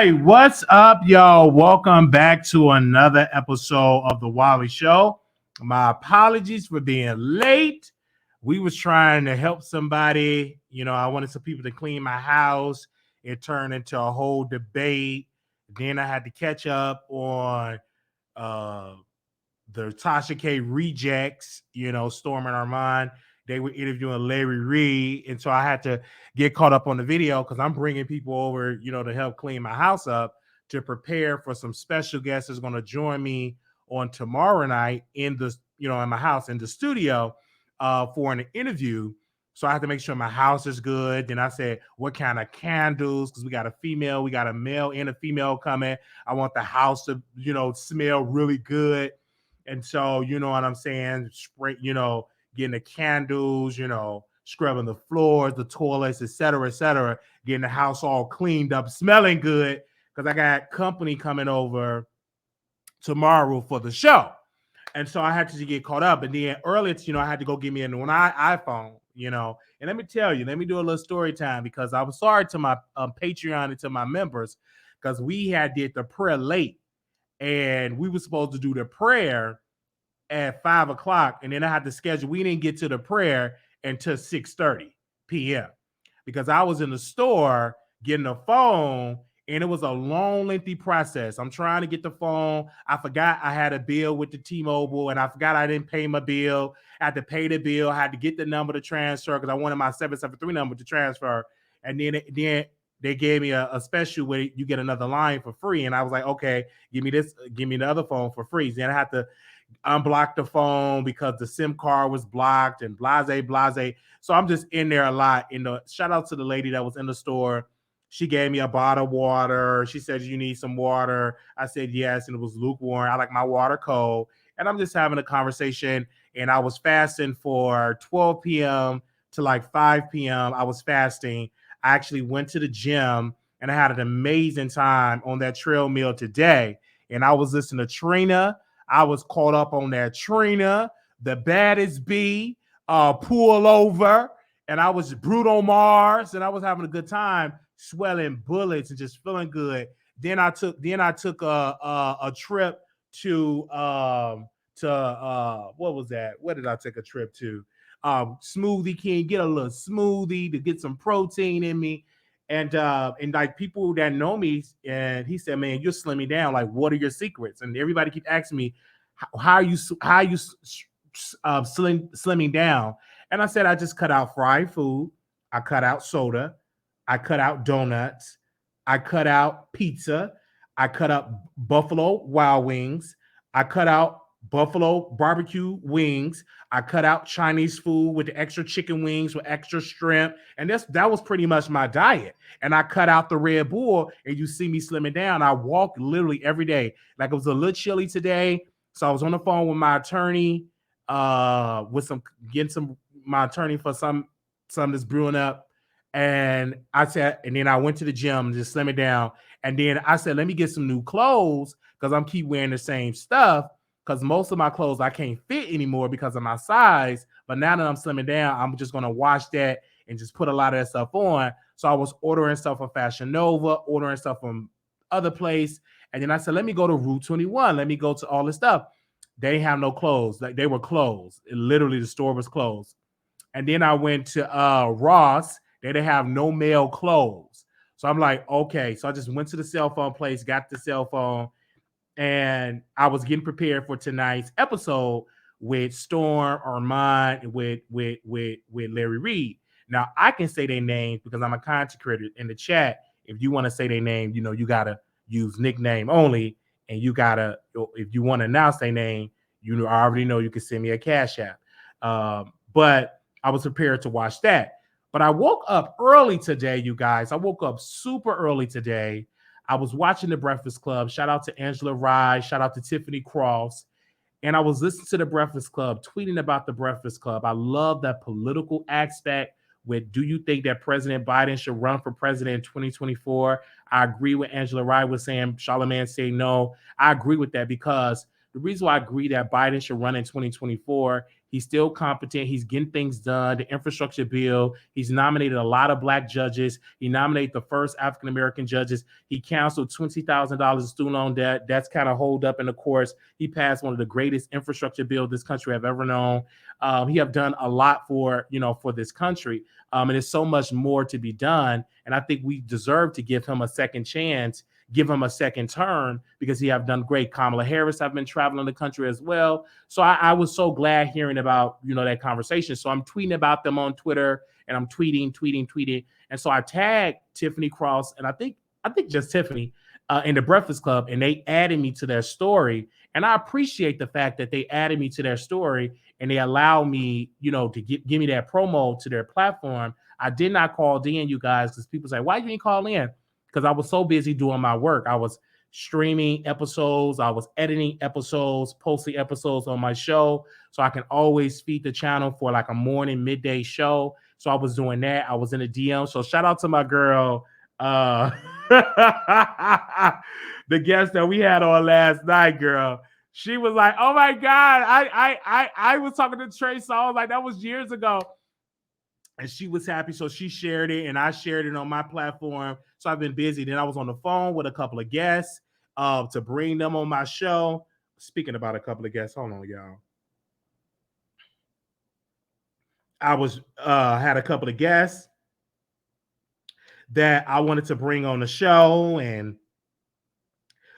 right, what's up, y'all? Welcome back to another episode of the Wiley Show. My apologies for being late. We was trying to help somebody. I wanted some people to clean my house. It turned into a whole debate. Then I had to catch up on uh, the Tasha K rejects, Storm and Armon. They were interviewing Larry Reid. And so I had to get caught up on the video because I'm bringing people over, to help clean my house up to prepare for some special guests that's going to join me on tomorrow night in the, in my house, in the studio for an interview. So I have to make sure my house is good. Then I said, what kind of candles? Because we got a female, we got a male and a female coming. I want the house to, smell really good. And so, you know what I'm saying? Spray, getting the candles, scrubbing the floors, the toilets, et cetera, getting the house all cleaned up, smelling good. Because I got company coming over tomorrow for the show. And so I had to get caught up. And then earlier, I had to go get me a new iPhone, And let me tell you, let me do a little story time because I was sorry to my Patreon and to my members because we had did the prayer late. And we were supposed to do the prayer at 5:00, and then I had to schedule. We didn't get to the prayer until 6:30 p.m. because I was in the store getting a phone, and it was a long, lengthy process. I'm trying to get the phone. I forgot I had a bill with the T-Mobile, and I forgot I didn't pay my bill. I had to pay the bill. I had to get the number to transfer because I wanted my 773 number to transfer, and then they gave me a special where you get another line for free. And I was like, okay, give me the other phone for free. Then I had to unblock the phone because the SIM card was blocked and blase. So I'm just in there a lot. Shout out to the lady that was in the store. She gave me a bottle of water. She said, you need some water. I said, yes. And it was lukewarm. I like my water cold. And I'm just having a conversation. And I was fasting for 12 p.m. to like 5 p.m. I was fasting. I actually went to the gym and I had an amazing time on that trail meal today. And I was listening to Trina. I was caught up on that Trina, the baddest bee, pull over. And I was Bruno Mars. And I was having a good time, swelling bullets and just feeling good. Then I took a trip to what was that? What did I take a trip to? Smoothie King, get a little smoothie to get some protein in me. And like people that know me, and he said, man, you're slimming down. Like, what are your secrets? And everybody keep asking me, how are you slimming down? And I said, I just cut out fried food. I cut out soda. I cut out donuts. I cut out pizza. I cut out Buffalo Wild Wings. I cut out Buffalo barbecue wings. I cut out Chinese food with the extra chicken wings with extra shrimp. And that was pretty much my diet. And I cut out the Red Bull, and you see me slimming down. I walk literally every day. Like, it was a little chilly today. So I was on the phone with my attorney, my attorney for some that's brewing up. And I said, and then I went to the gym and just slimming down. And then I said, let me get some new clothes because I'm keep wearing the same stuff. Because most of my clothes I can't fit anymore because of my size. But now that I'm slimming down, I'm just going to wash that and just put a lot of that stuff on. So I was ordering stuff from Fashion Nova, ordering stuff from other place. And then I said, let me go to Route 21. Let me go to all this stuff. They didn't have no clothes. Like, they were closed. Literally, the store was closed. And then I went to Ross. They didn't have no male clothes. So I'm like, okay. So I just went to the cell phone place, got the cell phone. And I was getting prepared for tonight's episode with Storm, Armon, with Larry Reid. Now, I can say their names because I'm a content creator in the chat. If you want to say their name, you got to use nickname only. And you got to, if you want to announce their name, I already know you can send me a Cash App. But I was prepared to watch that. But I woke up early today, you guys. I woke up super early today. I was watching The Breakfast Club. Shout out to Angela Rye. Shout out to Tiffany Cross. And I was listening to The Breakfast Club, tweeting about The Breakfast Club. I love that political aspect with, do you think that President Biden should run for president in 2024? I agree with Angela Rye was saying. Charlamagne say no. I agree with that because the reason why I agree that Biden should run in 2024, He's still competent. He's getting things done. The infrastructure bill. He's nominated a lot of black judges. He nominated the first African American judges. He canceled $20,000 of student loan debt. That's kind of hold up in the courts. He passed one of the greatest infrastructure bills this country have ever known. He have done a lot for this country, and there's so much more to be done. And I think we deserve to give him a second chance, give him a second turn, because he have done great. Kamala Harris have been traveling the country as well. So I was so glad hearing about that conversation. So I'm tweeting about them on Twitter, and I'm tweeting. And so I tagged Tiffany Cross, and I think just Tiffany in the Breakfast Club, and they added me to their story. And I appreciate the fact that they added me to their story and they allow me, to give me that promo to their platform. I did not call in, you guys, because people say, why you didn't call in? Because I was so busy doing my work. I was streaming episodes, I was editing episodes, posting episodes on my show, so I can always feed the channel for like a morning, midday show. So I was doing that. I was in the DM. So shout out to my girl, the guest that we had on last night, girl. She was like, oh my God, I was talking to Trey Songz, like that was years ago. And she was happy. So she shared it and I shared it on my platform. So I've been busy. Then I was on the phone with a couple of guests to bring them on my show. Speaking about a couple of guests, hold on, y'all. I was had a couple of guests that I wanted to bring on the show and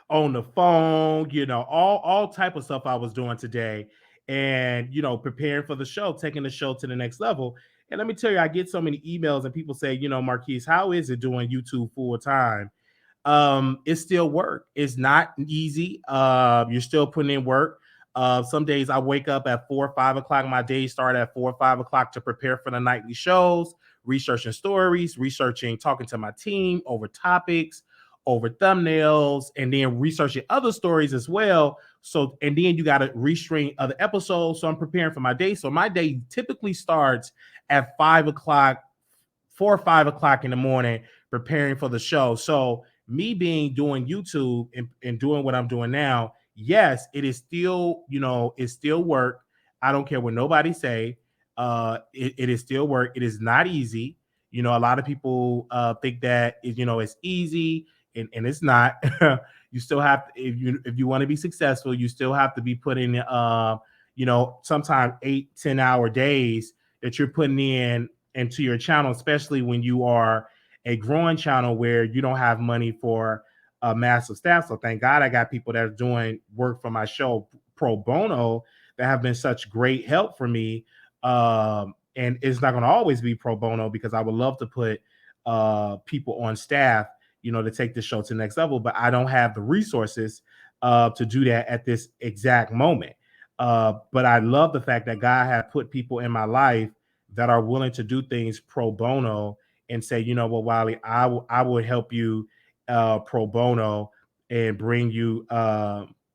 on the phone, all type of stuff I was doing today, and preparing for the show, taking the show to the next level. And let me tell you, I get so many emails and people say, Marquise, how is it doing YouTube full time? It's still work. It's not easy. You're still putting in work. Some days I wake up at 4 or 5 o'clock. My days start at 4 or 5 o'clock to prepare for the nightly shows, researching stories, talking to my team over topics, over thumbnails, and then researching other stories as well. So, and then you got to restring other episodes. So I'm preparing for my day. So my day typically starts at 5 o'clock, 4 or 5 o'clock in the morning, preparing for the show. So me doing YouTube and doing what I'm doing now, yes, it is still, it's still work. I don't care what nobody say. It is still work. It is not easy. A lot of people think that it's easy, and it's not. You still have to, if you want to be successful, you still have to be putting sometimes 8-10 hour days that you're putting into your channel, especially when you are a growing channel where you don't have money for a massive staff. So thank God I got people that are doing work for my show pro bono that have been such great help for me. And it's not going to always be pro bono, because I would love to put people on staff, to take the show to the next level, but I don't have the resources to do that at this exact moment. But I love the fact that God had put people in my life that are willing to do things pro bono and say, well, Wiley, I would help you pro bono and bring you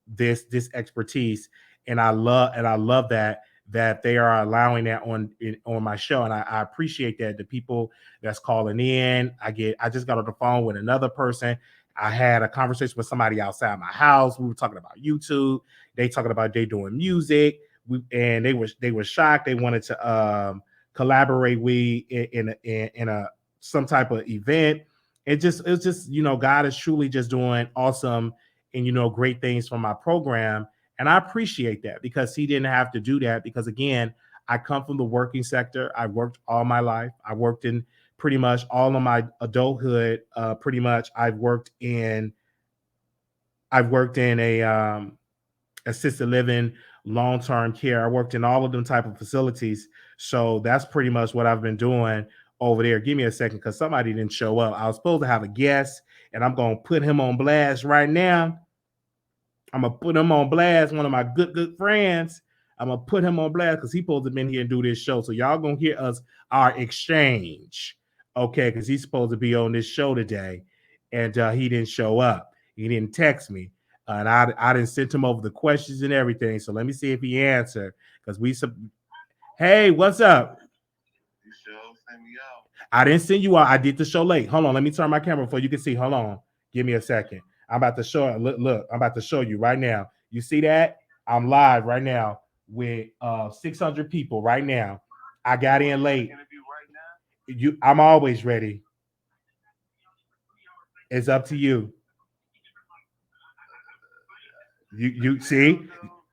this expertise. And I love that they are allowing that on my show. And I appreciate that. The people that's calling in, I just got on the phone with another person. I had a conversation with somebody outside my house. We were talking about YouTube. They talking about they doing music. And they were shocked. They wanted to collaborate with in a some type of event. It's just God is truly just doing awesome and great things for my program. And I appreciate that, because he didn't have to do that, because again, I come from the working sector. I worked all my life. I worked in pretty much all of my adulthood. Pretty much I've worked in a assisted living, long-term care. I worked in all of them type of facilities. So that's pretty much what I've been doing over there. Give me a second, because somebody didn't show up. I was supposed to have a guest, and I'm going to put him on blast right now. I'm going to put him on blast, one of my good friends. I'm going to put him on blast because he's supposed to be in here and do this show. So y'all going to hear our exchange, okay, because he's supposed to be on this show today, and he didn't show up. He didn't text me. And I didn't send him over the questions and everything. So let me see if he answered. Because hey, what's up? You show send me out. I didn't send you out. I did the show late. Hold on. Let me turn my camera before you can see. Hold on. Give me a second. I'm about to show. Look, I'm about to show you right now. You see that? I'm live right now with 600 people right now. I got in late. Interview right now. I'm always ready. It's up to you. You see,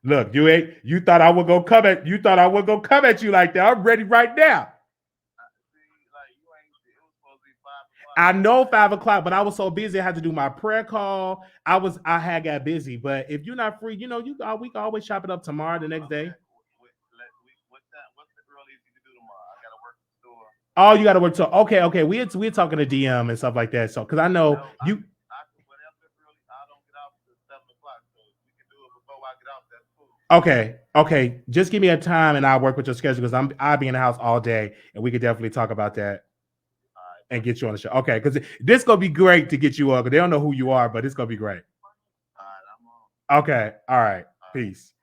look, you thought I would go come at you thought I would go come at you like that. I'm ready right now. See, like you ain't. It was supposed to be 5 o'clock. I know 5 o'clock, but I was so busy. I had to do my prayer call. I had got busy. But if you're not free, we can always chop it up tomorrow, the next day. What's the earliest you can do tomorrow? I gotta work at the store. Oh, you got to work till okay. We're talking to DM and stuff like that. So because I know No, you. I can whatever it's early. I don't get out till 7 o'clock, so we can do it before I get out. That's cool. Okay. Just give me a time and I'll work with your schedule because I'll be in the house all day and we could definitely talk about that All right. and get you on the show. Okay, because this gonna be great to get you on because they don't know who you are, but it's gonna be great. All right. I'm on. Okay, all right, peace.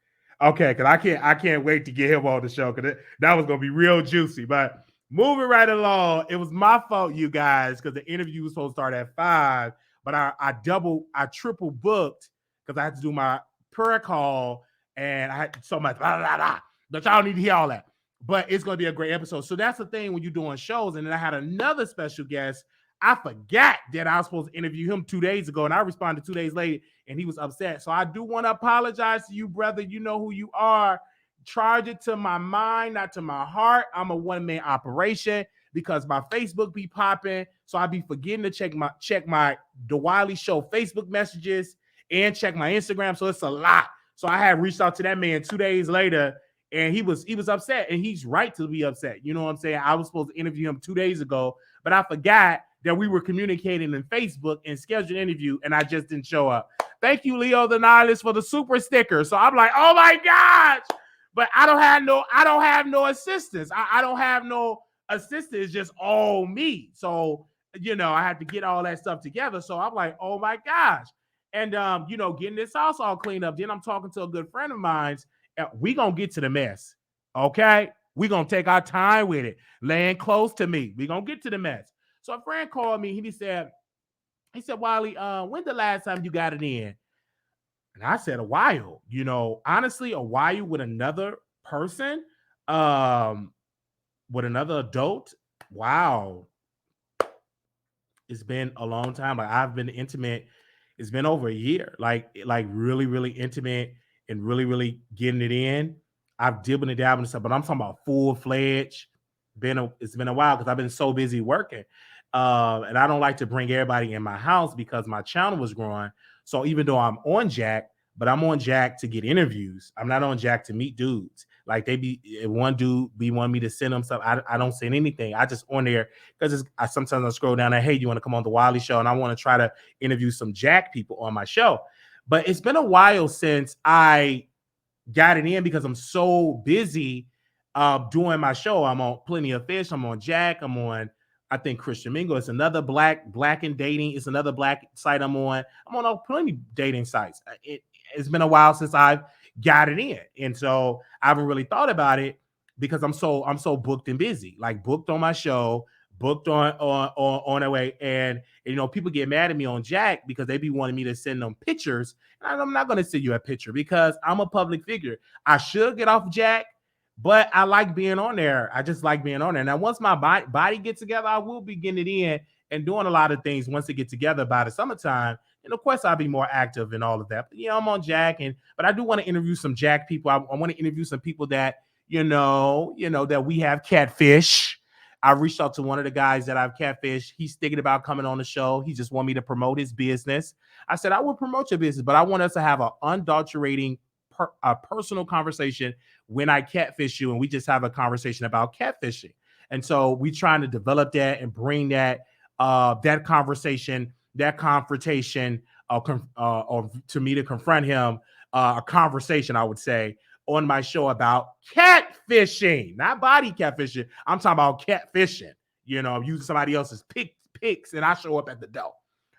Okay, because I can't wait to get him on the show because that was gonna be real juicy. But moving right along, it was my fault, you guys, because the interview was supposed to start at 5, but I triple booked because I had to do my prayer call and I had so much blah, blah, blah, but y'all need to hear all that. But it's gonna be a great episode. So that's the thing when you're doing shows, and then I had another special guest. I forgot that I was supposed to interview him 2 days ago, and I responded 2 days later, and he was upset. So I do want to apologize to you, brother. You know who you are. Charge it to my mind, not to my heart. I'm a one-man operation because my Facebook be popping. So I be forgetting to check my The Wiley Show Facebook messages and check my Instagram. So it's a lot. So I had reached out to that man 2 days later, and he was upset, and he's right to be upset. You know what I'm saying? I was supposed to interview him 2 days ago, but I forgot that we were communicating in Facebook and scheduled an interview, and I just didn't show up. Thank you, Leo the Nihilist, for the super sticker. So I'm like, oh my gosh. But I don't have no assistants. I don't have no assistant. It's just all me. So, I had to get all that stuff together. So I'm like, oh my gosh. And getting this house all cleaned up. Then I'm talking to a good friend of mine. We gonna get to the mess. Okay. We gonna take our time with it. Laying close to me. We gonna get to the mess. So a friend called me. He said, Wiley, when the last time you got it in? And I said, a while. Honestly, a while with another person, with another adult. Wow. It's been a long time. Like I've been intimate. It's been over a year. Like really, really intimate and really, really getting it in. I've dibbled and dabbled and stuff, but I'm talking about full-fledged. It's been a while because I've been so busy working. And I don't like to bring everybody in my house because my channel was growing. So even though I'm on Jack, but I'm on Jack to get interviews. I'm not on Jack to meet dudes. Like one dude be wanting me to send them stuff. I don't send anything. I just on there because sometimes I scroll down and hey, you want to come on the Wiley Show? And I want to try to interview some Jack people on my show. But it's been a while since I got it in because I'm so busy doing my show. I'm on Plenty of Fish. I'm on Jack. I'm on, I think, Christian Mingle. It's another black and dating. It's another black site I'm on. I'm on plenty dating sites. It's been a while since I've got it in. And so I haven't really thought about it because I'm so booked and busy, like booked on my show, booked on their way. And people get mad at me on Jack because they be wanting me to send them pictures. And I'm not going to send you a picture because I'm a public figure. I should get off Jack, but I like being on there. I just like being on there. Now, once my body gets together, I will be getting it in and doing a lot of things once it gets together by the summertime. And of course, I'll be more active and all of that. But I'm on Jack, but I do want to interview some Jack people. I want to interview some people that that we have catfish. I reached out to one of the guys that I've catfish. He's thinking about coming on the show. He just want me to promote his business. I said I will promote your business, but I want us to have an unadulterating, a personal conversation when I catfish you, and we just have a conversation about catfishing. And so we trying to develop that and bring that conversation, that confrontation, or to me to confront him, a conversation, I would say, on my show about catfishing, not body catfishing. I'm talking about catfishing. Using somebody else's pics, and I show up at the door.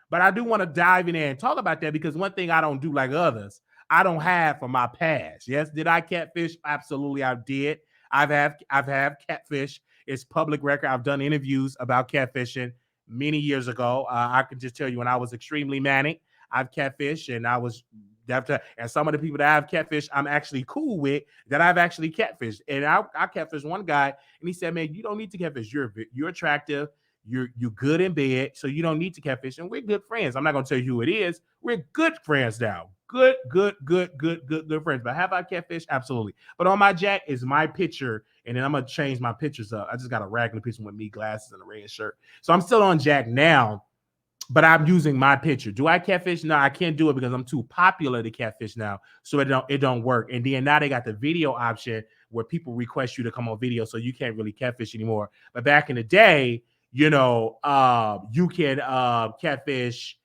But I do want to dive in there and talk about that because one thing I don't do like others, I don't have from my past. Yes, did I catfish? Absolutely, I did. I've had catfish. It's public record. I've done interviews about catfishing many years ago. I can just tell you when I was extremely manic, I've catfished, and I was And some of the people that I've catfished, I'm actually cool with that I've actually catfished. And I catfished one guy, and he said, "Man, you don't need to catfish. You're attractive. You're good in bed, so you don't need to catfish. And we're good friends. I'm not gonna tell you who it is. We're good friends now. Good friends. But have I catfish? Absolutely. But on my Jack is my picture, and then I'm gonna change my pictures up. I just got a regular picture with me, glasses, and a red shirt. So I'm still on Jack now, but I'm using my picture. Do I catfish? No, I can't do it because I'm too popular to catfish now. So it don't work. And then now they got the video option where people request you to come on video, so you can't really catfish anymore. But back in the day, you can catfish,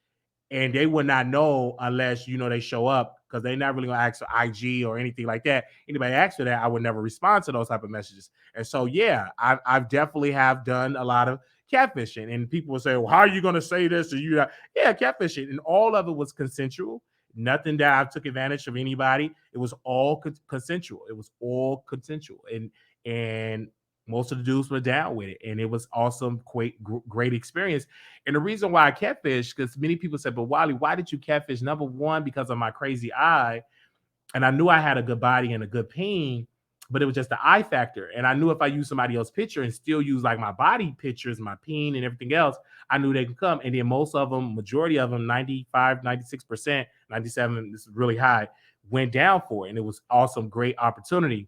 and they would not know unless they show up, because they're not really gonna ask for IG or anything like that. Anybody asks for that, I would never respond to those type of messages. And so yeah, I've definitely have done a lot of catfishing, and people will say, "Well, how are you gonna say this?" Or yeah, catfishing, and all of it was consensual. Nothing that I took advantage of anybody. It was all consensual. It was all consensual, and most of the dudes were down with it, and it was awesome, great experience. And the reason why I catfish, because many people said, "But Wiley, why did you catfish?" Number one, because of my crazy eye, and I knew I had a good body and a good peen, but it was just the eye factor. And I knew if I used somebody else's picture and still use like my body pictures, my peen and everything else, I knew they could come. And then most of them, majority of them, 95, 96%, 97, this is really high, went down for it. And it was awesome, great opportunity.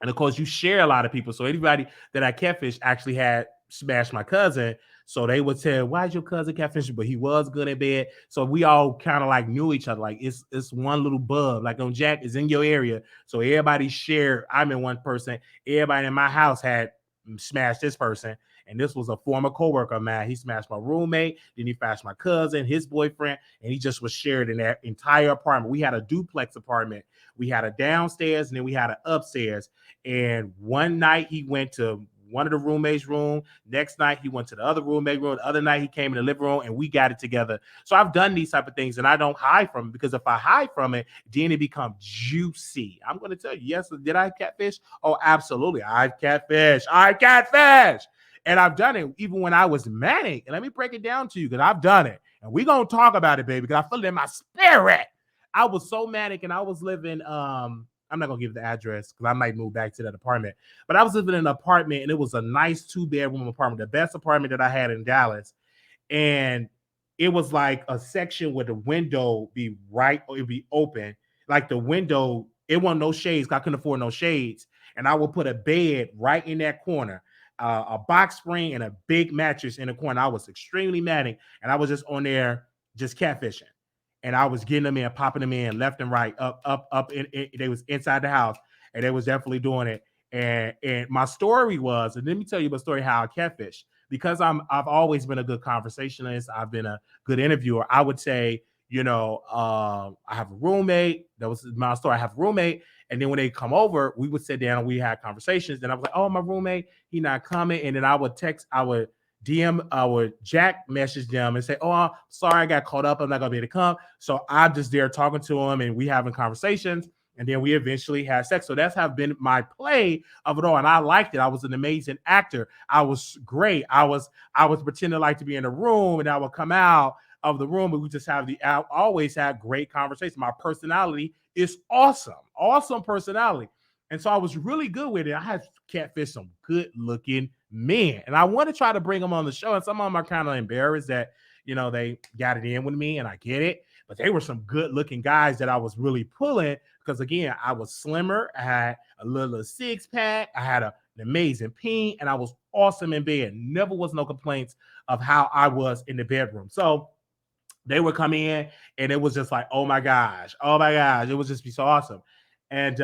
And of course, you share a lot of people. So anybody that I catfish actually had smashed my cousin. So they would tell, "Why's your cousin catfishing?" But he was good in bed. So we all kind of like knew each other. Like it's one little bub. Like on Jack is in your area. So everybody shared. I'm in one person. Everybody in my house had smashed this person. And this was a former coworker of mine. He smashed my roommate, then he smashed my cousin, his boyfriend, and he just was shared in that entire apartment. We had a duplex apartment. We had a downstairs, and then we had an upstairs. And one night he went to one of the roommates' room. Next night he went to the other roommate room. The other night he came in the living room, and we got it together. So I've done these type of things, and I don't hide from it, because if I hide from it, then it becomes juicy. I'm going to tell you, yes, did I catfish? Oh, absolutely. I've catfished. And I've done it even when I was manic. And let me break it down to you, because I've done it. And we're going to talk about it, baby, because I feel it in my spirit. I was so manic, and I was living, I'm not going to give the address because I might move back to that apartment. But I was living in an apartment, and it was a nice 2-bedroom apartment, the best apartment that I had in Dallas. And it was like a section where the window be right, or it'd be open. Like the window, it wasn't no shades, because I couldn't afford no shades. And I would put a bed right in that corner. A box spring and a big mattress in the corner. I was extremely manic, and I was just on there just catfishing. And I was getting them in, popping them in left and right, up. They was inside the house, and they was definitely doing it. And my story was, and let me tell you a story how I catfish, because I've always been a good conversationalist. I've been a good interviewer. I would say, I have a roommate. That was my story. I have a roommate. And then when they come over, we would sit down and we had conversations. And I was like, "Oh, my roommate, he not coming." And then I would DM, I would Jack message them and say, "Oh, sorry, I got caught up. I'm not going to be able to come." So I'm just there talking to him, and we having conversations. And then we eventually had sex. So that's how been my play of it all. And I liked it. I was an amazing actor. I was great. I was pretending like to be in a room, and I would come out of the room, and we just I always had great conversation. My personality is awesome personality. And so I was really good with it. I had catfish some good looking men, and I want to try to bring them on the show. And some of them are kind of embarrassed that, they got it in with me, and I get it. But they were some good looking guys that I was really pulling, because again, I was slimmer. I had a little 6-pack. I had an amazing peen, and I was awesome in bed. Never was no complaints of how I was in the bedroom. So they would come in, and it was just like, oh my gosh, it would just be so awesome. And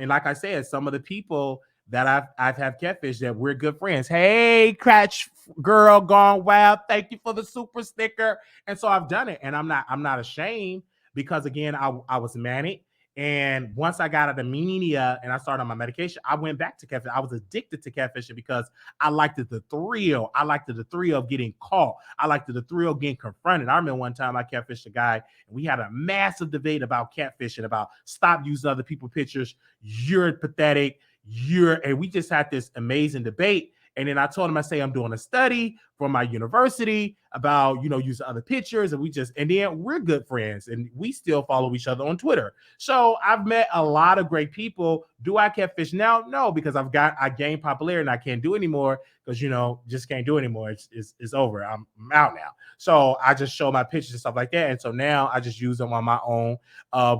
like I said, some of the people that I've had catfish that we're good friends. Hey, Cratch Girl Gone Wild, thank you for the super sticker. And so I've done it, and I'm not ashamed, because again, I was manic. And once I got out of mania and I started on my medication, I went back to catfish. I was addicted to catfishing because I liked the thrill. I liked the thrill of getting caught. I liked the thrill of getting confronted. I remember one time I catfished a guy, and we had a massive debate about catfishing, about stop using other people's pictures. You're pathetic. And we just had this amazing debate. And then I told him, I say, I'm doing a study for my university about, using other pictures. And then we're good friends and we still follow each other on Twitter. So I've met a lot of great people. Do I catfish now? No, because I gained popularity and I can't do anymore because, just can't do anymore. It's over. I'm out now. So I just show my pictures and stuff like that. And so now I just use them on my own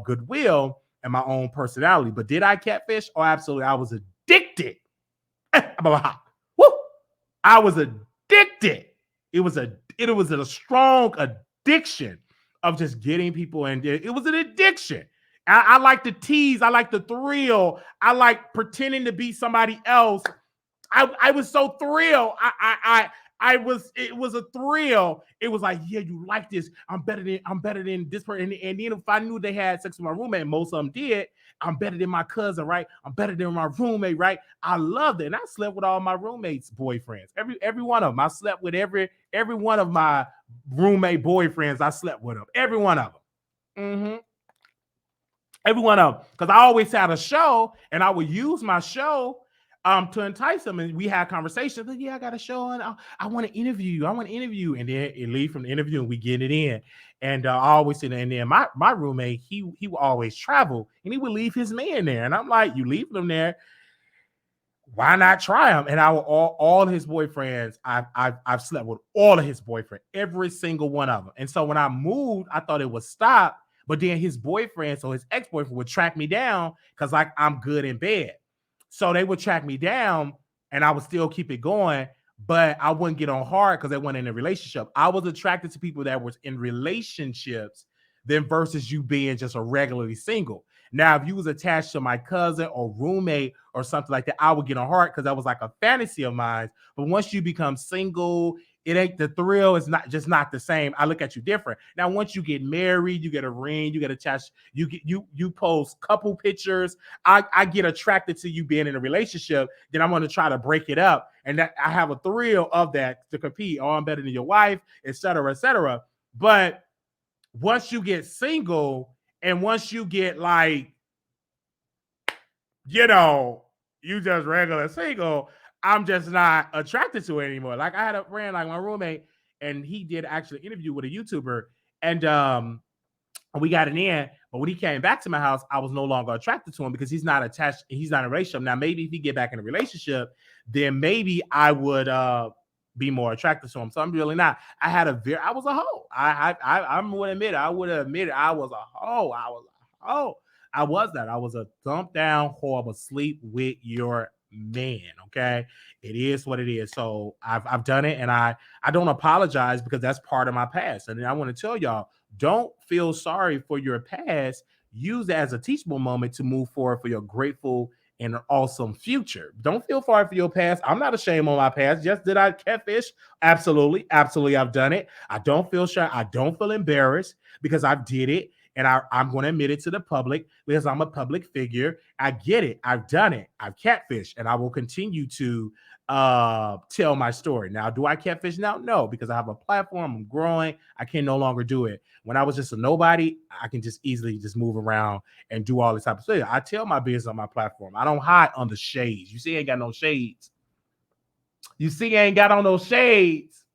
goodwill and my own personality. But did I catfish? Oh, absolutely. I was addicted. Woo! I was addicted. It was a strong addiction of just getting people in. It was an addiction. I like the tease. I like the thrill. I like pretending to be somebody else. I was so thrilled. It was a thrill. It was like, yeah, you like this. I'm better than this person. And then if I knew they had sex with my roommate, most of them did, I'm better than my cousin, right? I'm better than my roommate, right? I loved it. And I slept with all my roommates' boyfriends. Every one of them. I slept with every one of my roommate boyfriends. I slept with them. Every one of them. Mm-hmm. Every one of them. Because I always had a show and I would use my show to entice them, and we had conversations. Like, yeah, I got a show on. I want to interview you. And then it leave from the interview, and we get it in. And I always say, and then my roommate, he would always travel, and he would leave his man there. And I'm like, you leave them there? Why not try him? And all his boyfriends, I've slept with all of his boyfriends, every single one of them. And so when I moved, I thought it would stop, but then his boyfriend, so his ex-boyfriend, would track me down because like I'm good in bed. So they would track me down and I would still keep it going, but I wouldn't get on hard because they weren't in a relationship. I was attracted to people that was in relationships than versus you being just a regularly single. Now, if you was attached to my cousin or roommate or something like that, I would get on hard because that was like a fantasy of mine. But once you become single, it ain't the thrill. It's not the same. I look at you different. Now, once you get married, you get a ring, you get attached, you post couple pictures. I get attracted to you being in a relationship. Then I'm going to try to break it up, and that I have a thrill of that to compete. Oh, I'm better than your wife, etc., etc. But once you get single, and once you get like, you just regular single, I'm just not attracted to it anymore. Like I had a friend, like my roommate, and he did actually an interview with a YouTuber, and we got it in. But when he came back to my house, I was no longer attracted to him because he's not attached. He's not in a relationship. Now, maybe if he get back in a relationship, then maybe I would be more attracted to him. So I'm really not. I was a hoe. I'm going to admit it. I would admit it. I was a hoe. I was that. I was a thumped down whore, but sleep with your man. Okay, it is what it is. So I've done it, and I don't apologize because that's part of my past. And I want to tell y'all, don't feel sorry for your past. Use it as a teachable moment to move forward for your grateful and an awesome future. Don't feel sorry for your past. I'm not ashamed of my past. Yes, did I catfish? Absolutely. I've done it. I don't feel shy. I don't feel embarrassed because I did it. And I'm going to admit it to the public because I'm a public figure. I get it. I've done it. I've catfished, and I will continue to tell my story. Now, do I catfish now? No, because I have a platform. I'm growing. I can no longer do it. When I was just a nobody, I can just easily just move around and do all this type of stuff. I tell my business on my platform. I don't hide under shades. You see, I ain't got no shades. You see, I ain't got on those shades.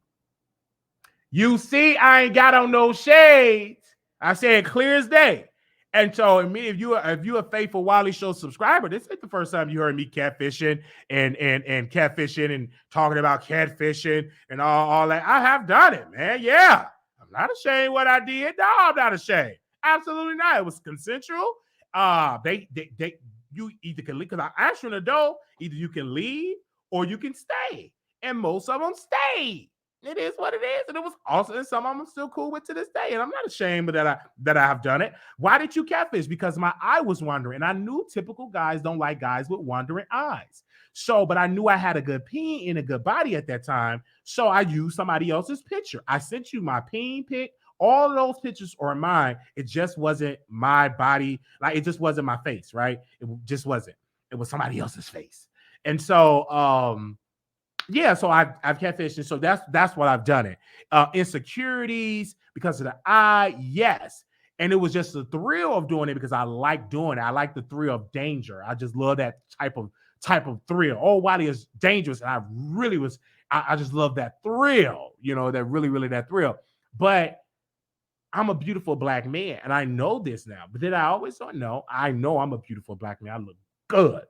You see, I ain't got on those shades. I said clear as day. And so, if you're a faithful Wiley Show subscriber, this ain't the first time you heard me catfishing and catfishing and talking about catfishing and all that. I have done it, man. Yeah, I'm not ashamed what I did. No, I'm not ashamed. Absolutely not. It was consensual. You either can leave because I asked you an adult. Either you can leave or you can stay, and most of them stayed. It is what it is, and it was awesome. And some of them I'm still cool with to this day, and I'm not ashamed that I have done it. Why did you catfish? Because my eye was wandering. I knew typical guys don't like guys with wandering eyes. So, but I knew I had a good peen and a good body at that time, so I used somebody else's picture. I sent you my peen pic. All of those pictures are mine. It just wasn't my body. Like it just wasn't my face, right? It just wasn't. It was somebody else's face, and so yeah, so I've catfished, and so that's what I've done it. Insecurities because of the eye, yes. And it was just the thrill of doing it because I like doing it. I like the thrill of danger. I just love that type type of thrill. Oh, Wiley is dangerous. And I just love that thrill, that really that thrill. But I'm a beautiful black man, and I know this now. But did I always don't know? I know I'm a beautiful black man. I look good,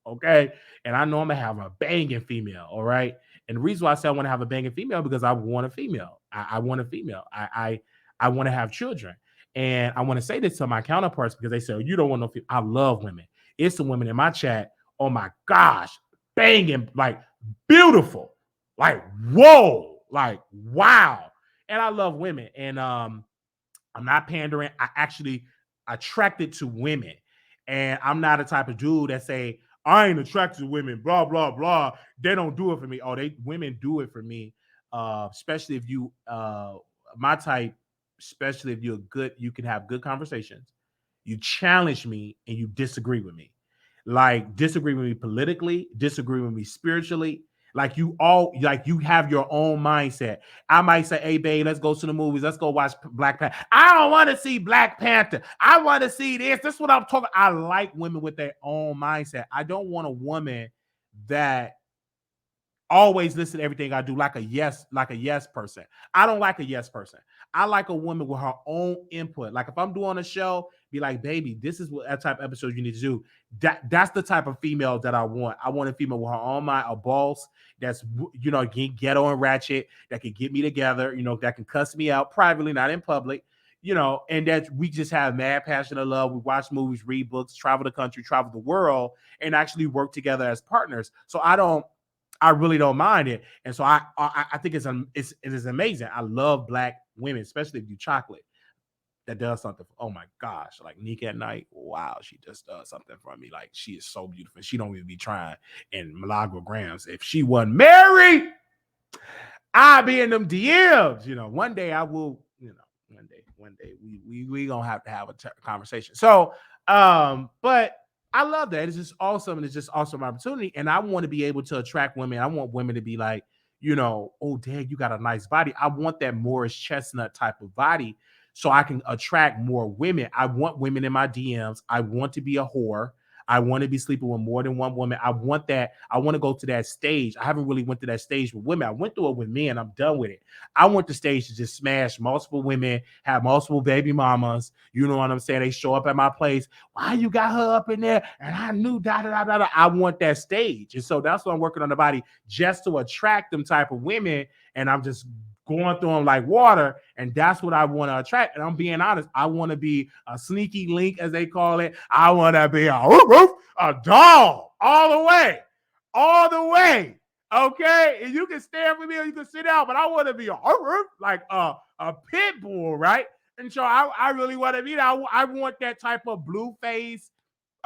okay? And I know I'm gonna have a banging female, all right? And the reason why I say I want to have a banging female because I want a female. I want a female. I want to have children, and I want to say this to my counterparts because they say, oh, "You don't want no female." I love women. It's the women in my chat. Oh my gosh, banging, like beautiful, like whoa, like wow. And I love women, and I'm not pandering. I actually attracted to women. And I'm not a type of dude that say, I ain't attracted to women, blah, blah, blah. They don't do it for me. Oh, women do it for me. Especially if you my type, especially if you can have good conversations. You challenge me and you disagree with me. Like disagree with me politically, disagree with me spiritually. Like you have your own mindset. I might say, hey, babe, let's go to the movies. Let's go watch Black Panther. I don't want to see Black Panther. I want to see this. This is what I'm talking. I like women with their own mindset. I don't want a woman that always listen to everything I do like a yes person. I don't like a yes person. I like a woman with her own input. Like if I'm doing a show, be like, baby, this is what that type of episode you need to do. That's the type of female that I want. I want a female with her own mind, a boss that's ghetto and ratchet, that can get me together, that can cuss me out privately, not in public, and that we just have mad passion of love. We watch movies, read books, travel the country, travel the world, and actually work together as partners. So I really don't mind it. And so I think it is amazing. I love black women, especially if you chocolate. That does something. Oh my gosh. Like Nika at night. Wow. She just does something for me. Like she is so beautiful. She don't even be trying in Milagro-grams. If she wasn't married, I'd be in them DMs. One day I will, one day we gonna have to have a conversation. So, but I love that. It's just awesome. And it's just awesome opportunity. And I want to be able to attract women. I want women to be like, oh, dad, you got a nice body. I want that Morris Chestnut type of body so I can attract more women. I want women in my DMs. I want to be a whore. I want to be sleeping with more than one woman. I want that. I want to go to that stage. I haven't really went to that stage with women. I went through it with men. I'm done with it. I want the stage to just smash multiple women, have multiple baby mamas. You know what I'm saying? They show up at my place. Why you got her up in there? And I knew da. I want that stage. And so that's what I'm working on the body just to attract them type of women. And I'm just going through them like water, and that's what I want to attract. And I'm being honest, I want to be a sneaky link, as they call it. I want to be a dog all the way. Okay, and you can stand with me or you can sit down, but I want to be like a pit bull, right? And so I really want to be that. I want that type of blue face,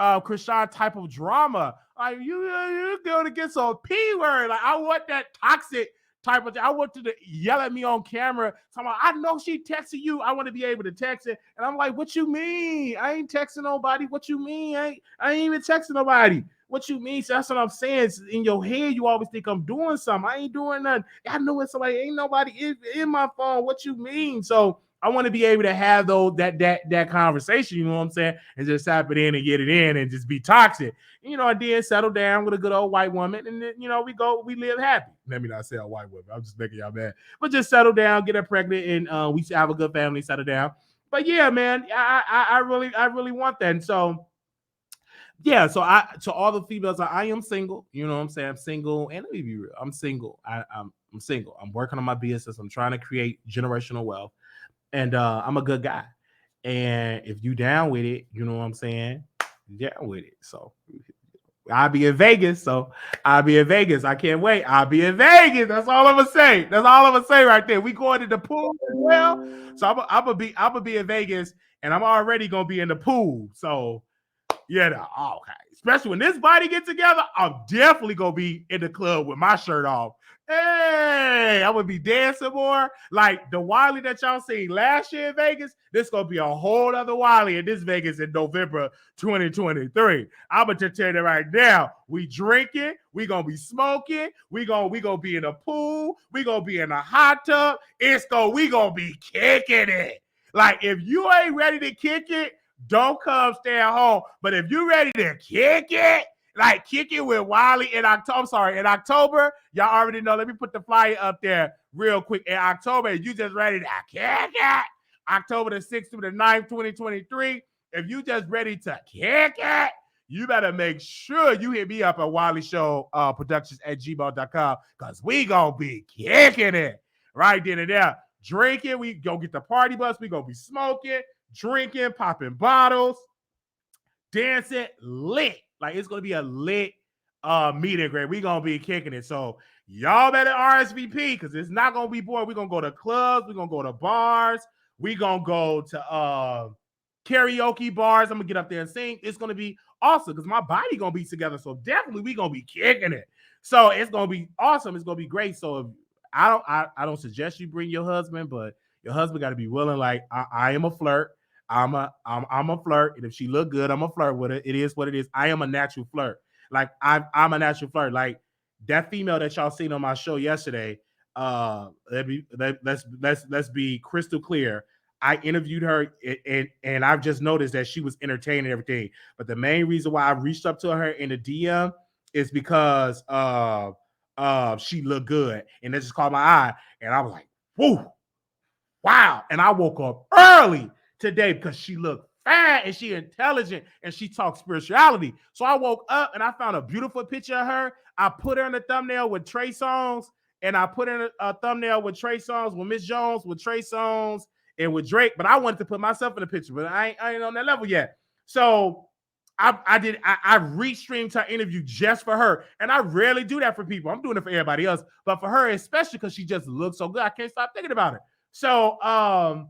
Krishan type of drama. Like you're going to get some P word. Like I want that toxic type of thing. I want to yell at me on camera. I know she texted you. I want to be able to text it. And I'm like, what you mean? I ain't texting nobody. What you mean? I ain't even texting nobody. What you mean? So that's what I'm saying. It's in your head, you always think I'm doing something. I ain't doing nothing. I know it's somebody. Ain't nobody in my phone. What you mean? So I want to be able to have that conversation, you know what I'm saying? And just tap it in and get it in and just be toxic. And then settle down with a good old white woman. And then, we live happy. Let me not say a white woman. I'm just making y'all mad. But just settle down, get her pregnant, and we have a good family, settle down. But yeah, man, I really want that. And so, yeah, so to all the females, I am single. You know what I'm saying? I'm single. And let me be real. I'm single. I'm single. I'm working on my business. I'm trying to create generational wealth. And I'm a good guy. And if you down with it, you know what I'm saying? Down with it. So I'll be in Vegas. I can't wait. I'll be in Vegas. That's all I'm gonna say. That's all I'm gonna say right there. We going to the pool as well. So I'm gonna be in Vegas, and I'm already gonna be in the pool. So yeah, okay. Especially when this body gets together, I'm definitely gonna be in the club with my shirt off. Hey, I'm gonna be dancing more. Like the Wiley that y'all seen last year in Vegas, this gonna be a whole other Wiley in this Vegas in November 2023. I'm gonna just tell you right now. We drinking, we gonna be smoking, we gonna be in the pool, we gonna be in a hot tub. We gonna be kicking it. Like if you ain't ready to kick it, don't come stay at home. But if you ready to kick it, Like, kick it with Wiley in October. I'm sorry, in October, y'all already know. Let me put the flyer up there real quick. In October, you just ready to kick it. October the 6th through the 9th, 2023. If you just ready to kick it, you better make sure you hit me up at Wiley Show Productions at gmail.com, because we gonna be kicking it right then and there. Drinking, we go get the party bus. We gonna be smoking, drinking, popping bottles, dancing, lit. Like, it's gonna be a lit meet and greet. We gonna be kicking it. So y'all better RSVP, because it's not gonna be boring. We gonna go to clubs, we gonna go to bars, we gonna go to karaoke bars. I'm gonna get up there and sing. It's gonna be awesome because my body gonna be together. So definitely we gonna be kicking it. So it's gonna be awesome. It's gonna be great. So if, I don't suggest you bring your husband, but your husband got to be willing. Like, I am a flirt. I'm a flirt, and if she look good, I'm a flirt with her. It is what it is. I am a natural flirt. Like, I'm a natural flirt. Like that female that y'all seen on my show yesterday. Let's be crystal clear. I interviewed her, and I've just noticed that she was entertaining everything. But the main reason why I reached up to her in the DM is because she looked good, and it just caught my eye, and I was like, "Whoa, wow!" And I woke up early today because she looked fine and she intelligent and she talks spirituality. So I woke up and I found a beautiful picture of her. I put her in the thumbnail with Trey Songz, and I put in a thumbnail with Trey Songz, with Miss Jones, with Trey Songz, and with Drake. But I wanted to put myself in the picture, but I ain't on that level yet. So I restreamed her interview just for her, and I rarely do that for people. I'm doing it for everybody else, but for her especially, because she just looks so good. I can't stop thinking about it. So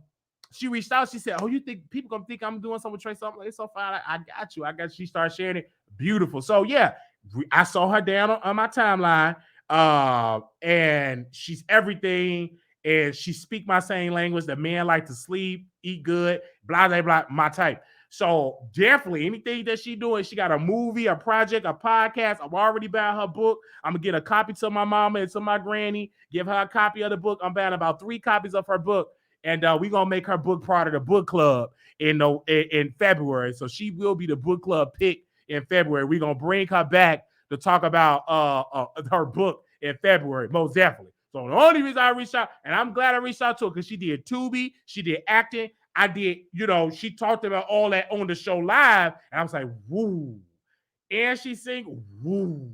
she reached out. She said, "Oh, you think people gonna think I'm doing something with Trey Songz?" Like, it's so fine. I got you. She started sharing it. Beautiful. So yeah, I saw her down on my timeline, and she's everything. And she speak my same language. The men like to sleep, eat good, blah blah blah. My type. So definitely anything that she doing, she got a movie, a project, a podcast. I'm already buying her book. I'm gonna get a copy to my mama and to my granny, give her a copy of the book. I'm buying about 3 copies of her book, and we're gonna make her book part of the book club in February. So she will be the book club pick in February. We're gonna bring her back to talk about her book in February, most definitely. So the only reason I reached out, and I'm glad I reached out to her, because she did Tubi, she did acting. I did, she talked about all that on the show live, and I was like, woo. And she sing, woo.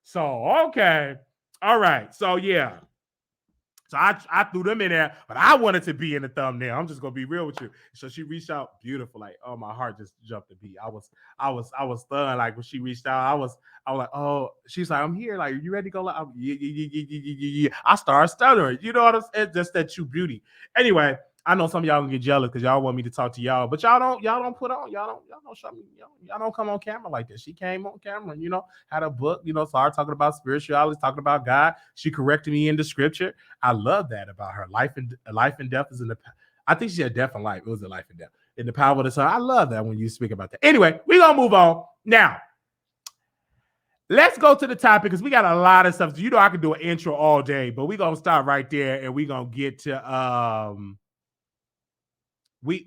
So, okay. All right. So, yeah. So I threw them in there, but I wanted to be in the thumbnail. I'm just gonna be real with you. So she reached out, beautiful. Like, oh, my heart just jumped a beat. I was stunned. Like, when she reached out, I was like, oh, she's like, I'm here. Like, you ready to go? Like, yeah. I started stuttering. You know what I'm saying? It's just that true beauty. Anyway, I know some of y'all gonna get jealous because y'all want me to talk to y'all, but y'all don't put on, y'all don't show me, y'all don't come on camera like this. She came on camera and had a book, started talking about spirituality, talking about God. She corrected me in the scripture. I love that about her. Life and death is in the. I think she said death and life. It was a life and death in the power of the tongue. I love that when you speak about that. Anyway, we're gonna move on now. Let's go to the topic because we got a lot of stuff. So, I could do an intro all day, but we're gonna start right there and we're gonna get to we're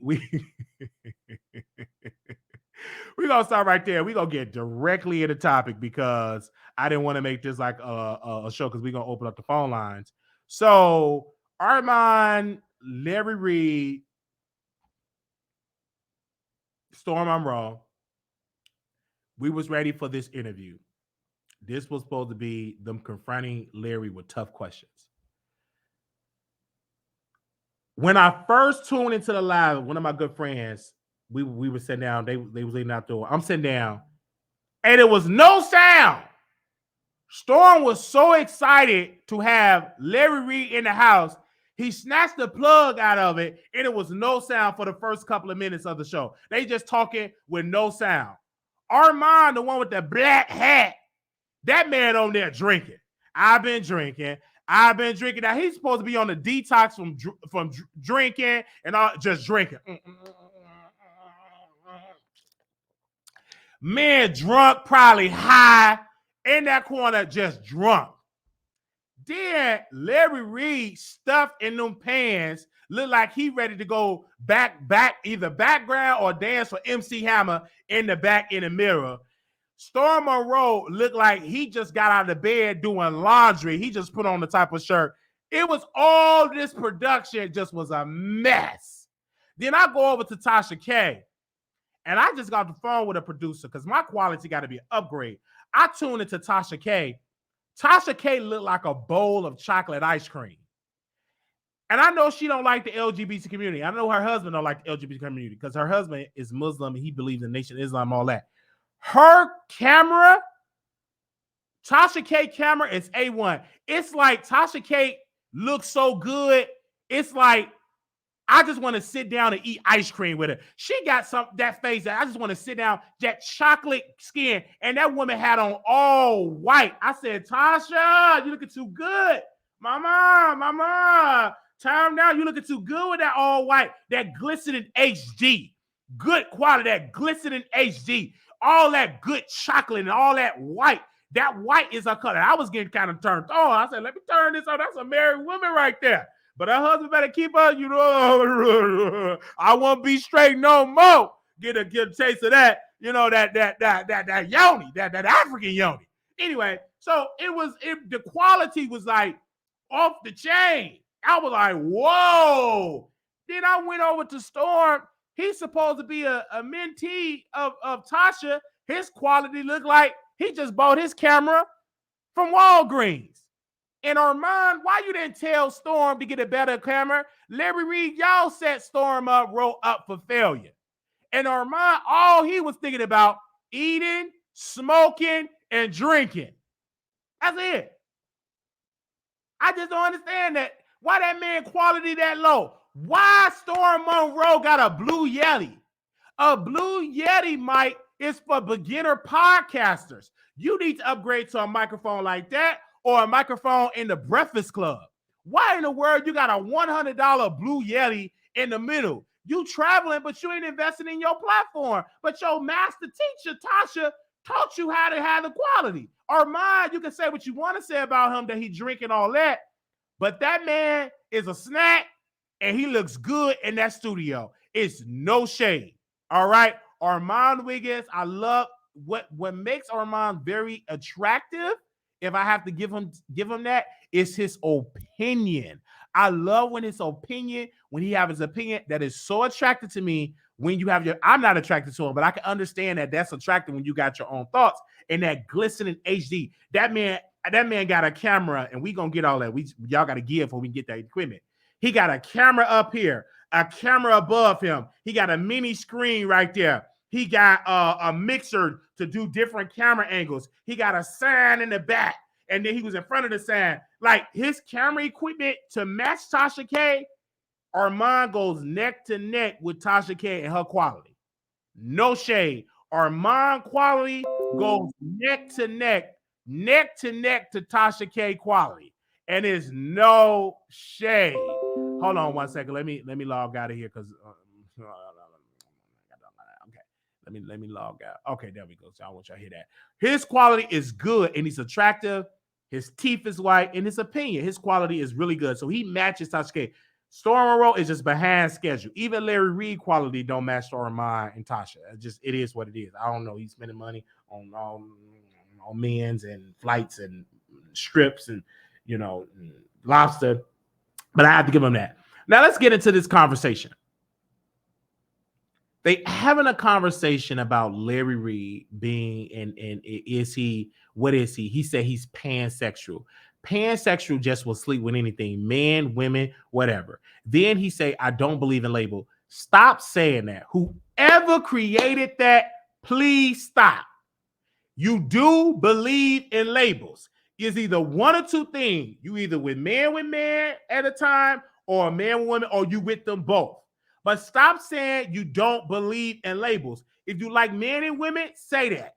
gonna start right there. We're gonna get directly into the topic because I didn't want to make this like a show, because we're gonna open up the phone lines. So Armon, Larry Reid, Storm Monroe, we was ready for this interview. This was supposed to be them confronting Larry with tough questions. When I first tuned into the live, one of my good friends, we were sitting down. They was leaning out the door. I'm sitting down, and it was no sound. Storm was so excited to have Larry Reid in the house, he snatched the plug out of it, and it was no sound for the first couple of minutes of the show. They just talking with no sound. Armon, the one with the black hat, that man on there drinking. I've been drinking. Now he's supposed to be on the detox from drinking and all, just drinking. Man, drunk, probably high, in that corner, just drunk. Then Larry Reid stuffed in them pants, looked like he ready to go back, either background or dance for MC Hammer in the back in the mirror. Storm Monroe looked like he just got out of the bed doing laundry. He just put on the type of shirt. It was all this production just was a mess. Then I go over to Tasha K, and I just got the phone with a producer because my quality got to be an upgrade. I tuned into Tasha K. Tasha K looked like a bowl of chocolate ice cream. And I know she don't like the LGBT community. I know her husband don't like the LGBT community because her husband is Muslim and he believes in Nation of Islam, all that. Her camera, Tasha K camera is A1. It's like Tasha K looks so good. It's like I just want to sit down and eat ice cream with her. She got that face that I just want to sit down, that chocolate skin, and that woman had on all white. I said, Tasha, you looking too good. Mama, time now. You looking too good with that all white, that glistening HD. Good quality, that glistening HD. All that good chocolate and all that white. That white is her color. I was getting kind of turned on. I said, let me turn this on. That's a married woman right there. But her husband better keep her, you know, I won't be straight no more. Get a taste of that, you know, that yoni, that African yoni. Anyway, so the quality was like off the chain. I was like, whoa. Then I went over to Storm. He's supposed to be a mentee of Tasha. His quality looked like he just bought his camera from Walgreens. And Armon, why you didn't tell Storm to get a better camera? Larry Reid, y'all set Storm up for failure. And Armon, all he was thinking about eating, smoking, and drinking. That's it. I just don't understand that. Why that man quality that low? Why Storm Monroe got a Blue Yeti? A Blue Yeti mic is for beginner podcasters. You need to upgrade to a microphone like that or a microphone in the Breakfast Club. Why in the world you got a $100 Blue Yeti in the middle? You traveling, but you ain't investing in your platform. But your master teacher, Tasha, taught you how to have the quality. Armon, you can say what you want to say about him, that he drinking all that, but that man is a snack, and he looks good in that studio. It's no shade. All right. Armon Wiggins, I love what makes Armon very attractive. If I have to give him that, is his opinion. I love when he have his opinion that is so attractive to me. When you have I'm not attracted to him, but I can understand that that's attractive when you got your own thoughts and that glistening HD. That man got a camera, and we gonna get all that. Y'all got to give before we get that equipment. He got a camera up here, a camera above him. He got a mini screen right there. He got a mixer to do different camera angles. He got a sign in the back, and then he was in front of the sign. Like his camera equipment to match Tasha K, Armon goes neck to neck with Tasha K and her quality. No shade. Armon quality goes neck to neck to Tasha K quality. And it's no shade. Hold on 1 second. Let me log out of here because okay. Let me log out. Okay, there we go. So I want y'all to hear that. His quality is good and he's attractive. His teeth is white. In his opinion, his quality is really good. So he matches Tasha K. Storm Monroe is just behind schedule. Even Larry Reid quality don't match Storm and Tasha. It is what it is. I don't know. He's spending money on men's and flights and strips and lobster. But I have to give him that. Now let's get into this conversation. They having a conversation about Larry Reid being what is he? He said he's pansexual. Pansexual just will sleep with anything, men, women, whatever. Then he say, I don't believe in label. Stop saying that. Whoever created that, please stop. You do believe in labels. It's either one or two things. You either with man at a time, or a man with women, or you with them both. But stop saying you don't believe in labels. If you like men and women, say that.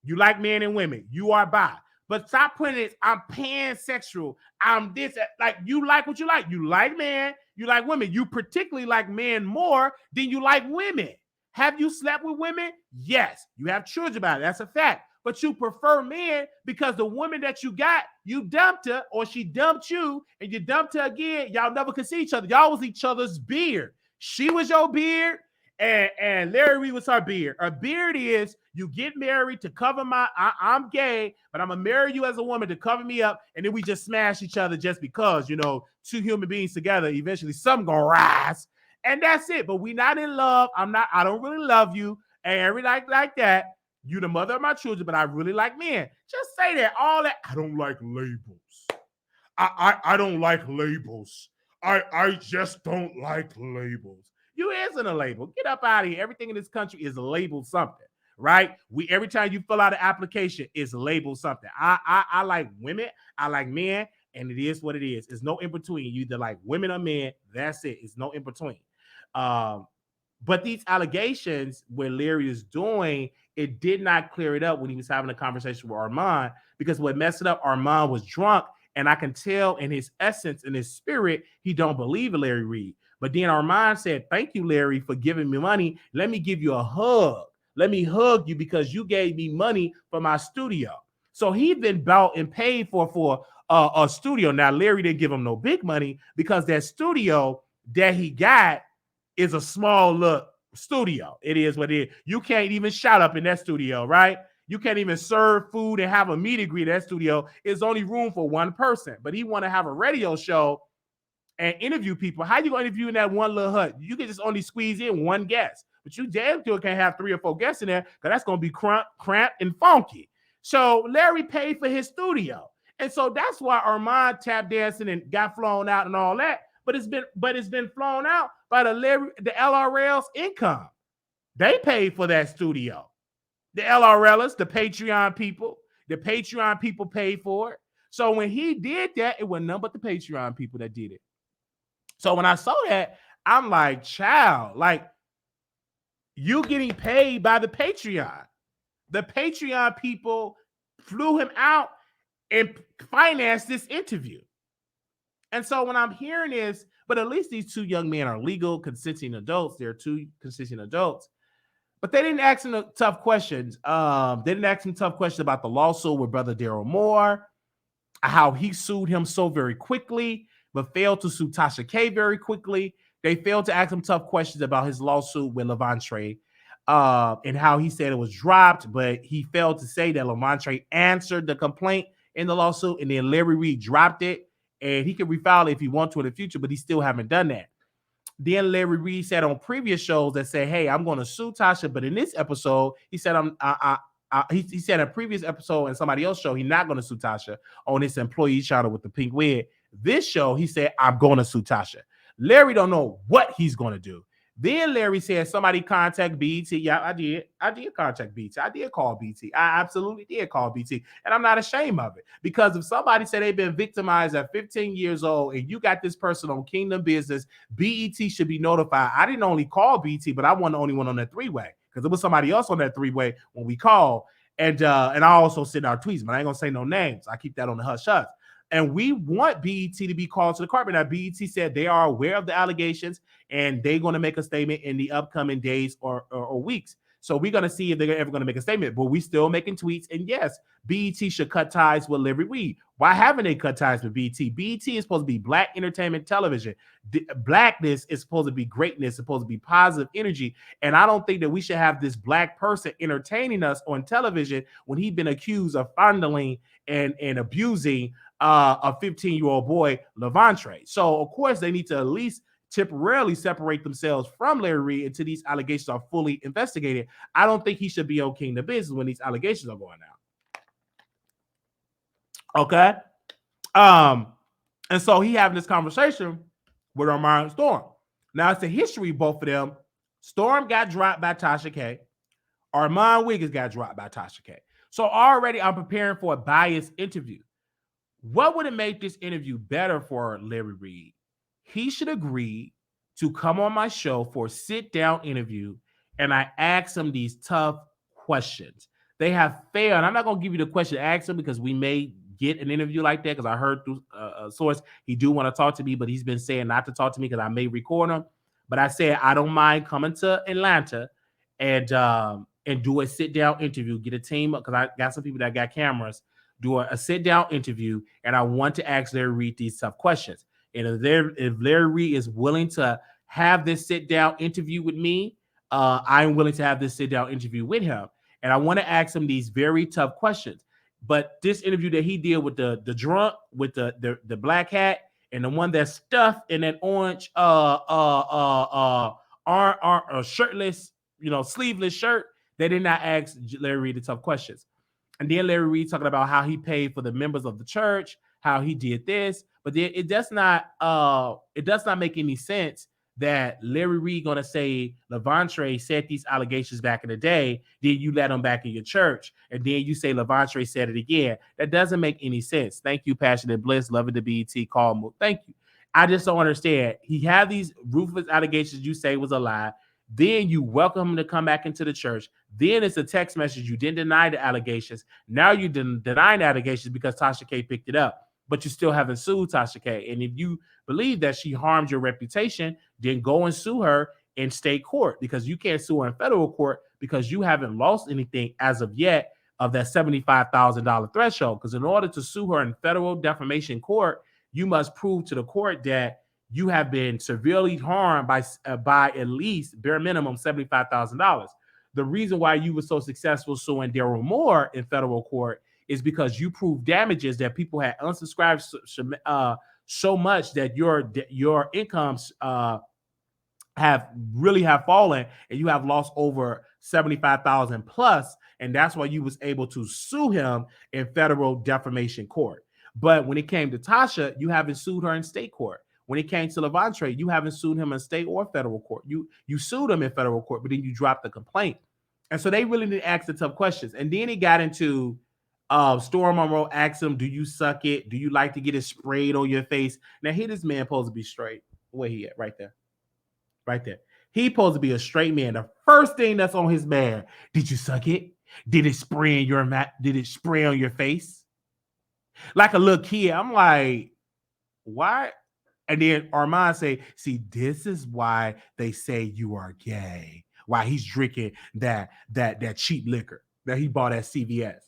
You like men and women. You are bi. But stop putting it, I'm pansexual. I'm this. Like, you like what you like. You like men. You like women. You particularly like men more than you like women. Have you slept with women? Yes. You have children about it. That's a fact. But you prefer men because the woman that you got, you dumped her, or she dumped you, and you dumped her again. Y'all never could see each other. Y'all was each other's beard. She was your beard, And Larry Reid was her beard. Her beard is you get married to cover I'm gay, but I'm gonna marry you as a woman to cover me up, and then we just smash each other just because, two human beings together, eventually something gonna rise. And that's it. But we not in love. I don't really love you. And everything like that. You the mother of my children, but I really like men. Just say that. All that. I don't like labels. I don't like labels. I just don't like labels. You isn't a label. Get up out of here. Everything in this country is labeled something, right? Every time you fill out an application, it's labeled something. I like women, I like men, and it is what it is. It's no in between. You either like women or men. That's it. It's no in between. But these allegations, what Larry is doing, it did not clear it up when he was having a conversation with Armon, because what messed it up, Armon was drunk, and I can tell in his essence, in his spirit, he don't believe in Larry Reid. But then Armon said, thank you, Larry, for giving me money. Let me give you a hug. Let me hug you because you gave me money for my studio. So he then bought and paid for a studio. Now, Larry didn't give him no big money because that studio that he got is a small look studio. It is what it is. You can't even shout up in that studio, right? You can't even serve food and have a meet and greet at that studio. It's only room for one person. But he want to have a radio show and interview people. How you gonna interview in that one little hut? You can just only squeeze in one guest, but you damn sure can't have 3 or 4 guests in there because that's gonna be cramped and funky. So Larry paid for his studio, and so that's why Armon tap dancing and got flown out and all that. But it's been flown out by the LRL's income. They paid for that studio. The LRLers, the Patreon people paid for it. So when he did that, it was none but the Patreon people that did it. So when I saw that, I'm like, child, like you getting paid by the Patreon. The Patreon people flew him out and financed this interview. And so when I'm hearing this, but at least these 2 young men are legal, consenting adults. They're 2 consenting adults. But they didn't ask him tough questions. They didn't ask him tough questions about the lawsuit with Brother Daryl Moore, how he sued him so very quickly, but failed to sue Tasha K very quickly. They failed to ask him tough questions about his lawsuit with Levantre, and how he said it was dropped, but he failed to say that Levantre answered the complaint in the lawsuit, and then Larry Reid dropped it, and he can refile it if he wants to in the future, but he still haven't done that. Then Larry Reid said on previous shows that say, hey, I'm going to sue Tasha, but in this episode, he said he said in a previous episode in somebody else's show, he's not going to sue Tasha on his employee channel with the pink wig. This show, he said, I'm going to sue Tasha. Larry don't know what he's going to do. Then Larry said, somebody contact BT. Yeah, I did contact BT. I did call BT. I absolutely did call BT. And I'm not ashamed of it. Because if somebody said they've been victimized at 15 years old and you got this person on Kingdom Business, BET should be notified. I didn't only call BT, but I wasn't the only one on that 3-way. Because there was somebody else on that 3-way when we called. And I also send our tweets, but I ain't going to say no names. I keep that on the hush hush. And we want BET to be called to the carpet. Now, BET said they are aware of the allegations and they're going to make a statement in the upcoming days or weeks. So we're going to see if they're ever going to make a statement. But we still making tweets. And yes, BET should cut ties with Larry Reid. Why haven't they cut ties with BET? BET is supposed to be Black entertainment television. Blackness is supposed to be greatness, it's supposed to be positive energy. And I don't think that we should have this Black person entertaining us on television when he's been accused of fondling and abusing a 15-year-old boy, Levantre. So, of course, they need to at least temporarily separate themselves from Larry Reid until these allegations are fully investigated. I don't think he should be on Kingdom Business when these allegations are going out. Okay? And so he having this conversation with Armon and Storm. Now, it's a history, both of them. Storm got dropped by Tasha K. Armon Wiggins got dropped by Tasha K. So already I'm preparing for a biased interview. What would have made this interview better for Larry Reid? He should agree to come on my show for a sit-down interview, and I ask him these tough questions. They have failed, and I'm not going to give you the question to ask him because we may get an interview like that because I heard through a source he do want to talk to me, but he's been saying not to talk to me because I may record him. But I said I don't mind coming to Atlanta and do a sit-down interview, get a team because I got some people that got cameras, do a sit-down interview, and I want to ask Larry Reid these tough questions. And if Larry Reid is willing to have this sit-down interview with me, I'm willing to have this sit down interview with him. And I want to ask him these very tough questions. But this interview that he did with the drunk, with the black hat, and the one that's stuffed in that orange shirtless, sleeveless shirt, they did not ask Larry Reid the tough questions. And then Larry Reid talking about how he paid for the members of the church, how he did this, but then it does not make any sense that Larry Reid gonna say Levante said these allegations back in the day, then you let him back in your church, and then you say Levante said it again. That doesn't make any sense. Thank you, Passionate Bliss, loving the BET call. Thank you. I just don't understand. He had these ruthless allegations you say was a lie. Then you welcome him to come back into the church. Then it's a text message. You didn't deny the allegations. Now you didn't deny the allegations because Tasha K picked it up, but you still haven't sued Tasha K. And if you believe that she harmed your reputation, then go and sue her in state court, because you can't sue her in federal court because you haven't lost anything as of yet of that $75,000 threshold. Because in order to sue her in federal defamation court, you must prove to the court that you have been severely harmed by at least bare minimum $75,000. The reason why you were so successful suing Daryl Moore in federal court is because you proved damages that people had unsubscribed so much that your incomes have fallen, and you have lost over 75,000 plus, and that's why you was able to sue him in federal defamation court. But when it came to Tasha, you haven't sued her in state court. When it came to Levante, you haven't sued him in state or federal court. You sued him in federal court, but then you dropped the complaint. And so they really didn't ask the tough questions. And then he got into Storm Monroe asked him, do you suck it? Do you like to get it sprayed on your face? Now, here this man supposed to be straight. Where he at? Right there. Right there. He supposed to be a straight man. The first thing that's on his man, did you suck it? Did it spray in your Did it spray on your face? Like a little kid. I'm like, why? And then Armon say, see, this is why they say you are gay. Why he's drinking that cheap liquor that he bought at CVS.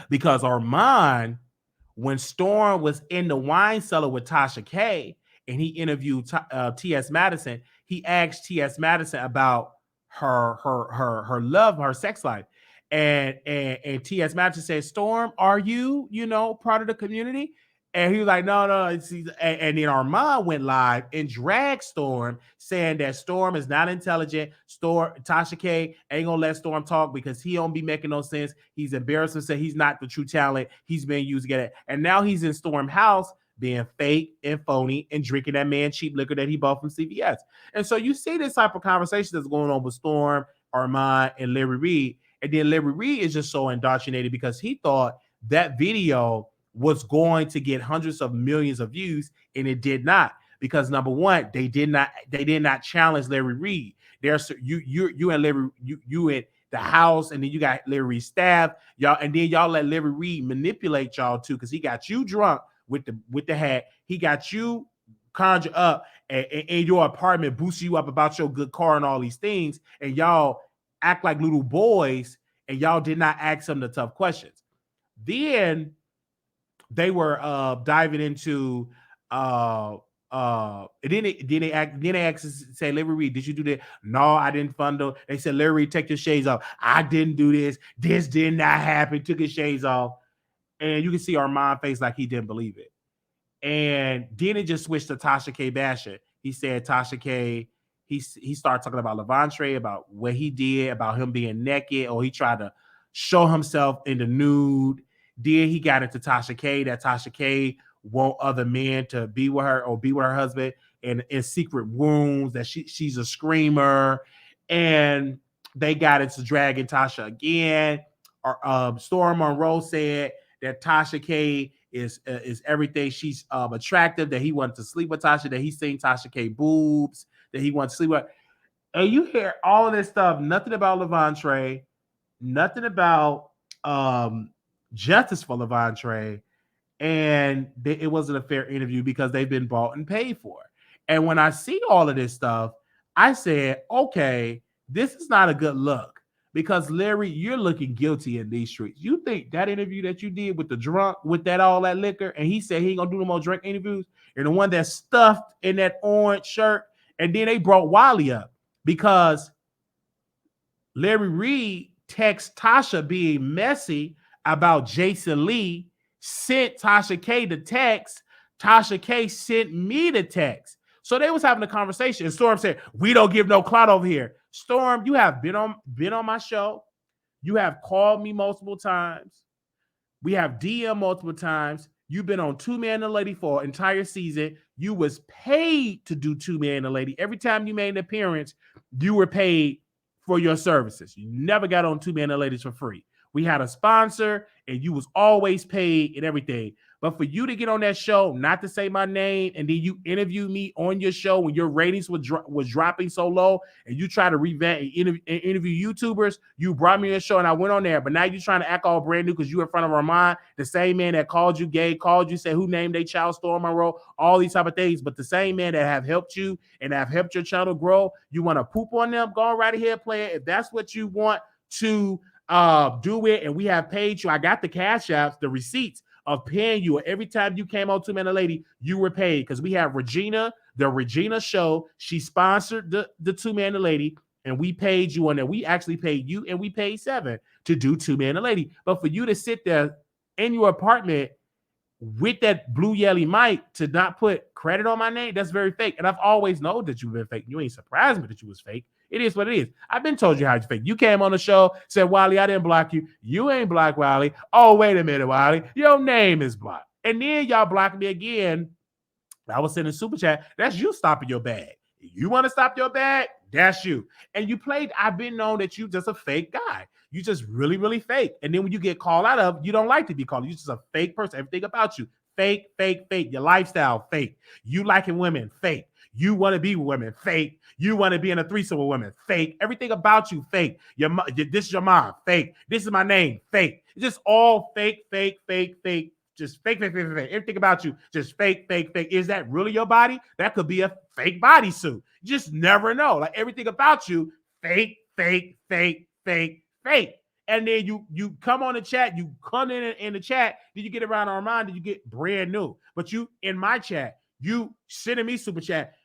Because Armon, when Storm was in the wine cellar with Tasha K and he interviewed T.S. Madison, he asked T.S. Madison about her love, her sex life. And T.S. Madison said, Storm, are you, part of the community? And he was like, no. And then Armon went live and dragged Storm, saying that Storm is not intelligent. Tasha K ain't gonna let Storm talk because he don't be making no sense. He's embarrassed and said he's not the true talent. He's being used to get it. And now he's in Storm house being fake and phony and drinking that man cheap liquor that he bought from CVS. And so you see this type of conversation that's going on with Storm, Armon, and Larry Reid. And then Larry Reid is just so indoctrinated because he thought that video was going to get hundreds of millions of views, and it did not. Because number one, they did not challenge Larry Reid. There's you and Larry, you in the house, and then you got Larry Reid's staff, y'all, and then y'all let Larry Reid manipulate y'all too, because he got you drunk with the hat, he got you conjure up in your apartment, boost you up about your good car and all these things, and y'all act like little boys, and y'all did not ask him the tough questions. Then they were diving into then they asked, say, Larry Reid, did you do that? No, I didn't fund them. They said, Larry Reid, take your shades off. I didn't do this. This did not happen. Took his shades off. And you can see Armon face like he didn't believe it. And then it just switched to Tasha K bashing. He said Tasha K, he started talking about Levante, about what he did, about him being naked, or he tried to show himself in the nude. Then he got into Tasha K, that Tasha K want other men to be with her or be with her husband in secret rooms, that she's a screamer. And they got into dragging Tasha again. Storm Monroe said that Tasha K is everything. She's attractive, that he wanted to sleep with Tasha, that he seen Tasha K boobs, that he wanted to sleep with. And you hear all of this stuff, nothing about Levante, nothing about justice for Levante, and it wasn't a fair interview because they've been bought and paid for. And when I see all of this stuff, I said, okay, this is not a good look, because Larry, you're looking guilty in these streets. You think that interview that you did with the drunk, with all that liquor, and he said he ain't gonna do no more drink interviews, and the one that's stuffed in that orange shirt, and then they brought Wiley up. because Larry Reid texts Tasha being messy about Jason Lee, sent Tasha K the text. Tasha K sent me the text. So they was having a conversation, and Storm said, "We don't give no clout over here." Storm, you have been on my show. You have called me multiple times. We have DM multiple times. You've been on Two Man and a Lady for an entire season. You was paid to do Two Man and a Lady. Every time you made an appearance, you were paid for your services. You never got on Two Man and a Ladies for free. We had a sponsor, and you was always paid and everything. But for you to get on that show, not to say my name, and then you interview me on your show when your ratings was dropping so low, and you try to revamp and interview YouTubers, you brought me on your show, and I went on there. But now you're trying to act all brand new because you in front of Armon, the same man that called you gay, called you, said who named their child Storm Monroe, all these type of things. But the same man that have helped you and have helped your channel grow, you want to poop on them? Go right ahead, play it. If that's what you want to do it, and we have paid you. I got the cash apps, the receipts of paying you. Every time you came on Two Man and a Lady, you were paid, because we have Regina, the Regina Show. She sponsored the Two Man and a Lady, and we paid you on that. We actually paid you, and we paid Seven to do Two Man and a Lady. But for you to sit there in your apartment with that blue yelly mic to not put credit on my name, that's very fake. And I've always known that you've been fake. You ain't surprised me that you was fake. It is what it is. I've been told you how you fake. You came on the show, said, Wiley, I didn't block you. You ain't blocked, Wiley. Oh, wait a minute, Wiley. Your name is blocked. And then y'all blocked me again. I was sending super chat. That's you stopping your bag. You want to stop your bag? That's you. And you played, I've been known that you just a fake guy. You just really, really fake. And then when you get called out of, you don't like to be called. You're just a fake person. Everything about you, fake, fake, fake. Your lifestyle, fake. You liking women, fake. You want to be with women, fake. You want to be in a threesome with women, fake. Everything about you, fake. This is your mom, fake. This is my name, fake. It's just all fake, fake, fake, fake. Just fake, fake, fake, fake. Everything about you, just fake, fake, fake. Is that really your body? That could be a fake bodysuit. You just never know. Like everything about you, fake, fake, fake, fake, fake. And then you come on the chat, you come in the chat, then you get around Armon, then you get brand new. But you in my chat, you sending me super chat.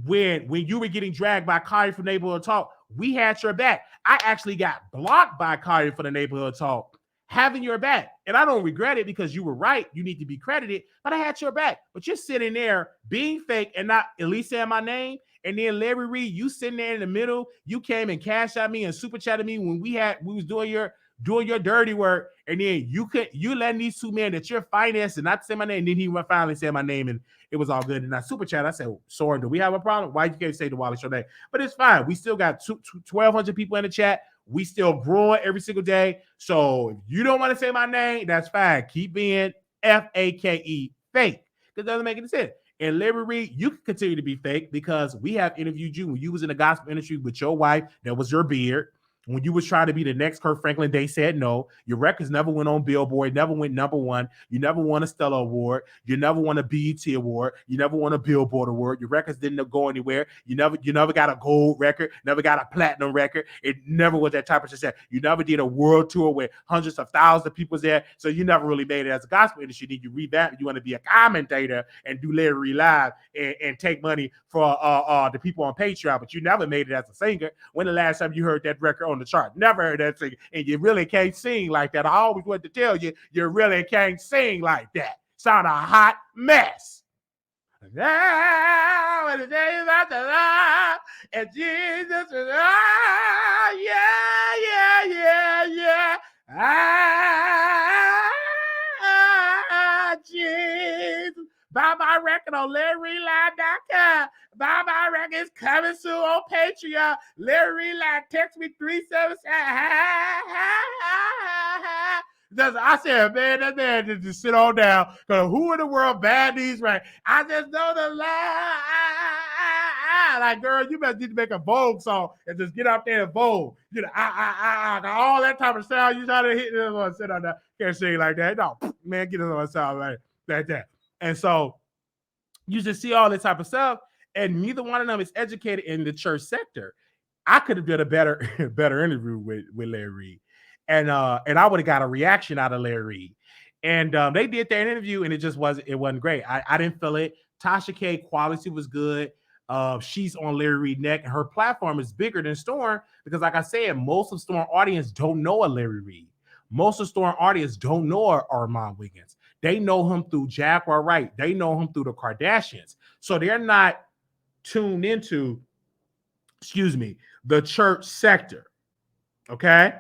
When you were getting dragged by Kyrie from Neighborhood Talk, we had your back. I actually got blocked by Kyrie for the Neighborhood Talk, having your back. And I don't regret it, because you were right. You need to be credited, but I had your back. But you're sitting there being fake and not at least saying my name. And then Larry Reid, you sitting there in the middle, you came and cashed out me and super chatted me when we was doing your dirty work. And then you letting these two men that you're financing not to say my name. And then he finally said my name, and it was all good. And I super chat. I said, Soren, do we have a problem? Why you can't say the Wiley Show name? But it's fine. We still got 1,200 people in the chat. We still growing every single day. So if you don't want to say my name, that's fine. Keep being FAKE, fake. It doesn't make any sense. And Larry Reid, you can continue to be fake, because we have interviewed you when you was in the gospel industry with your wife. That was your beard. When you was trying to be the next Kirk Franklin, they said no. Your records never went on Billboard, never went number one. You never won a Stella Award. You never won a BET Award. You never won a Billboard Award. Your records didn't go anywhere. You never got a gold record, never got a platinum record. It never was that type of success. You never did a world tour where hundreds of thousands of people there. So you never really made it as a gospel industry. Then you revamp. You want to be a commentator and do Larry Live and take money for the people on Patreon, but you never made it as a singer. When the last time you heard that record on the chart? Never heard that singer. And you really can't sing like that. I always want to tell you, you really can't sing like that. Sound a hot mess. Now, when the day is out the line, and Jesus is, yeah. Jesus. Buy my record on LarryLive.com. Buy my record. It's coming soon on Patreon. Larry Live, text me 377. I said, man, that man just sit on down. Because who in the world bad these right? I just know the lie. Like, girl, you must need to make a Vogue song and just get out there and Vogue. You know, all that type of sound you try to hit. Sit on that. Can't sing like that. No, man, get it on sound like that. And so you just see all this type of stuff, and neither one of them is educated in the church sector. I could have done a better interview with Larry Reid, and I would have got a reaction out of Larry Reid. And they did their interview, and it wasn't great. I didn't feel it. Tasha K quality was good. She's on Larry Reid neck, and her platform is bigger than Storm because, like I said, most of Storm audience don't know a Larry Reid. Most of Storm audience don't know Armon Wiggins. They know him through Jaguar Wright. They know him through the Kardashians. So they're not tuned into, the church sector. Okay?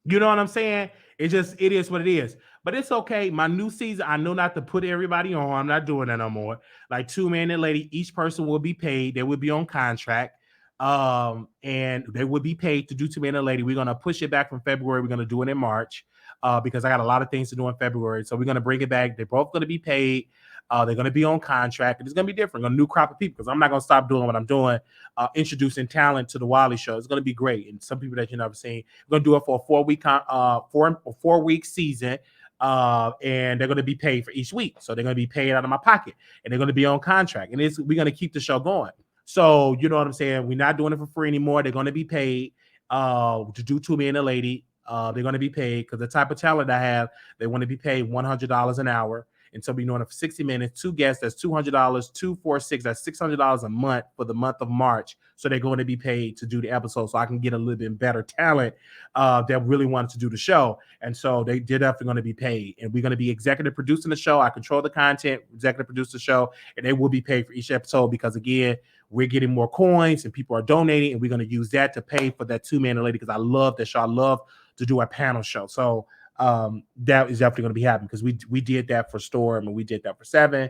You know what I'm saying? It is what it is. But it's okay. My new season, I know not to put everybody on. I'm not doing that no more. Like 2 man and lady, each person will be paid. They will be on contract. And they would be paid to do 2 man and lady. We're gonna push it back from February. We're gonna do it in March. Because I got a lot of things to do in February. So we're gonna bring it back. They're both gonna be paid. They're gonna be on contract. It's gonna be different. A new crop of people because I'm not gonna stop doing what I'm doing, introducing talent to the Wiley Show. It's gonna be great. And some people that you've never seen. We're gonna do it for a 4-week season. And they're going to be paid for each week. So they're going to be paid out of my pocket and they're going to be on contract. And we're going to keep the show going. So, you know what I'm saying? We're not doing it for free anymore. They're going to be paid to do 2 men and a lady. They're going to be paid because the type of talent I have, they want to be paid $100 an hour. And so we're doing it for 60 minutes, 2 guests, that's $200, 2, 4, 6, that's $600 a month for the month of March. So they're going to be paid to do the episode so I can get a little bit better talent that really wanted to do the show. And so they're definitely going to be paid. And we're going to be executive producing the show. I control the content, executive produce the show, and they will be paid for each episode because, again, we're getting more coins and people are donating, and we're going to use that to pay for that 2 man and lady because I love that show. I love to do a panel show. So that is definitely going to be happening because we did that for Storm and we did that for 7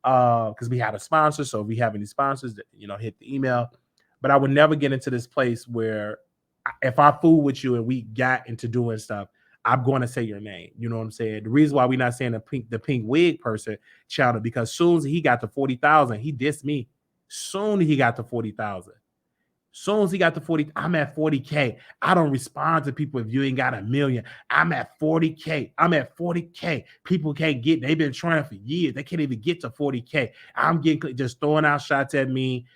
because we had a sponsor. So if we have any sponsors, hit the email. But I would never get into this place where if I fool with you and we got into doing stuff, I'm going to say your name. You know what I'm saying? The reason why we're not saying the pink wig person channel because soon as he got to 40,000, he dissed me. Soon as he got to 40,000. Soon as he got to 40, I'm at 40K. I don't respond to people if you ain't got 1 million. I'm at 40K. I'm at 40K. People can't get, they've been trying for years. They can't even get to 40K. I'm getting just throwing out shots at me.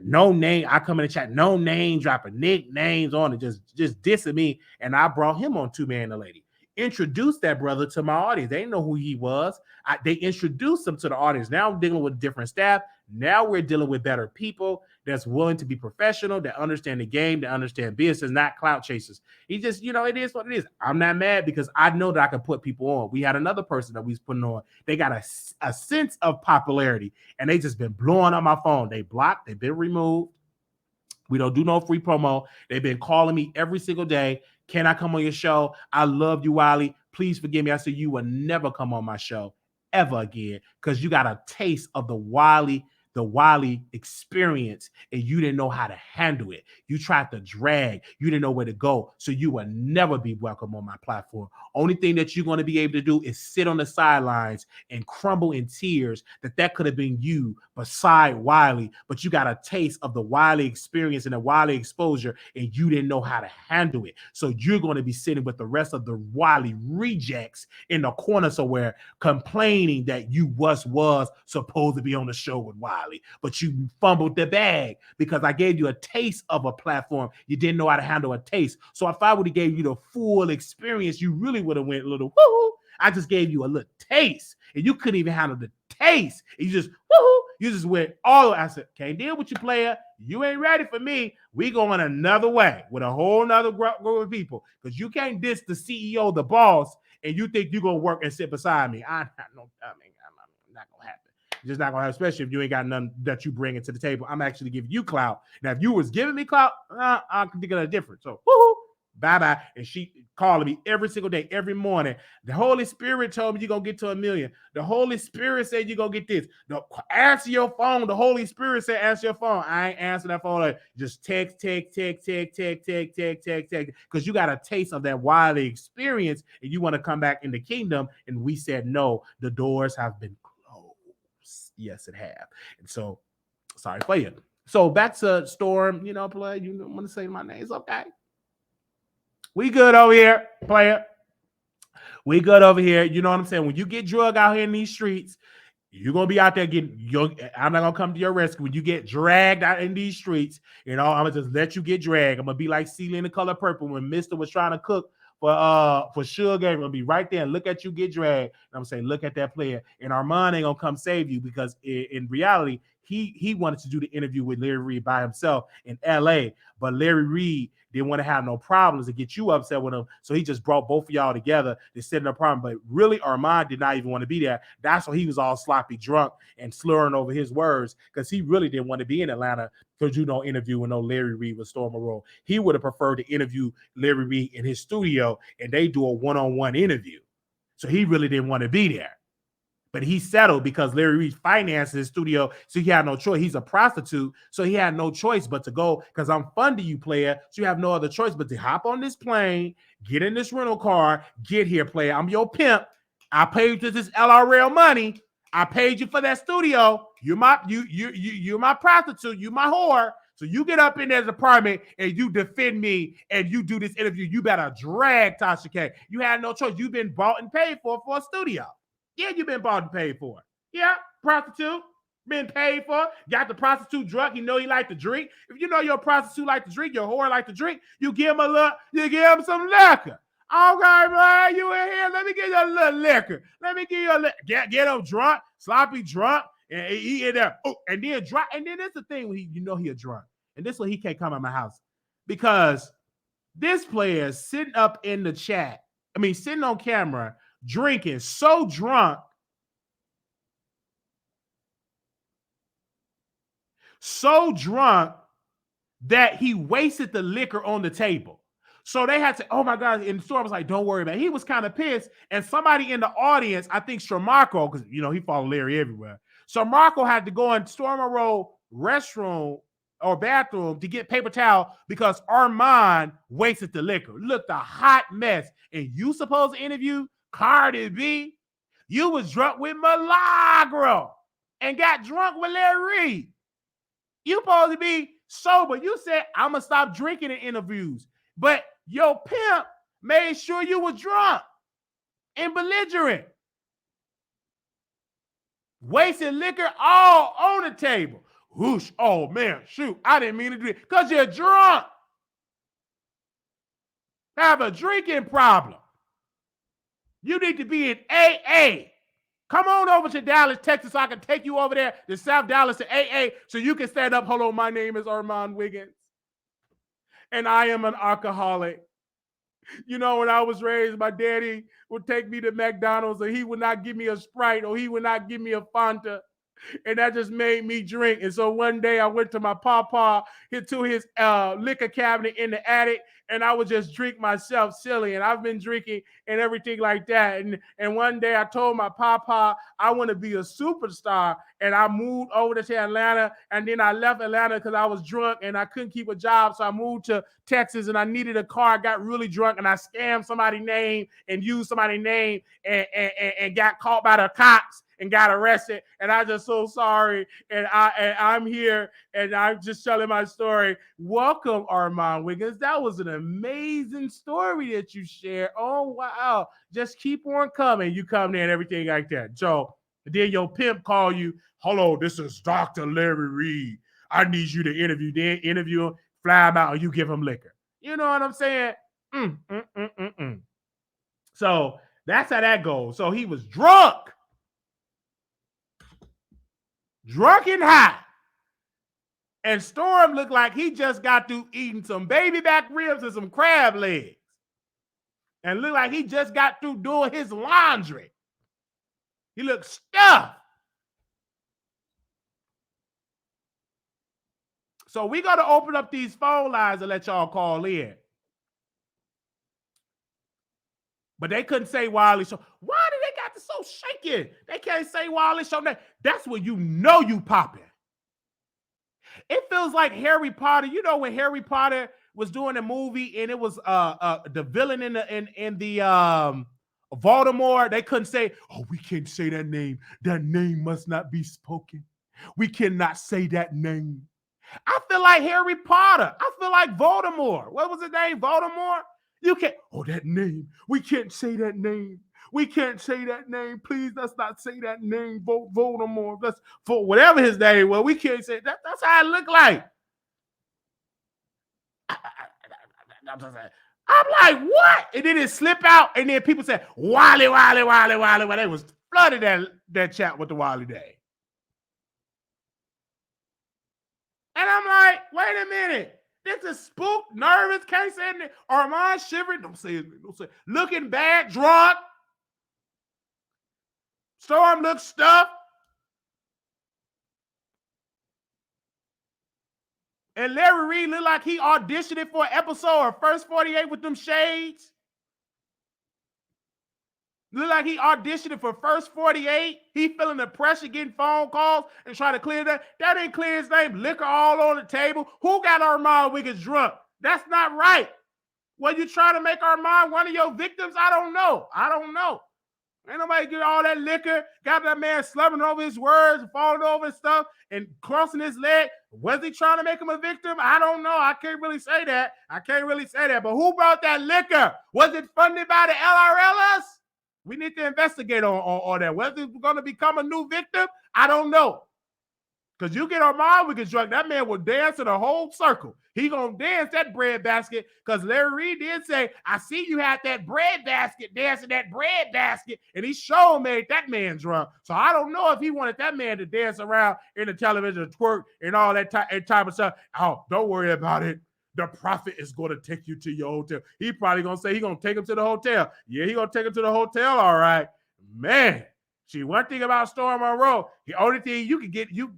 No name. I come in the chat, no name dropping, nicknames on it, just dissing me. And I brought him on 2 man and a lady. Introduced that brother to my audience. They didn't know who he was. They introduced him to the audience. Now I'm dealing with different staff. Now we're dealing with better people that's willing to be professional, that understand the game, that understand business, not clout chasers. He just, it is what it is. I'm not mad because I know that I can put people on. We had another person that we was putting on. They got a sense of popularity, and they just been blowing up my phone. They blocked. They've been removed. We don't do no free promo. They've been calling me every single day. Can I come on your show? I love you, Wiley. Please forgive me. I said you will never come on my show ever again because you got a taste of the Wiley experience and you didn't know how to handle it. You tried to drag. You didn't know where to go. So you will never be welcome on my platform. Only thing that you're going to be able to do is sit on the sidelines and crumble in tears that could have been you beside Wiley, but you got a taste of the Wiley experience and the Wiley exposure and you didn't know how to handle it. So you're going to be sitting with the rest of the Wiley rejects in the corner somewhere complaining that you was supposed to be on the show with Wiley, but you fumbled the bag because I gave you a taste of a platform. You didn't know how to handle a taste. So if I would have gave you the full experience, you really would have went a little woo. I just gave you a little taste and you couldn't even handle the taste. And you just woo. You just went all. I said, can't deal with you, player. You ain't ready for me. We going another way with a whole nother group of people because you can't diss the CEO, the boss, and you think you're gonna work and sit beside me. I'm not gonna happen. It's just not gonna happen, especially if you ain't got nothing that you bring into the table. I'm actually giving you clout. Now, if you was giving me clout, I could think of a different. So, woohoo, bye-bye. And she calling me every single day, every morning. The Holy Spirit told me you're gonna get to 1 million. The Holy Spirit said you're gonna get this. Answer your phone. The Holy Spirit said answer your phone. I ain't answering that phone. Just text, because you got a taste of that Wiley experience and you want to come back in the kingdom. And we said no, the doors have been closed. Yes, it have. And so, sorry for you. So back to Storm, play. You don't want to say my name. It's okay. We good over here, player. We good over here. You know what I'm saying? When you get drug out here in these streets, you're going to be out there I'm not going to come to your rescue. When you get dragged out in these streets, I'm going to just let you get dragged. I'm going to be like Celia in The Color Purple when Mister was trying to cook for Sugar. I'm going to be right there and look at you get dragged. And I'm saying, look at that player. And Armon ain't going to come save you because in reality, he wanted to do the interview with Larry Reid by himself in LA, but Larry Reid didn't want to have no problems and get you upset with him. So he just brought both of y'all together to sit in a problem. But really, Armon did not even want to be there. That's why he was all sloppy drunk and slurring over his words, because he really didn't want to be in Atlanta because interview with no Larry Reid with Storm Monroe. He would have preferred to interview Larry Reid in his studio and they do a one-on-one interview. So he really didn't want to be there. But he settled because Larry Reid financed his studio, so he had no choice. He's a prostitute, so he had no choice but to go, because I'm funding you, player, so you have no other choice but to hop on this plane, get in this rental car, get here, player. I'm your pimp. I paid you this LRL money. I paid you for that studio. You're my prostitute. You my whore. So you get up in this apartment and you defend me and you do this interview. You better drag Tasha K. You had no choice. You've been bought and paid for a studio. Yeah, you've been bought and paid for it. Yeah, prostitute, been paid for. Got the prostitute drunk. You know he like to drink. If you know your prostitute like to drink, your whore like to drink, you give him some liquor. Okay, man, you in here? Let me give you a little liquor. Let me give you a little. Get him drunk, sloppy drunk, and he in there. Oh, and then drunk. And then that's the thing when he a drunk. And this way he can't come at my house because this player is sitting up in the chat. I mean, sitting on camera, drinking, so drunk, that he wasted the liquor on the table. So they had to, oh my God, and the store was like, don't worry about it. He was kind of pissed. And somebody in the audience, I think Shamarco, because he followed Larry everywhere. So Marco had to go in Storm Monroe restroom or bathroom to get paper towel because Armon wasted the liquor. Looked a hot mess. And you supposed to interview Cardi B? You was drunk with Milagro and got drunk with Larry Reid. You supposed to be sober. You said, I'm going to stop drinking in interviews. But your pimp made sure you were drunk and belligerent. Wasted liquor all on the table. Whoosh, oh man, shoot, I didn't mean to do it. Because you're drunk. Have a drinking problem. You need to be in AA. Come on over to Dallas, Texas, so I can take you over there to South Dallas to AA so you can stand up. Hello, my name is Armon Wiggins, and I am an alcoholic. When I was raised, my daddy would take me to McDonald's, and he would not give me a Sprite, or he would not give me a Fanta. And that just made me drink. And so one day I went to my papa, to his liquor cabinet in the attic, and I would just drink myself silly. And I've been drinking and everything like that. And one day I told my papa I want to be a superstar. And I moved over to Atlanta. And then I left Atlanta because I was drunk and I couldn't keep a job. So I moved to Texas and I needed a car. I got really drunk and I scammed somebody's name and used somebody's name and got caught by the cops and got arrested. And I'm just so sorry. And I'm here and I'm just telling my story. Welcome, Armon Wiggins. That was an amazing story that you shared. Oh, wow. Just keep on coming. You come there and everything like that. So then your pimp call you. Hello, this is Dr. Larry Reid. I need you to interview. Then interview him, fly him out, or you give him liquor. You know what I'm saying? So that's how that goes. So he was drunk and high. And Storm looked like he just got through eating some baby back ribs and some crab legs. And looked like he just got through doing his laundry. He looked stuffed. So we got to open up these phone lines and let y'all call in. But they couldn't say Wiley Show. Why did they got this so shaky? They can't say Wiley Show. That's when you know you popping. It feels like Harry Potter. When Harry Potter was doing a movie and it was the villain in the Voldemort, they couldn't say, oh, we can't say that name. That name must not be spoken. We cannot say that name. I feel like Harry Potter. I feel like Voldemort. What was his name? Voldemort? You can't. Oh, that name. We can't say that name. We can't say that name. Please, let's not say that name. Voldemort. Let's for whatever his name. Well, we can't say that. That's how it looked like. I'm like, what? And then it slip out, and then people say, Wiley. Well, they was flooded that chat with the Wiley Day. Wait a minute. This is spooked, nervous, can't say anything. Armon shivering. Don't say it. Don't say it. Looking bad, drunk. Storm looks stuffed. And Larry Reid looked like he auditioned for an episode of First 48 with them shades. Look like he auditioned for First 48. He feeling the pressure, getting phone calls and trying to clear that. That ain't clear his name. Liquor all on the table. Who got Armon Wiggins drunk? That's not right. Were you trying to make Armon one of your victims? I don't know. Ain't nobody get all that liquor. Got that man slubbing over his words, falling over his stuff, and crossing his leg. Was he trying to make him a victim? I don't know. I can't really say that. But who brought that liquor? Was it funded by the LRLs? We need to investigate on that. Whether it's going to become a new victim, I don't know. Because you get Armon Wiggins drunk, that man will dance in a whole circle. He going to dance that bread basket because Larry Reid did say, I see you had that bread basket, dancing that bread basket, and he sure made that man drunk. So I don't know if he wanted that man to dance around in the television, twerk, and all that type of stuff. Oh, don't worry about it. The prophet is going to take you to your hotel. He probably going to say he's going to take him to the hotel. Yeah, he going to take him to the hotel, all right. Man. See, one thing about Storm Monroe, the only thing you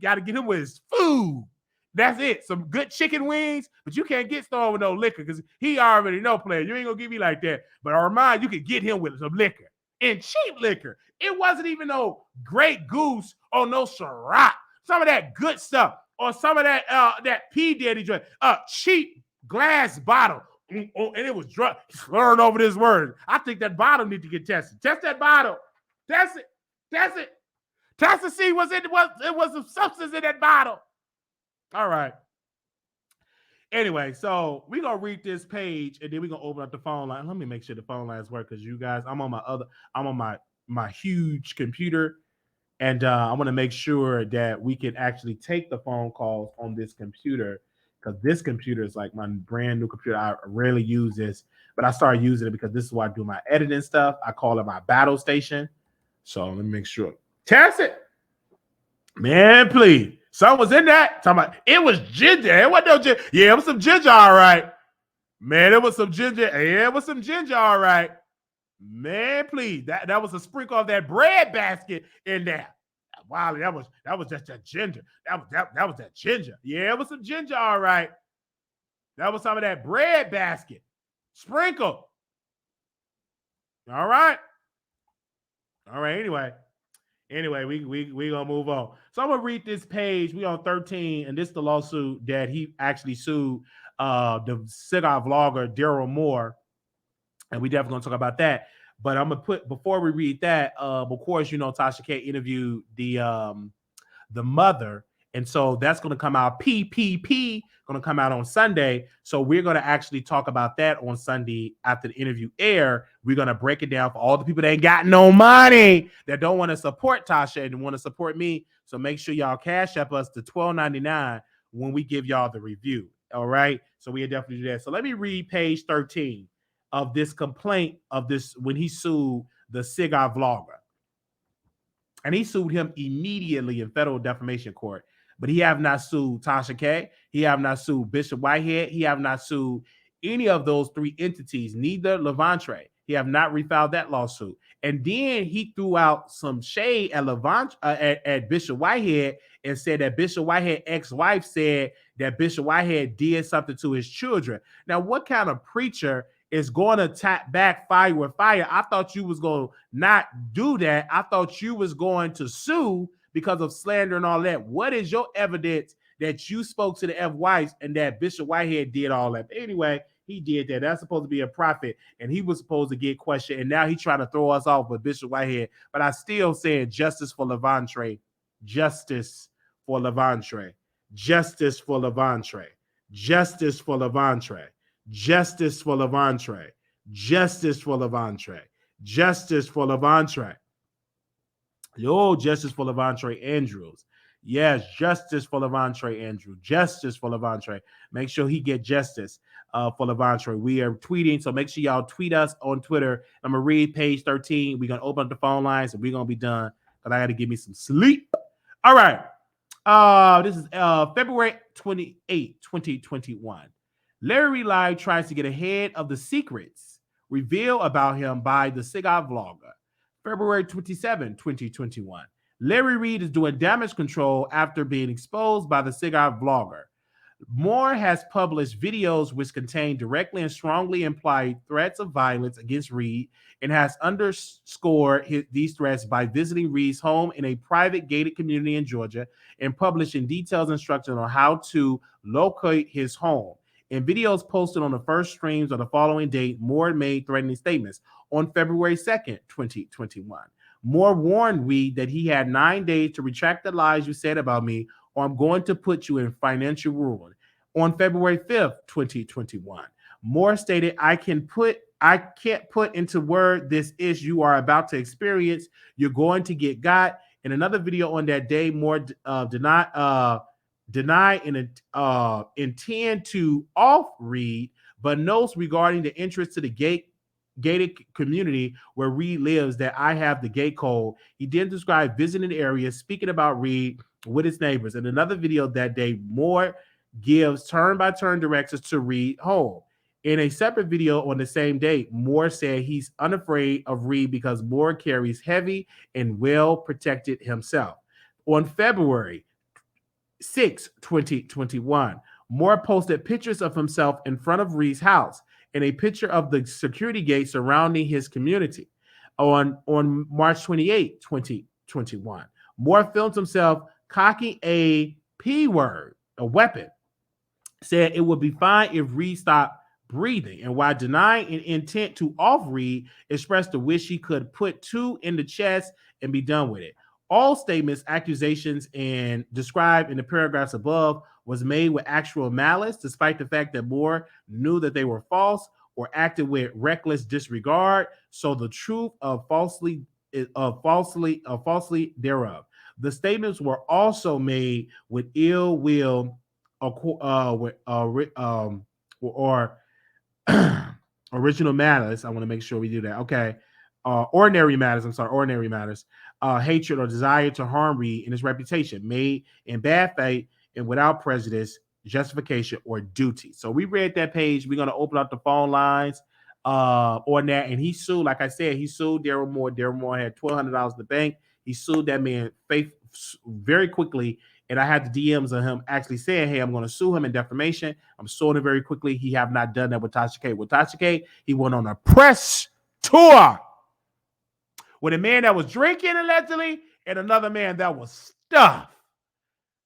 got to get him with is food. That's it. Some good chicken wings, but you can't get Storm with no liquor because he already know player. You ain't going to give me like that. But Armon, you can get him with some liquor and cheap liquor. It wasn't even no Great Goose or no Ciroc. Some of that good stuff or some of that PED0 drink. Cheap glass bottle. And it was drunk. Slurring over this word. I think that bottle need to get tested. Test that bottle. Test it. Test to see it was some substance in that bottle. All right. Anyway, so we're gonna read this page and then we're gonna open up the phone line. Let me make sure the phone lines work because you guys, I'm on my huge computer, and I want to make sure that we can actually take the phone calls on this computer because this computer is like my brand new computer. I rarely use this, but I started using it because this is where I do my editing stuff. I call it my battle station. So let me make sure. Test it. Man, please. Someone was in that. Talking about it was ginger. It wasn't no ginger. Yeah, it was some ginger, all right. Man, it was some ginger. Yeah, it was some ginger, all right. Man, please. That was a sprinkle of that bread basket in there. Wow, that was just that ginger. That was that ginger. Yeah, it was some ginger, all right. That was some of that bread basket. Sprinkle. All right. All right. Anyway, we gonna move on. So I'm gonna read this page. We on 13, and this is the lawsuit that he actually sued the cigar vlogger Daryl Moore, and we definitely gonna talk about that. But I'm gonna put before we read that. Of course, you know Tasha K interviewed the mother, and so that's gonna come out. PPP gonna come out on Sunday. So we're gonna actually talk about that on Sunday after the interview air. We're gonna break it down for all the people that ain't got no money that don't want to support Tasha and want to support me. So make sure y'all cash up us to $12.99 when we give y'all the review. All right. So we definitely do that. So let me read page 13 of this complaint of this when he sued the cigar vlogger. And he sued him immediately in federal defamation court. But he have not sued Tasha K. He have not sued Bishop Whitehead. He have not sued any of those three entities, neither Levantre. He have not refiled that lawsuit. And then he threw out some shade at at Bishop Whitehead and said that Bishop Whitehead's ex-wife said that Bishop Whitehead did something to his children. Now, what kind of preacher is going to tap back fire with fire? I thought you was going to not do that. I thought you was going to sue because of slander and all that. What is your evidence that you spoke to the F-wives and that Bishop Whitehead did all that? But anyway, he did that. That's supposed to be a prophet, and he was supposed to get questioned, and now he's trying to throw us off with Bishop Whitehead. But I still saying justice for Levantre. Justice for Levantre. Justice for Levantre. Justice for Levantre. Justice for Levantre. Justice for Levantre. Justice for Levantre. Yo, justice for Levantre Andrews. Yes, justice for Levantre Andrew. Justice for Levantre. Make sure he get justice for Levantre. We are tweeting, so make sure y'all tweet us on Twitter. I'm going to read page 13. We're going to open up the phone lines, and we're going to be done because I got to give me some sleep. All right. This is February 28, 2021. Larry Reid Live tries to get ahead of the secrets revealed about him by the cigar vlogger. February 27, 2021. Larry Reid is doing damage control after being exposed by the cigar vlogger. Moore has published videos which contain directly and strongly implied threats of violence against Reid and has underscored these threats by visiting Reid's home in a private gated community in Georgia and publishing detailed instructions on how to locate his home. In videos posted on the first streams of the following date, Moore made threatening statements. On February 2nd, 2021, Moore warned Reid that he had 9 days to retract the lies you said about me, or I'm going to put you in financial ruin. On February 5th, 2021, Moore stated, I can't put into word this is you are about to experience. You're going to get got. In another video on that day, Moore deny and intend to off Reid, but notes regarding the entrance to the gated community where Reid lives that I have the gate code. He didn't describe visiting areas, speaking about Reid with his neighbors. In another video that day, Moore gives turn-by-turn directions to Reid home. In a separate video on the same day, Moore said he's unafraid of Reid because Moore carries heavy and well protected himself. On February 6, 2021, Moore posted pictures of himself in front of Reid's house and a picture of the security gate surrounding his community. On March 28, 2021, Moore filmed himself cocking a P-word, a weapon, said it would be fine if Reid stopped breathing, and while denying an intent to off Reid, expressed a wish he could put 2 in the chest and be done with it. All statements, accusations, and described in the paragraphs above was made with actual malice, despite the fact that Moore knew that they were false or acted with reckless disregard. So the truth of falsely thereof. The statements were also made with ill will or original matters. I want to make sure we do that. Okay. Ordinary matters. Ordinary matters. Hatred or desire to harm Reid and his reputation, made in bad faith and without prejudice, justification, or duty. So we read that page. We're going to open up the phone lines on that. And he sued, like I said, he sued Daryl Moore. Daryl Moore had $1,200 in the bank. He sued that man very quickly. And I had the DMs of him actually saying, hey, I'm going to sue him in defamation. I'm suing him very quickly. He have not done that with Tasha K. With Tasha K, he went on a press tour with a man that was drinking allegedly and another man that was stuffed.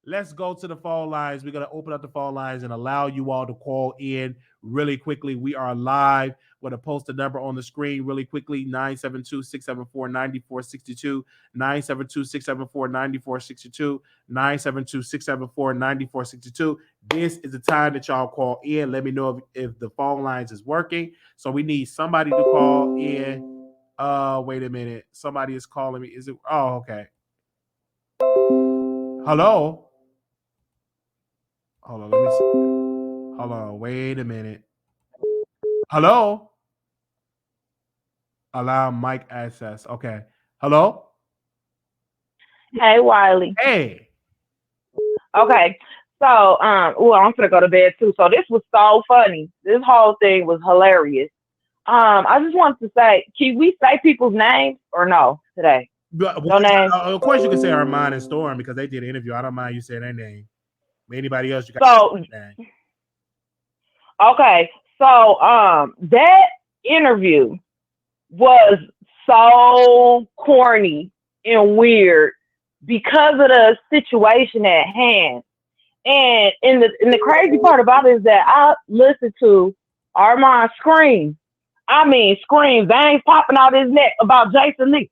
Let's go to the phone lines. We're going to open up the phone lines and allow you all to call in really quickly. We are live. We're going to post the number on the screen really quickly, 972-674-9462, 972-674-9462, 972-674-9462. This is the time that y'all call in. Let me know if the phone lines is working. So we need somebody to call in. Wait a minute. Somebody is calling me. Is it? Oh, okay. Hello? Hold on, let me see. Hold on, wait a minute. Hello? Allow mic access. Okay. Hello? Hey, Wiley. Hey. Okay. So, I'm gonna go to bed too. So this was so funny. This whole thing was hilarious. I just wanted to say, can we say people's names or no today? No name. Of course, you can say Armon and Storm because they did an interview. I don't mind you saying their name. Anybody else? You got so okay. So that interview was so corny and weird because of the situation at hand. And the crazy part about it is that I listened to Armon scream. I mean, scream, veins popping out his neck about Jason Lee.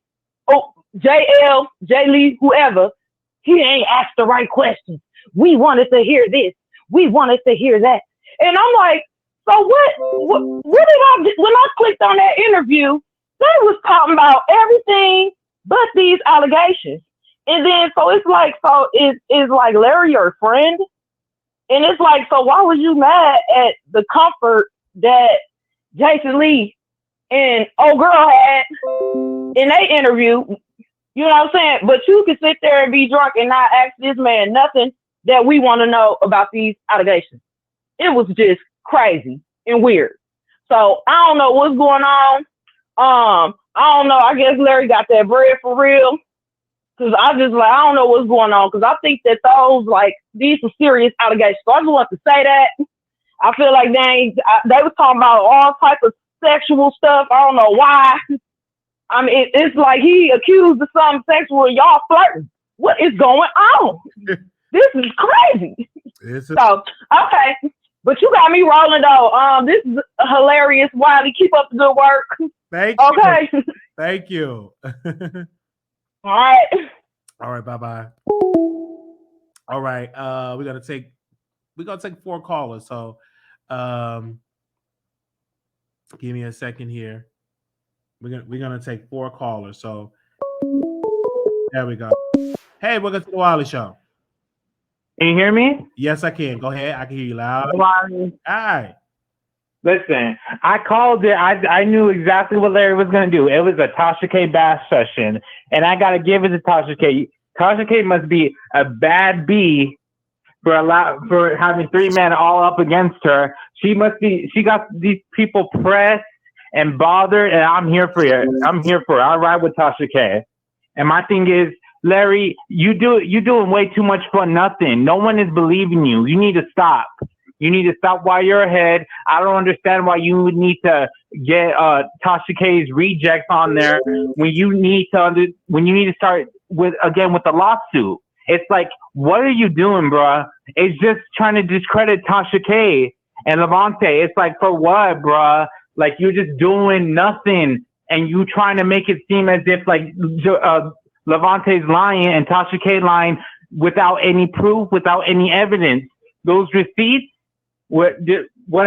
Oh, JL, J Lee, whoever. He ain't asked the right questions. We wanted to hear this. We wanted to hear that. And I'm like, so what did I do? When I clicked on that interview, they was talking about everything but these allegations. And then, so it's like, is like Larry your friend? And it's like, so why was you mad at the comfort that Jason Lee and old girl had in their interview? You know what I'm saying? But you can sit there and be drunk and not ask this man nothing that we want to know about these allegations. It was just crazy and weird. So I don't know what's going on. I don't know. I guess Larry got that bread for real. Cause I don't know what's going on. Cause I think that these are serious allegations. So I just want to say that. I feel like they was talking about all types of sexual stuff. I don't know why. I mean, it's like he accused of something sexual and y'all flirting. What is going on? This is crazy. So, okay. But you got me rolling though. This is hilarious, Wiley. Keep up the good work. Thank you. Okay. Thank you. All right. All right, bye-bye. All right. We're gonna take 4 callers. So give me a second here. We're gonna take 4 callers. So there we go. Hey, welcome to the Wiley Show. Can you hear me? Yes, I can. Go ahead. I can hear you loud. Hi. Listen, I called it. I knew exactly what Larry was going to do. It was a Tasha K bash session, and I got to give it to Tasha K. Tasha K must be a bad bee for having 3 men all up against her. She got these people pressed and bothered, and I'm here for it. I'm here for it. I ride with Tasha K. And my thing is, Larry, you're doing way too much for nothing. No one is believing you. You need to stop. You need to stop while you're ahead. I don't understand why you would need to get Tasha K's rejects on there when you need to start with the lawsuit. It's like, what are you doing, bruh? It's just trying to discredit Tasha K and Levante. It's like, for what, bruh? Like, you're just doing nothing, and you trying to make it seem as if like Levante's lying and Tasha K lying without any proof, without any evidence. Those receipts, what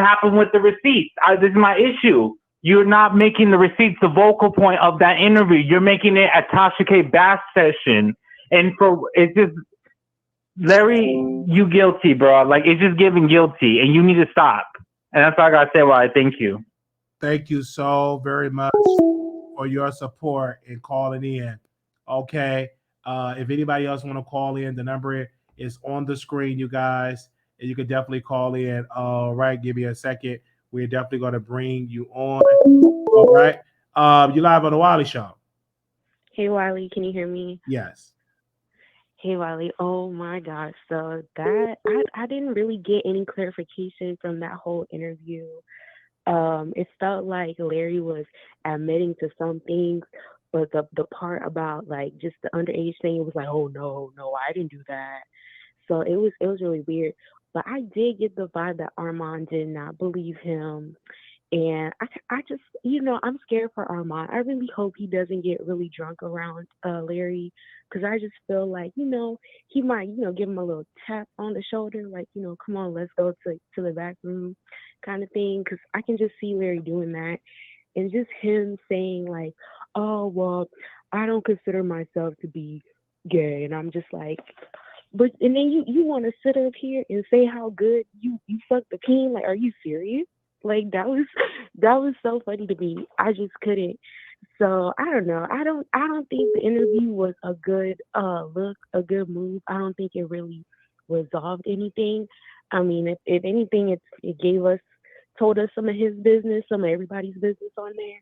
happened with the receipts? This is my issue. You're not making the receipts the vocal point of that interview. You're making it a Tasha K bash session. And it's just, Larry, you guilty, bro. Like, it's just giving guilty, and you need to stop. And that's all I got to say, Why. Thank you. Thank you so very much for your support and calling in. Okay. If anybody else want to call in, the number is on the screen, you guys. And you can definitely call in. All right. Give me a second. We're definitely going to bring you on. All right. You live on the Wiley Show. Hey, Wiley. Can you hear me? Yes. Hey, Wiley. Oh, my gosh. So that I didn't really get any clarification from that whole interview. It felt like Larry was admitting to some things, but the part about like just the underage thing, it was like, oh no, I didn't do that. So it was really weird. But I did get the vibe that Armon did not believe him. And I just, I'm scared for Armon. I really hope he doesn't get really drunk around Larry, because I just feel like, he might, give him a little tap on the shoulder, like, come on, let's go to the back room kind of thing, because I can just see Larry doing that. And just him saying like, oh, well, I don't consider myself to be gay. And I'm just like, but, and then you want to sit up here and say how good you fucked the king? Like, are you serious? Like, that was so funny to me. I just couldn't. So I don't know. I don't think the interview was a good look, a good move. I don't think it really resolved anything. I mean, if anything, it told us some of his business, some of everybody's business on there.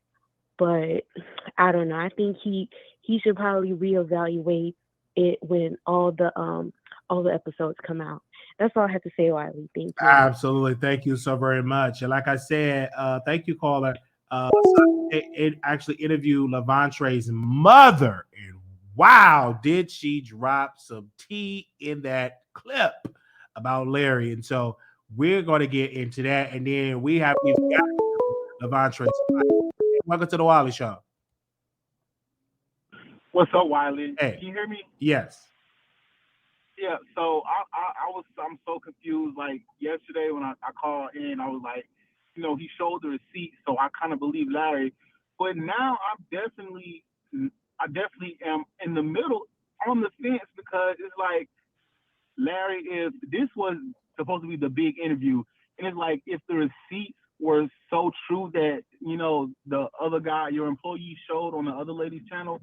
But I don't know. I think he should probably reevaluate it when all the episodes come out. That's all I have to say, Wiley. Thank you. Absolutely. Thank you so very much. And like I said, thank you, caller. It actually interviewed Levante's mother, and wow, did she drop some tea in that clip about Larry. And so we're going to get into that, and then we have Levante. Welcome to the Wiley Show. What's up, Wiley? Hey. Can you hear me? Yes. Yeah. So I'm so confused. Like yesterday when I called in, I was like, he showed the receipt, so I kind of believe Larry. But now I definitely am in the middle on the fence, because it's like, Larry, if this was supposed to be the big interview, and it's like, if the receipts were so true that, the other guy, your employee, showed on the other lady's channel,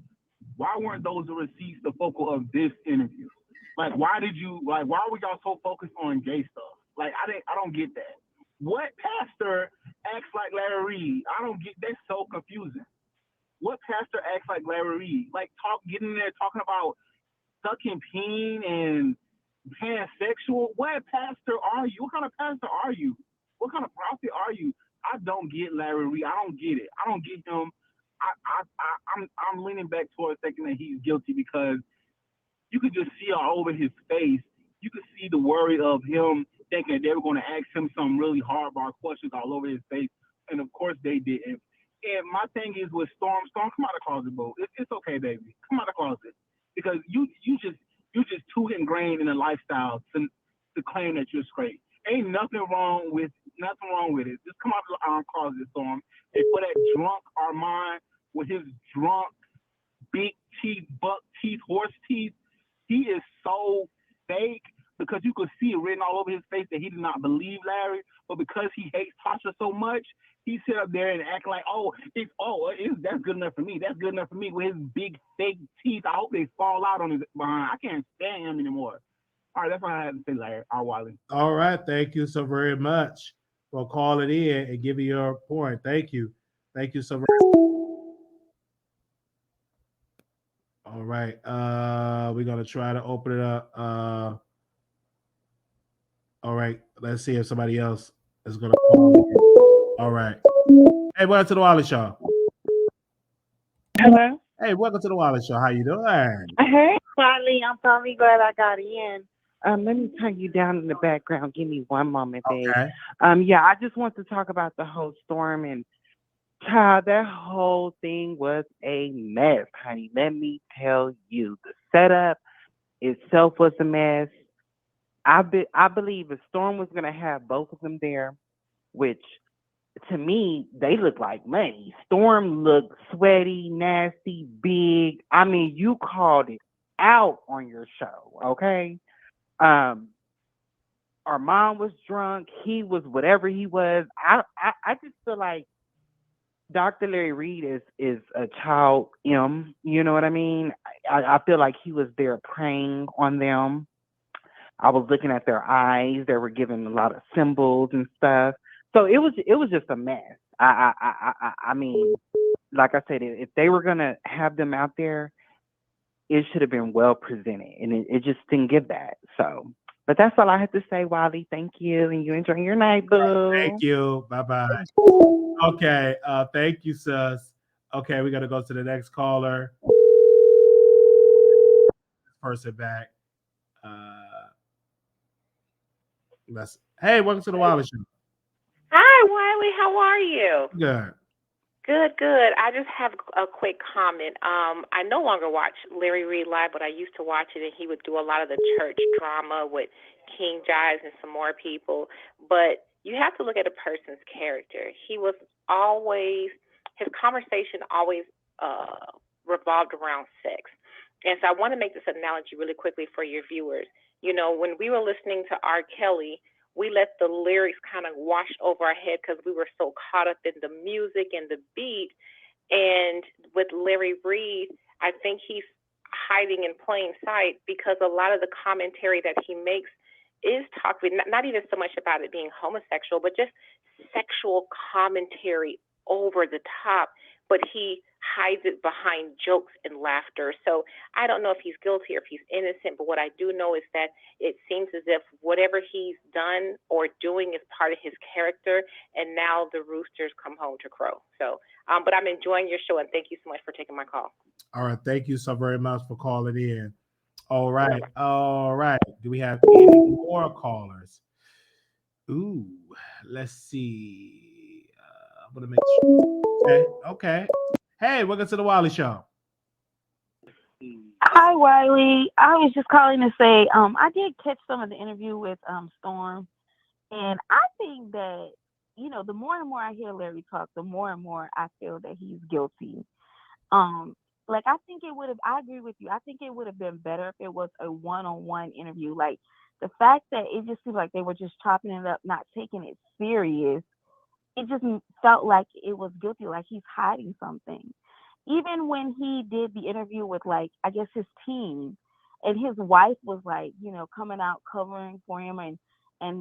why weren't those the receipts the focal of this interview? Like, why were y'all so focused on gay stuff? Like, I don't get that. What pastor acts like Larry Reid? I don't get. That's so confusing. What pastor acts like Larry Reid? Like, getting in there talking about sucking peen and pansexual. What pastor are you? What kind of pastor are you? What kind of prophet are you? I don't get Larry Reid. I don't get it. I don't get him. I'm leaning back towards thinking that he's guilty because you could just see all over his face. You could see the worry of him thinking they were going to ask him some really hardball questions all over his face, and of course they didn't. And my thing is with Storm, come out of the closet, bro. It's okay, baby. Come out of the closet because you just too ingrained in a lifestyle to claim that you're straight. Ain't nothing wrong with it. Just come out of the closet, Storm. And for that drunk Armon with his drunk big teeth, buck teeth, horse teeth, he is so fake because you could see it written all over his face that he did not believe Larry, but because he hates Tasha so much, he sit up there and act like, that's good enough for me. That's good enough for me with his big fake teeth. I hope they fall out on his behind. I can't stand him anymore. All right, that's what I have to say, Larry. Wiley. All right, thank you so very much for calling in and giving your point. Thank you so very much. All right, we're gonna try to open it up. All right, let's see if somebody else is gonna call in. All right. Hey, welcome to the Wiley Show. Hello. Hey, welcome to the Wiley Show. How you doing? Hey, Wiley. I'm finally glad I got in. Let me turn you down in the background. Give me one moment, babe. Okay. Yeah, I just want to talk about the whole Storm and child. That whole thing was a mess, honey. Let me tell you, the setup itself was a mess. I believe if Storm was gonna have both of them there, which to me they look like money. Storm looked sweaty, nasty, big. I mean, you called it out on your show, okay? Our mom was drunk. He was whatever he was. I just feel like Dr. Larry Reid is a child M. You know what I mean? I feel like he was there preying on them. I was looking at their eyes. They were giving a lot of symbols and stuff. So it was just a mess. I mean, like I said, if they were gonna have them out there, it should have been well presented, and it just didn't give that. So, but that's all I have to say, Wiley. Thank you, and you enjoy your night, boo. Thank you. Bye-bye. Okay. Thank you, sis. Okay, we got to go to the next caller. Person back. Hey, welcome to the Wiley Show. Hi, Wiley. How are you? Good. Good. I just have a quick comment. I no longer watch Larry Reid Live, but I used to watch it, and he would do a lot of the church drama with King Jives and some more people. But you have to look at a person's character. He was always, his conversation always revolved around sex. And so I want to make this analogy really quickly for your viewers. You know, when we were listening to R. Kelly, we let the lyrics kind of wash over our head because we were so caught up in the music and the beat. And with Larry Reid, I think he's hiding in plain sight because a lot of the commentary that he makes is talking, not even so much about it being homosexual, but just sexual commentary over the top. But he hides it behind jokes and laughter. So I don't know if he's guilty or if he's innocent, but what I do know is that it seems as if whatever he's done or doing is part of his character, and now the roosters come home to crow. So, but I'm enjoying your show, and thank you so much for taking my call. All right. Thank you so very much for calling in. All right. Do we have any more callers? Ooh, let's see. I'm going to make sure. Okay. Hey, welcome to the Wiley Show. Hi, Wiley. I was just calling to say I did catch some of the interview with Storm, and I think that, you know, the more and more I hear Larry talk, the more and more I feel that he's guilty. Like, I think it would have, I agree with you, I think it would have been better if it was a one-on-one interview. Like, the fact that it just seemed like they were just chopping it up, not taking it serious, it just felt like it was guilty, like he's hiding something. Even when he did the interview with, like, I guess his team, And his wife was like, coming out covering for him and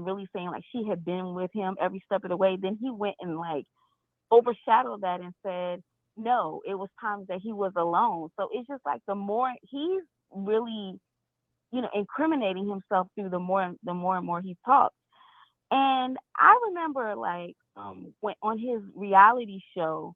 really saying like she had been with him every step of the way. Then he went and like overshadowed that and said, no, it was times that he was alone. So it's just like the more he's really, incriminating himself through the more and more he talks. And I remember like when on his reality show,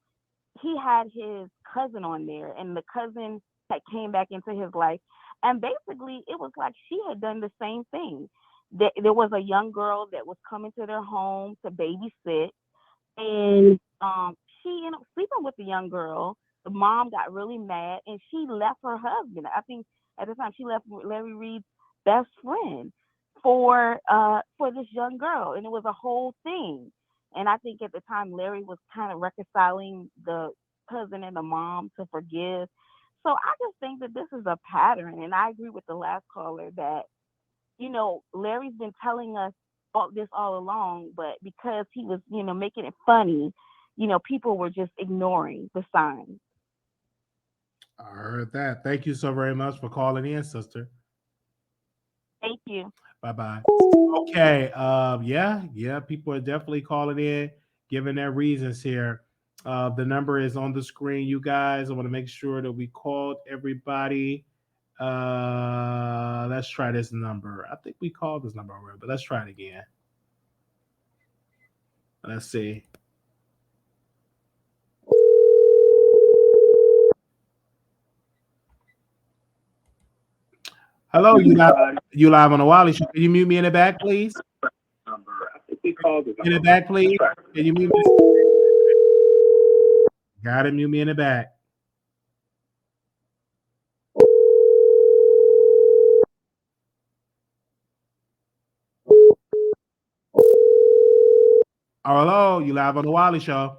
he had his cousin on there, and the cousin that came back into his life. And basically it was like she had done the same thing. There was a young girl that was coming to their home to babysit, and she ended up sleeping with the young girl. The mom got really mad, and she left her husband. I think at the time she left Larry Reid's best friend for this young girl, and it was a whole thing. And I think at the time Larry was kind of reconciling the cousin and the mom to forgive. So I just think that this is a pattern, and I agree with the last caller that Larry's been telling us all this all along, but because he was making it funny, people were just ignoring the signs. I heard that. Thank you so very much for calling in, sister. Thank you. Bye-bye. Okay. Yeah. People are definitely calling in, giving their reasons here. The number is on the screen, you guys. I want to make sure that we called everybody. Let's try this number. I think we called this number already, but let's try it again. Let's see. Hello, you live on the Wiley Show. Can you mute me in the back, please? In the back, please. Can you mute me? Gotta mute me in the back. Hello, you live on the Wiley Show.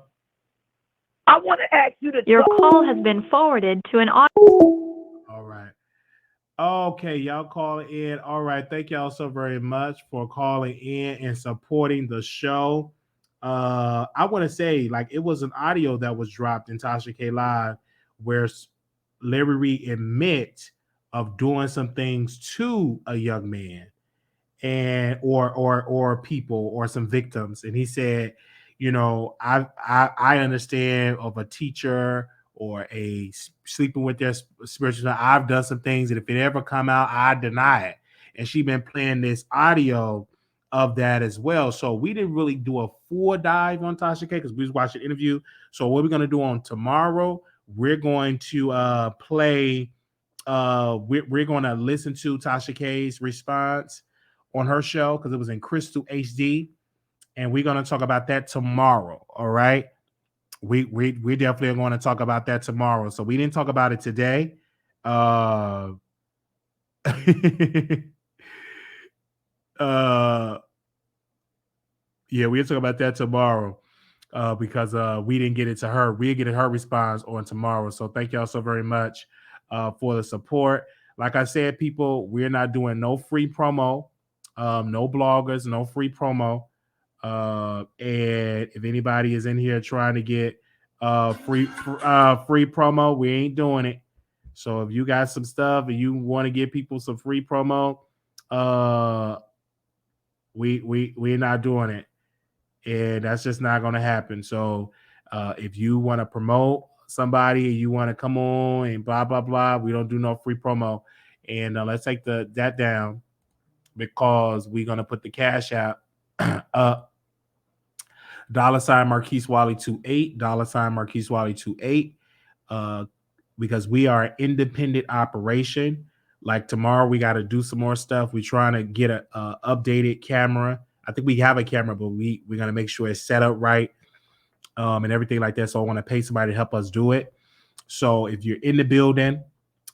I want to ask you to. Your call has been forwarded to an audio. All right. Okay, y'all calling in. All right. Thank y'all so very much for calling in and supporting the show. I want to say, like, it was an audio that was dropped in Tasha K Live where Larry Reid admit of doing some things to a young man and or people or some victims. And he said, I understand of a teacher or a sleeping with their spiritual. I've done some things that if it ever come out, I deny it. And she been playing this audio of that as well. So we didn't really do a full dive on Tasha K because we was watching the interview. So what we're going to do on tomorrow, we're going to play. We're going to listen to Tasha K's response on her show because it was in Crystal HD, and we're going to talk about that tomorrow. All right. We definitely are going to talk about that tomorrow. So we didn't talk about it today. Yeah, we'll talk about that tomorrow because we didn't get it to her. We'll get her response on tomorrow. So thank y'all so very much for the support. Like I said, people, we're not doing no free promo, no bloggers, no free promo. And if anybody is in here trying to get free promo, we ain't doing it. So if you got some stuff and you want to give people some free promo, we're not doing it, and that's just not going to happen. So if you want to promote somebody and you want to come on and blah blah blah, we don't do no free promo. And let's take that down because we're going to put the cash out up. $ Marquise Wiley 28, $ Marquise Wiley 28, because we are an independent operation. Like tomorrow, we got to do some more stuff. We're trying to get a updated camera. I think we have a camera, but we're gonna make sure it's set up right, and everything like that. So I want to pay somebody to help us do it. So if you're in the building,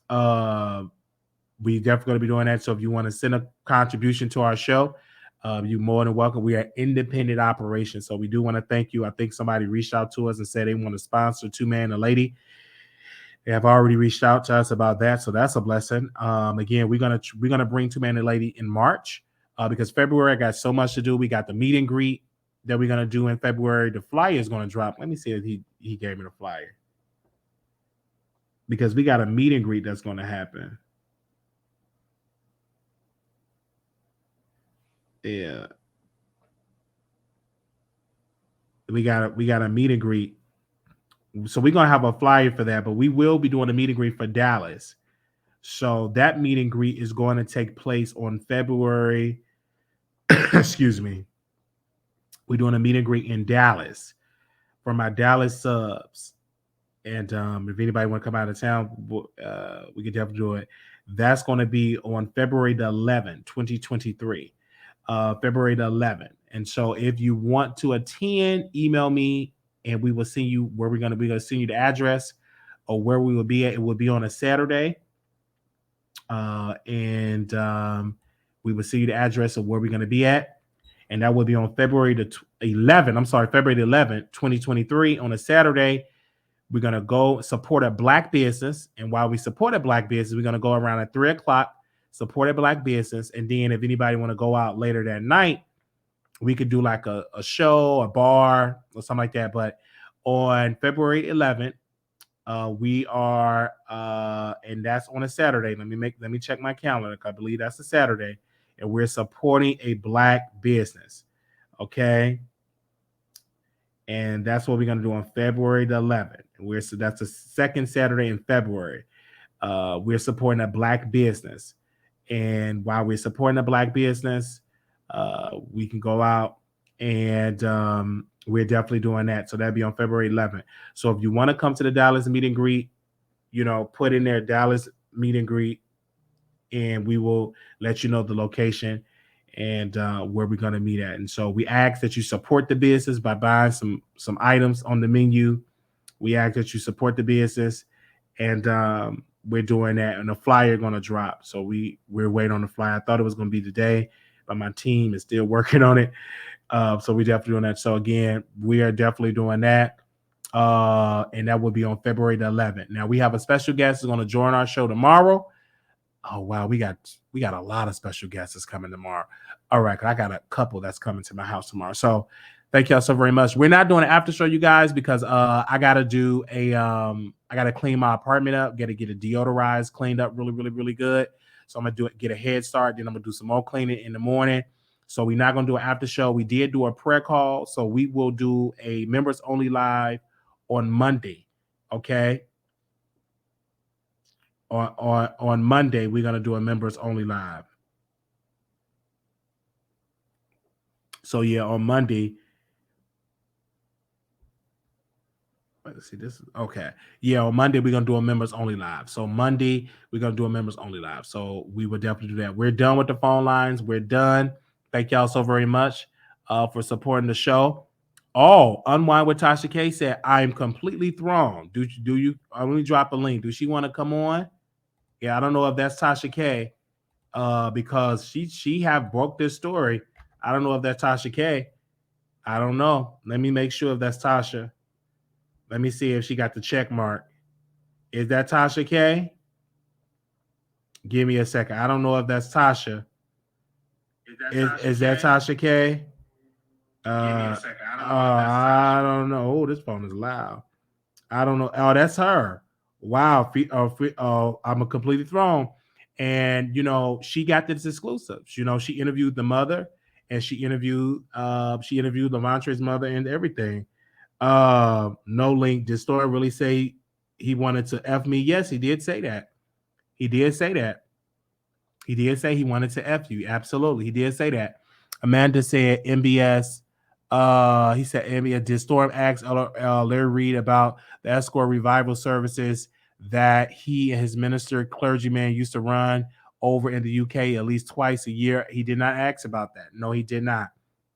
we definitely gonna be doing that. So if you want to send a contribution to our show, you're more than welcome. We are independent operation. So we do want to thank you. I think somebody reached out to us and said they want to sponsor Two Man and a Lady. They have already reached out to us about that. So that's a blessing. Again, we're gonna bring Two Man and a Lady in March because February I got so much to do. We got the meet and greet that we're gonna do in February. The flyer is gonna drop. Let me see if he gave me the flyer. Because we got a meet and greet that's gonna happen. Yeah. We got a meet and greet. So we're gonna have a flyer for that, but we will be doing a meet and greet for Dallas. So that meet and greet is going to take place on February. Excuse me. We're doing a meet and greet in Dallas for my Dallas subs. And if anybody want to come out of town, we can definitely do it. That's going to be on February the 11th, 2023. February the 11th. And so if you want to attend, email me and we will send you where we're going to be. Going to send you the address or where we will be at. It will be on a Saturday. And we will see you the address of where we're going to be at. And that will be on February the 11th. I'm sorry, February the 11th, 2023 on a Saturday. We're going to go support a Black business. And while we support a Black business, we're going to go around at 3 o'clock, support a Black business. And then if anybody want to go out later that night, we could do like a show, a bar, or something like that. But on February 11th, we are, and that's on a Saturday. Let me check my calendar. I believe that's a Saturday. And we're supporting a Black business. Okay. And that's what we're going to do on February the 11th. So that's the second Saturday in February. We're supporting a Black business. And while we're supporting a Black business, we can go out and we're definitely doing that. So that'll be on February 11th. So if you want to come to the Dallas meet and greet, put in there Dallas meet and greet, and we will let you know the location and where we're going to meet at. And so we ask that you support the business by buying some items on the menu. We ask that you support the business, and we're doing that. And the flyer going to drop. So we're waiting on the flyer. I thought it was going to be today, but my team is still working on it. So we're definitely doing that. So again, we are definitely doing that. And that will be on February the 11th. Now we have a special guest who's going to join our show tomorrow. Oh wow, we got a lot of special guests that's coming tomorrow. All right, I got a couple that's coming to my house tomorrow. So thank y'all so very much. We're not doing an after show, you guys, because I gotta do I gotta clean my apartment up, get it deodorized, cleaned up really, really, really good. So I'm gonna get a head start, then I'm gonna do some more cleaning in the morning. So we're not gonna do an after show. We did do a prayer call, so we will do a members only live on Monday. Okay. On Monday, we're going to do a members only live. So yeah, on Monday. Let's see, this is okay. Yeah, on Monday, we're going to do a members only live. So Monday, we're going to do a members only live. So we will definitely do that. We're done with the phone lines. We're done. Thank y'all so very much for supporting the show. Oh, Unwind with Tasha K said, I'm completely thrown. Do you? Let me drop a link. Does she want to come on? Yeah, I don't know if that's Tasha K, because she have broke this story. I don't know if that's Tasha K. I don't know. Let me make sure if that's Tasha. Let me see if she got the check mark. Is that Tasha K? Give me a second. I don't know if that's Tasha. Is that Tasha K? Give me a second. I don't know. Oh, this phone is loud. I don't know. Oh, that's her. Wow. I'm completely thrown. And, she got this exclusive. She interviewed the mother and she interviewed Lavantre's mother and everything. No link. Did Story really say he wanted to F me? Yes, he did say that. He did say that. He did say he wanted to F you. Absolutely. He did say that. Amanda said MBS. He said MBS. Did Storm ask Larry Reid about the escort revival services that he and his minister clergyman used to run over in the UK at least twice a year? He did not ask about that. No, he did not.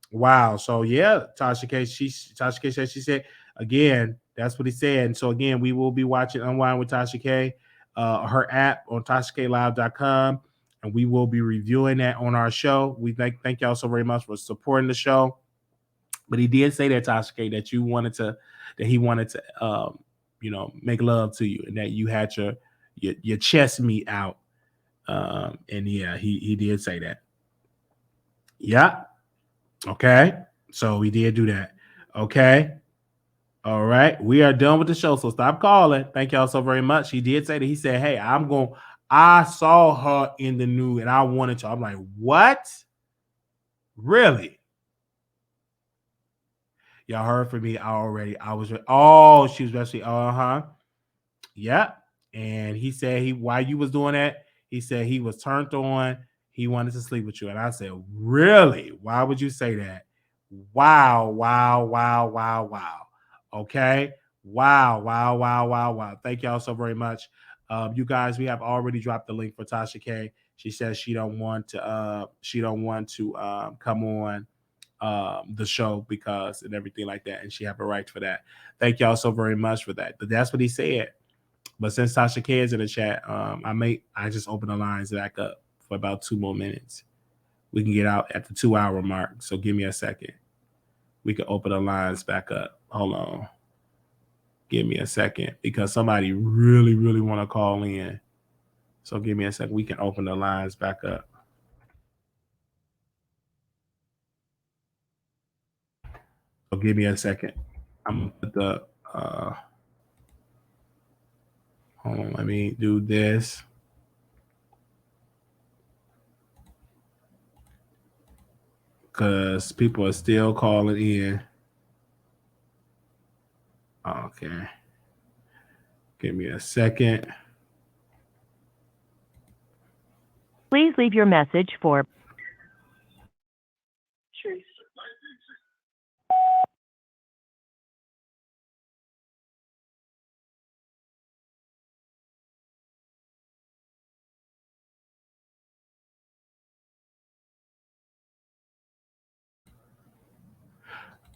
Wow. So yeah, Tasha K said, she said, again, that's what he said. And so again, we will be watching Unwind with Tasha K, her app on TashaKLive.com, and we will be reviewing that on our show. We thank y'all so very much for supporting the show. But he did say that, Tasha K, that he wanted to make love to you, and that you had your chest meat out. And yeah, he did say that. Yeah. Okay. So we did do that. Okay. All right. We are done with the show. So stop calling. Thank y'all so very much. He did say that. He said, hey, I saw her in the nude and I wanted to. I'm like, what? Really? Y'all heard from me already. Oh, she was actually, yeah. And he said while you was doing that, he said he was turned on. He wanted to sleep with you. And I said, really? Why would you say that? Wow. Okay. Wow. Thank y'all so very much. You guys, we have already dropped the link for Tasha K. She says she don't want to come on the show because and everything like that, and she have a right for that. Thank y'all so very much for that. But that's what he said. But since Tasha K is in the chat, I just open the lines back up for about 2 more minutes. We can get out at the 2-hour mark. So give me a second. We can open the lines back up. Hold on. Give me a second because somebody really, really want to call in. So give me a second. We can open the lines back up. So give me a second. I'm gonna put the hold on, let me do this. Because people are still calling in. Okay. Give me a second. Please leave your message for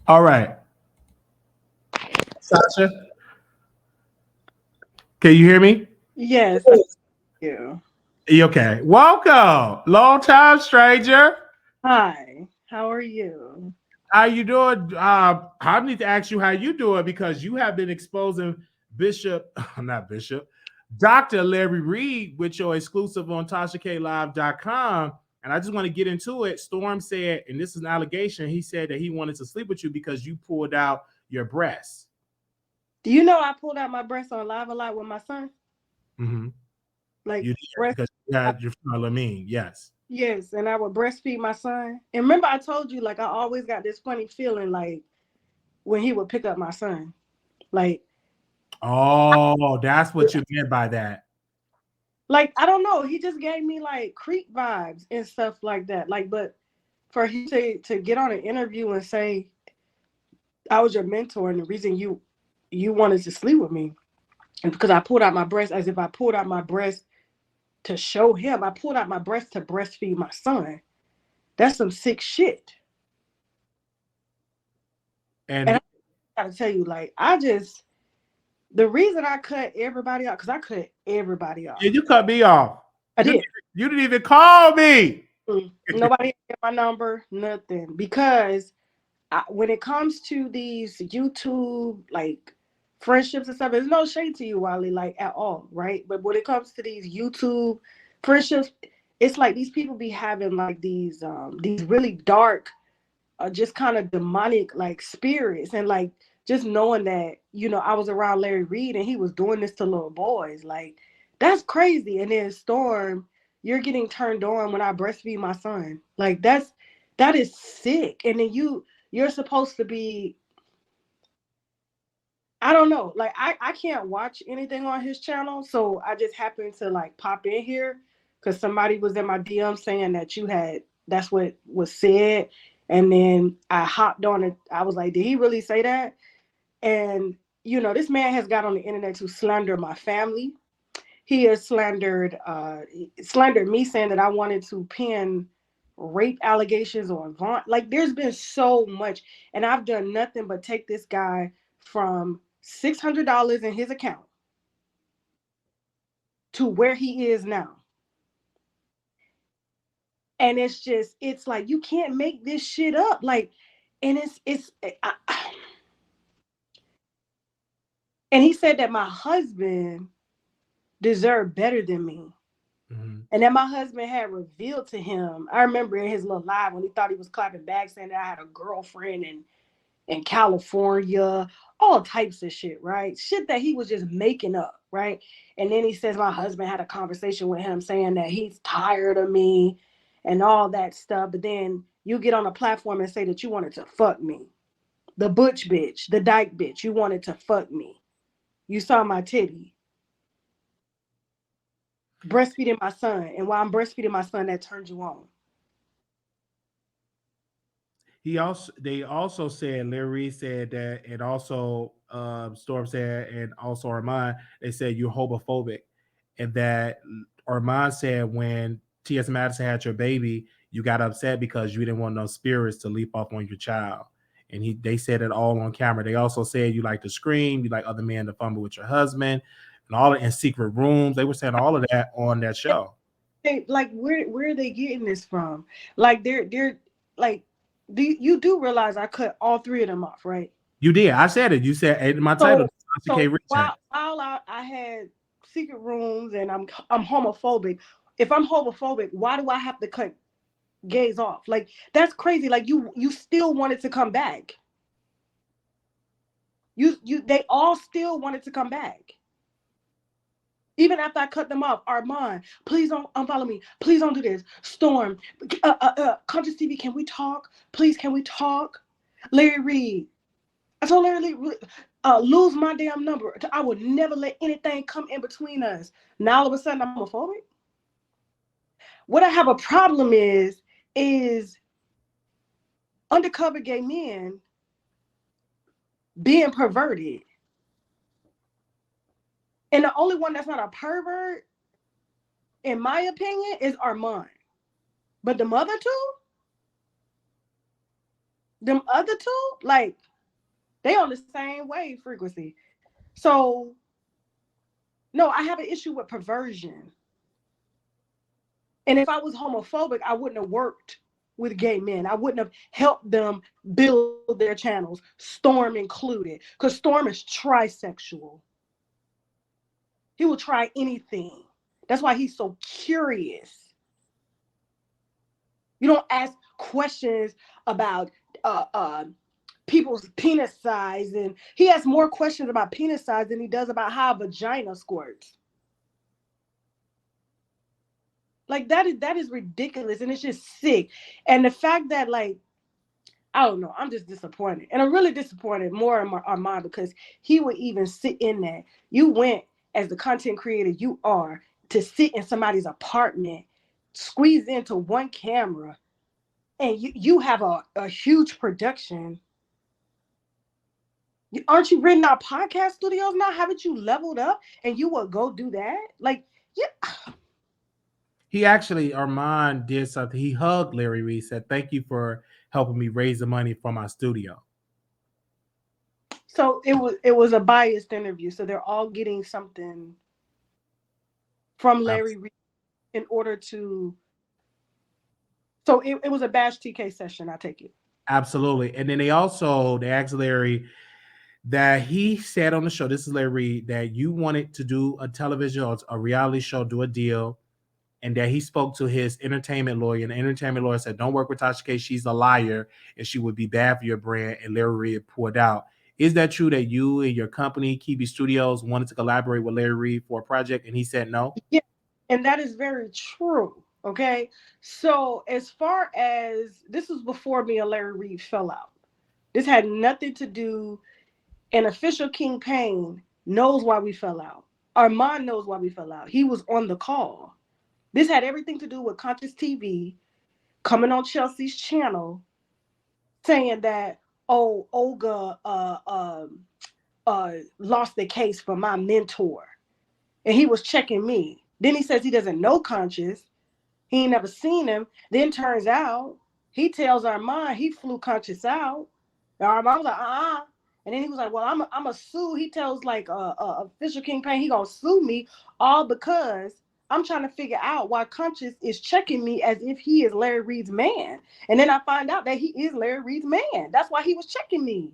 All right. Sasha, can you hear me? Yes. You. Okay. Welcome. Long time stranger. Hi. How are you? How you doing? I need to ask you how you doing because you have been exposing Dr. Larry Reid with your exclusive on TashaKLive.com. And I just want to get into it. Storm said, and this is an allegation, he said that he wanted to sleep with you because you pulled out your breasts. Do you know I pulled out my breast on Live a lot with my son? Mm-hmm. Like you did, because you had your son Lamine, yes. Yes, and I would breastfeed my son. And remember I told you, like, I always got this funny feeling, like, when he would pick up my son. Like, oh, that's what you meant by that. Like, I don't know. He just gave me, like, creep vibes and stuff like that. Like, but for him to get on an interview and say, I was your mentor and the reason you wanted to sleep with me and because I pulled out my breast, as if I pulled out my breast to show him. I pulled out my breast to breastfeed my son. That's some sick shit. And I gotta tell you, like, the reason I cut everybody out, because I cut everybody off. Yeah, you cut me off. I did. You didn't even call me. Nobody had my number, nothing. Because when it comes to these YouTube, like, friendships and stuff, there's no shade to you, Wiley, like, at all, right? But when it comes to these YouTube friendships, it's like these people be having, like, these really dark, just kind of demonic, like, spirits. And, like, just knowing that, I was around Larry Reid and he was doing this to little boys, like, that's crazy. And then Storm, you're getting turned on when I breastfeed my son. Like, that is sick. And then you're supposed to be, I don't know, like, I can't watch anything on his channel, so I just happened to, like, pop in here because somebody was in my DM saying that that's what was said. And then I hopped on it. I was like, did he really say that? And, this man has got on the internet to slander my family. He has slandered me, saying that I wanted to pin rape allegations on Vaughn. Like, there's been so much, and I've done nothing but take this guy from $600 in his account to where he is now. And it's like, you can't make this shit up. Like, and and he said that my husband deserved better than me. Mm-hmm. And that my husband had revealed to him. I remember in his little live when he thought he was clapping back, saying that I had a girlfriend in California, all types of shit, right? Shit that he was just making up, right? And then he says my husband had a conversation with him saying that he's tired of me and all that stuff. But then you get on a platform and say that you wanted to fuck me. The butch bitch, the dyke bitch, you wanted to fuck me. You saw my titty. Breastfeeding my son. And while I'm breastfeeding my son, that turned you on. They also said, Larry Reid said that, and also Storm said, and also Armon, they said you're homophobic, and that Armon said when T.S. Madison had your baby, you got upset because you didn't want no spirits to leap off on your child, and they said it all on camera. They also said you like to scream, you like other men to fumble with your husband, and all in secret rooms. They were saying all of that on that show. Like where are they getting this from? Like they're like. You do realize I cut all three of them off, right? You did. I said it. You said in my title. While I had secret rooms and I'm homophobic. If I'm homophobic, why do I have to cut gays off? Like that's crazy. Like you still wanted to come back. They all still wanted to come back. Even after I cut them off, Armon, please don't unfollow me. Please don't do this. Storm, Conscious TV, can we talk? Please, can we talk? Larry Reid. I told Larry Reid, lose my damn number. I would never let anything come in between us. Now all of a sudden I'm homophobic. What I have a problem is undercover gay men being perverted. And the only one that's not a pervert, in my opinion, is Armon. But them other two, like, they on the same wave frequency. So, no, I have an issue with perversion. And if I was homophobic, I wouldn't have worked with gay men. I wouldn't have helped them build their channels, Storm included, because Storm is trisexual. He will try anything. That's why he's so curious. You don't ask questions about people's penis size, and he has more questions about penis size than he does about how a vagina squirts. Like that is ridiculous, and it's just sick. And the fact that, like, I don't know, I'm just disappointed, and I'm really disappointed more in Armon because he would even sit in that. You went as the content creator you are to sit in somebody's apartment, squeeze into one camera, and you have a huge production. Aren't you renting out podcast studios now? Haven't you leveled up and you will go do that? Like, yeah. He actually, Armon did something. He hugged Larry Reid, said, "Thank you for helping me raise the money for my studio." So it was a biased interview. So they're all getting something from Larry Reid in order to. So it was a Bash TK session, I take it. Absolutely. And then they asked Larry that he said on the show, this is Larry Reid, that you wanted to do a television or a reality show, do a deal, and that he spoke to his entertainment lawyer, and the entertainment lawyer said, "Don't work with Tasha K. She's a liar, and she would be bad for your brand." And Larry Reid pulled out. Is that true that you and your company, Kibi Studios, wanted to collaborate with Larry Reid for a project, and he said no? Yeah, and that is very true. Okay, so as far as this was before me and Larry Reid fell out. This had nothing to do. And official King Payne knows why we fell out. Armon knows why we fell out. He was on the call. This had everything to do with Conscious TV coming on Chelsea's channel, saying that, oh, Olga lost the case for my mentor, and he was checking me. Then he says he doesn't know Conscious. He ain't never seen him. Then turns out he tells Armon he flew Conscious out. And Armon was like, And then he was like, well, I'm a sue. He tells like official King Payne he gonna sue me, all because I'm trying to figure out why Conscious is checking me as if he is Larry Reid's man. And then I find out that he is Larry Reid's man. That's why he was checking me.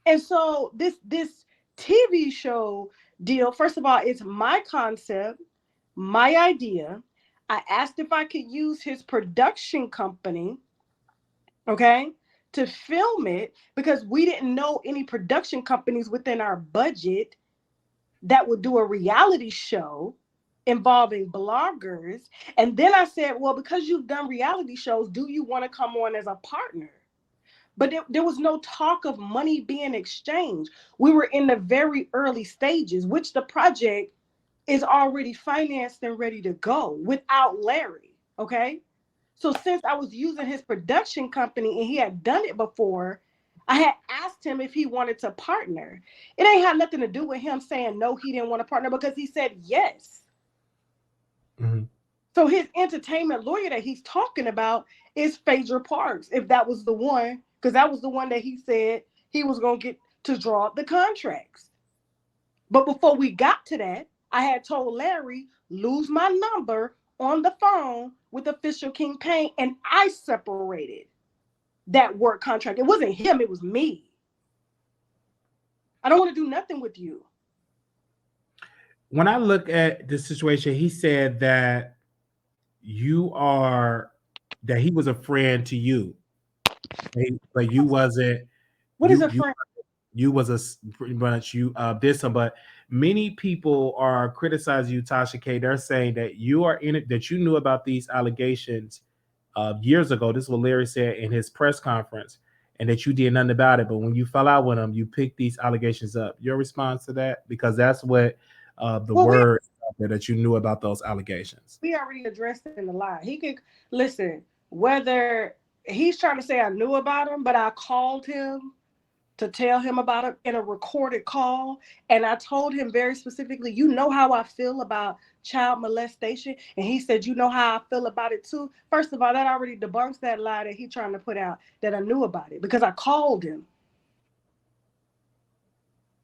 And so this TV show deal, first of all, it's my concept, my idea. I asked if I could use his production company, okay, to film it, because we didn't know any production companies within our budget that would do a reality show. involving bloggers. And then I said, well, because you've done reality shows, do you want to come on as a partner? But there was no talk of money being exchanged. We were in the very early stages, which the project is already financed and ready to go without Larry, okay? So since I was using his production company and he had done it before, I had asked him if he wanted to partner. It ain't had nothing to do with him saying no, he didn't want to partner, because he said yes. Mm-hmm. So his entertainment lawyer that he's talking about is Phaedra Parks, if that was the one, because that was the one that he said he was going to get to draw up the contracts. But before we got to that, I had told Larry, lose my number on the phone with Official King Payne, and I separated that work contract. It wasn't him, it was me. I don't want to do nothing with you. When I look at the situation, he said that he was a friend to you, but you wasn't. What is a friend? You was pretty much you did some, but many people are criticizing you, Tasha K. They're saying that you are in it, that you knew about these allegations years ago. This is what Larry said in his press conference, and that you did nothing about it. But when you fell out with him, you picked these allegations up. Your response to that? Because that's what word that you knew about those allegations. We already addressed it in the lie. He could listen, whether he's trying to say I knew about him, but I called him to tell him about it in a recorded call. And I told him very specifically, you know how I feel about child molestation. And he said, you know how I feel about it too. First of all, that already debunks that lie that he's trying to put out, that I knew about it, because I called him.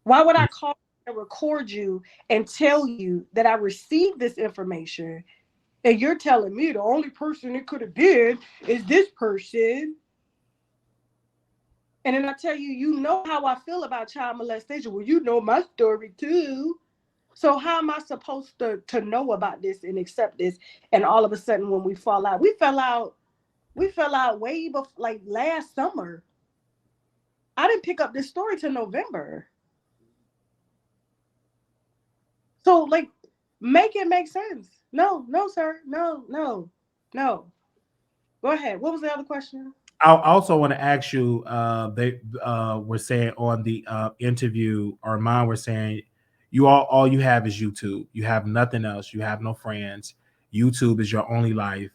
Why would I call and record you and tell you that I received this information, and you're telling me the only person it could have been is this person? And then I tell you, you know how I feel about child molestation. Well, you know my story too. So how am I supposed to know about this and accept this? And all of a sudden, when we fell out way before, like last summer. I didn't pick up this story till November. So, like, make it make sense. No, sir. No. Go ahead. What was the other question? I also want to ask you, they were saying on the interview, Armon were saying, all you have is YouTube. You have nothing else. You have no friends. YouTube is your only life.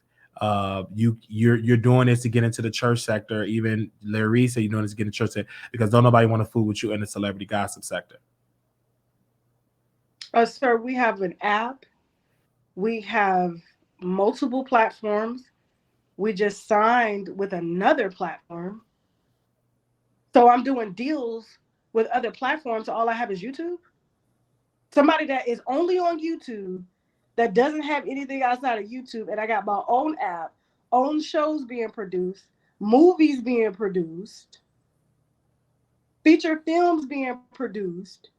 You're doing this to get into the church sector. Even Larry said you're doing this to get into the church sector because don't nobody want to fool with you in the celebrity gossip sector. Sir, we have an app. We have multiple platforms. We just signed with another platform. So I'm doing deals with other platforms. So all I have is YouTube. Somebody that is only on YouTube, that doesn't have anything outside of YouTube. And I got my own app, own shows being produced, movies being produced, feature films being produced.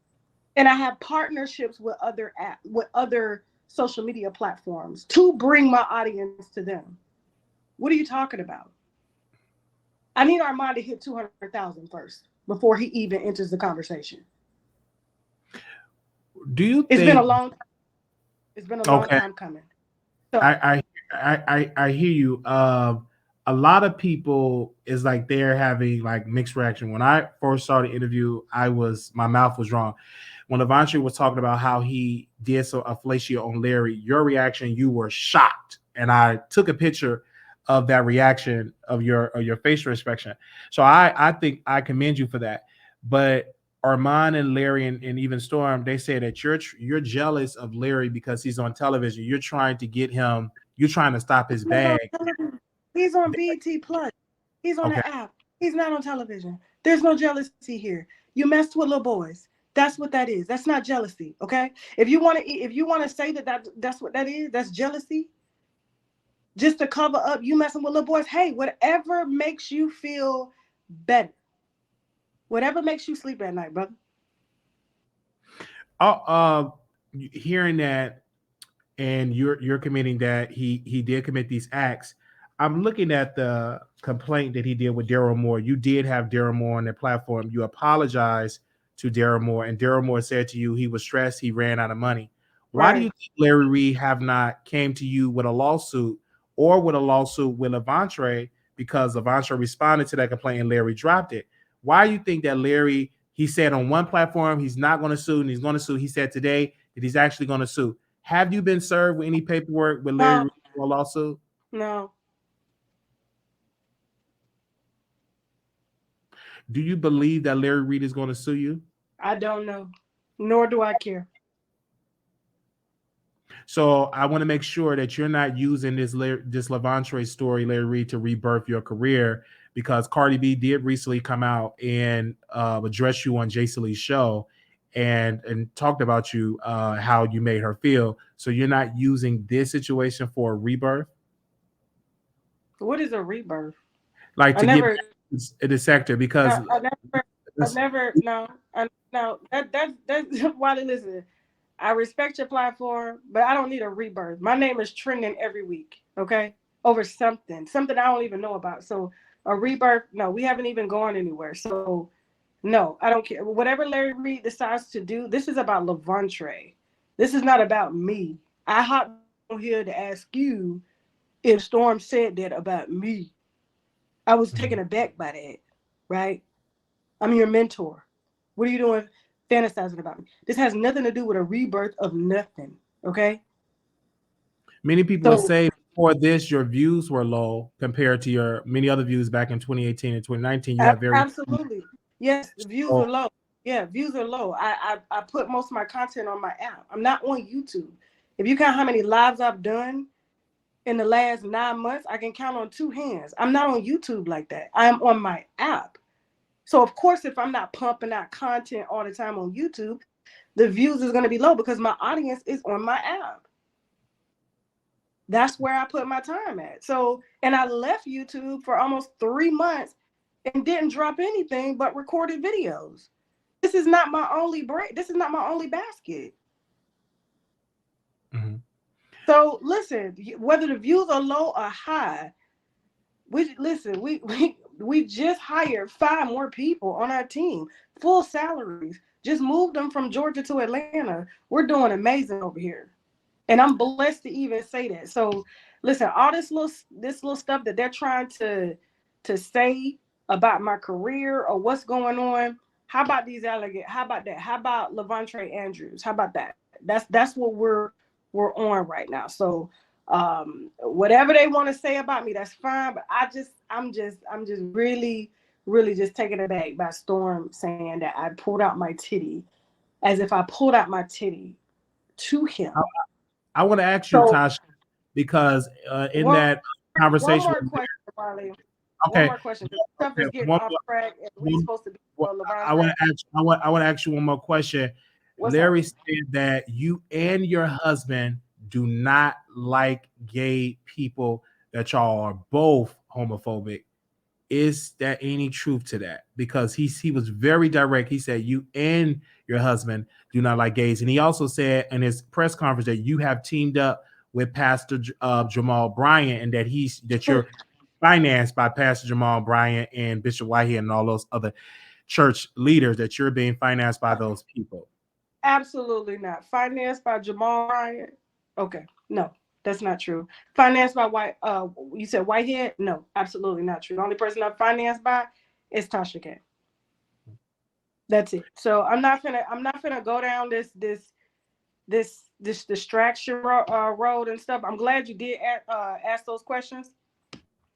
And I have partnerships with other social media platforms to bring my audience to them. What are you talking about? I need Armon to hit 200,000 first before he even enters the conversation. Do you think it's been a long time? It's been a long time coming. So I hear you. A lot of people is like they're having like mixed reaction. When I first saw the interview, my mouth was wrong. When Avantri was talking about how he did a fellatio on Larry, your reaction, you were shocked, and I took a picture of that reaction of your facial expression. So I think I commend you for that. But Armon and Larry and even Storm, they say that you're jealous of Larry because he's on television. You're trying to get him. You're trying to stop his bag. He's on BET Plus. He's on the app. He's not on television. There's no jealousy here. You messed with little boys. That's what that is. That's not jealousy. Okay. If you want to say that's what that is, that's jealousy. Just to cover up you messing with little boys. Hey, whatever makes you feel better. Whatever makes you sleep at night, brother. Hearing that, and you're committing that he did commit these acts. I'm looking at the complaint that he did with Daryl Moore. You did have Daryl Moore on the platform. You apologized to Daryl Moore, and Daryl Moore said to you he was stressed. He ran out of money. Why do you Right. think Larry Reid have not came to you with a lawsuit or with a lawsuit with Levante because Levante responded to that complaint and Larry dropped it? Why do you think that Larry, he said on one platform he's not going to sue and he's going to sue. He said today that he's actually going to sue. Have you been served with any paperwork with Larry No, Reid for a lawsuit? no, Do you believe that Larry Reid is going to sue you? I don't know. Nor do I care. So I want to make sure that you're not using this Levante story, Larry Reid, to rebirth your career, because Cardi B did recently come out and address you on Jason Lee's show and talked about you, how you made her feel. So you're not using this situation for a rebirth, What is a rebirth? like I to get never, back in the sector, because I never, no, no, that's Wiley, listen, I respect your platform, but I don't need a rebirth. My name is trending every week, okay? Over something I don't even know about. So a rebirth, no, we haven't even gone anywhere. So no, I don't care. Whatever Larry Reid decides to do, this is about Levante. This is not about me. I hopped on here to ask you if Storm said that about me. I was taken aback by that, right? I'm your mentor. What are you doing fantasizing about me? This has nothing to do with a rebirth of nothing, okay? many people would So say before this, your views were low compared to your many other views back in 2018 and 2019. You have very absolutely. Yes, the views are low. Yeah, views are low. I put most of my content on my app. I'm not on YouTube. If you count how many lives I've done in the last 9 months, I can count on two hands. I'm not on YouTube like that. I'm on my app. So of course, if I'm not pumping out content all the time on YouTube, the views is going to be low because my audience is on my app. That's where I put my time at. So, and I left YouTube for almost 3 months and didn't drop anything but recorded videos. This is not my only break. This is not my only basket. Mm-hmm. So listen, whether the views are low or high, we just hired 5 more people on our team, full salaries. Just moved them from Georgia to Atlanta. We're doing amazing over here. And I'm blessed to even say that. So listen, all this little stuff that they're trying to say about my career or what's going on. How about these alligators? How about that? How about Levante Andrews? How about that? That's what we're on right now. So whatever they want to say about me, that's fine. But I'm just really, really just taken aback by Storm saying that I pulled out my titty, as if I pulled out my titty to him. I want to ask you, Tasha, because in that conversation, one more question, Wiley. Okay. One more question. Stuff is getting off track, and we're supposed to be I want to ask you one more question. Larry said that you and your husband do not like gay people, that y'all are both homophobic. Is there any truth to that? Because he was very direct. He said you and your husband do not like gays, and he also said in his press conference that you have teamed up with Pastor Jamal Bryant, and that you're financed by Pastor Jamal Bryant and Bishop Whitehead and all those other church leaders, that you're being financed by those people. Absolutely not. Financed by Jamal Bryant? Okay, no. That's not true. Financed by you said Whitehead? No, absolutely not true. The only person I'm financed by is Tasha K. That's it. So I'm not gonna go down this distraction road and stuff. I'm glad you did ask those questions,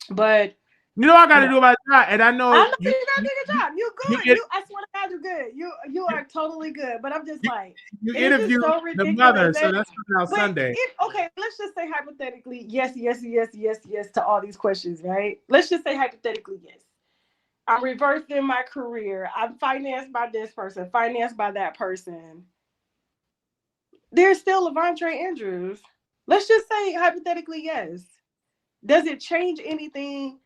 but you know I got to do my job, and I know you gotta do your job. You good. I swear to God, you're good. You are totally good. But I'm just like, you interviewed so the mother, so that's coming out Sunday. Okay, let's just say hypothetically, yes to all these questions, right? Let's just say hypothetically, yes. I'm reversing my career. I'm financed by this person, financed by that person. There's still Levante Andrews. Let's just say hypothetically, yes. Does it change anything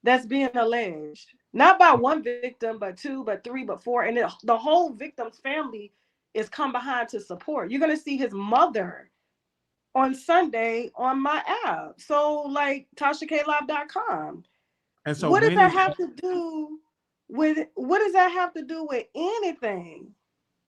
that's being alleged? Not by one victim, but 2, but 3, but 4. And the whole victim's family is come behind to support. You're going to see his mother on Sunday on my app. So like TashaKLive.com. And so what does that have to do with anything?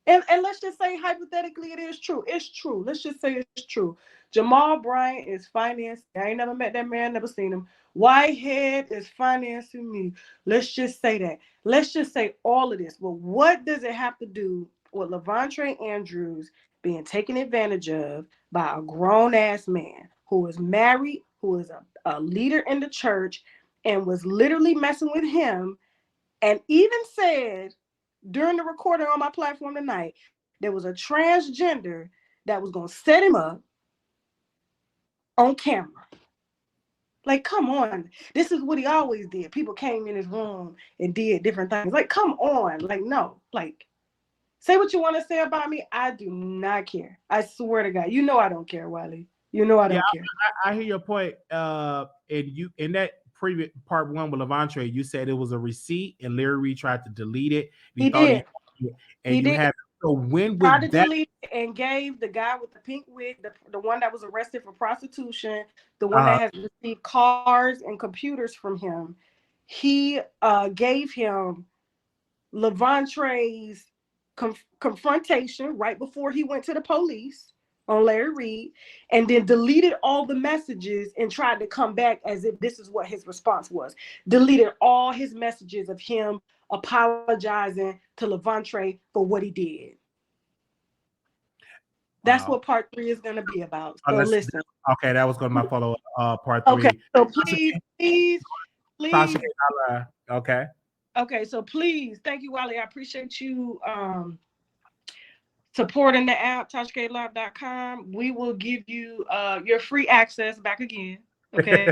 And let's just say hypothetically it is true. It's true. Let's just say it's true. Jamal Bryant is financed. I ain't never met that man, never seen him. Whitehead is financing me. Let's just say that. Let's just say all of this. Well, what does it have to do with Levontre Andrews being taken advantage of by a grown-ass man who is married, who is a leader in the church, and was literally messing with him, and even said during the recording on my platform tonight, there was a transgender that was going to set him up on camera. Like, come on. This is what he always did. People came in his room and did different things. Like, come on. Like, no. Like, say what you want to say about me. I do not care. I swear to God. You know I don't care, Wiley. You know I don't care. I hear your point. And you in that previous part one with Levontre, you said it was a receipt, and Larry Reid tried to delete it. He did. And he you did. had so when Tried to would that delete it and gave the guy with the pink wig, the one that was arrested for prostitution, the one that has received cars and computers from him, he gave him Levantre's confrontation right before he went to the police on Larry Reid, and then deleted all the messages and tried to come back as if this is what his response was. Deleted all his messages of him apologizing to Levontre for what he did. That's what part 3 is going to be about. So listen. Okay, that was going to my follow part 3. Okay, so please. Okay. Okay, so please, thank you, Wiley. I appreciate you supporting the app, TashaKLive.com. We will give you your free access back again. Okay.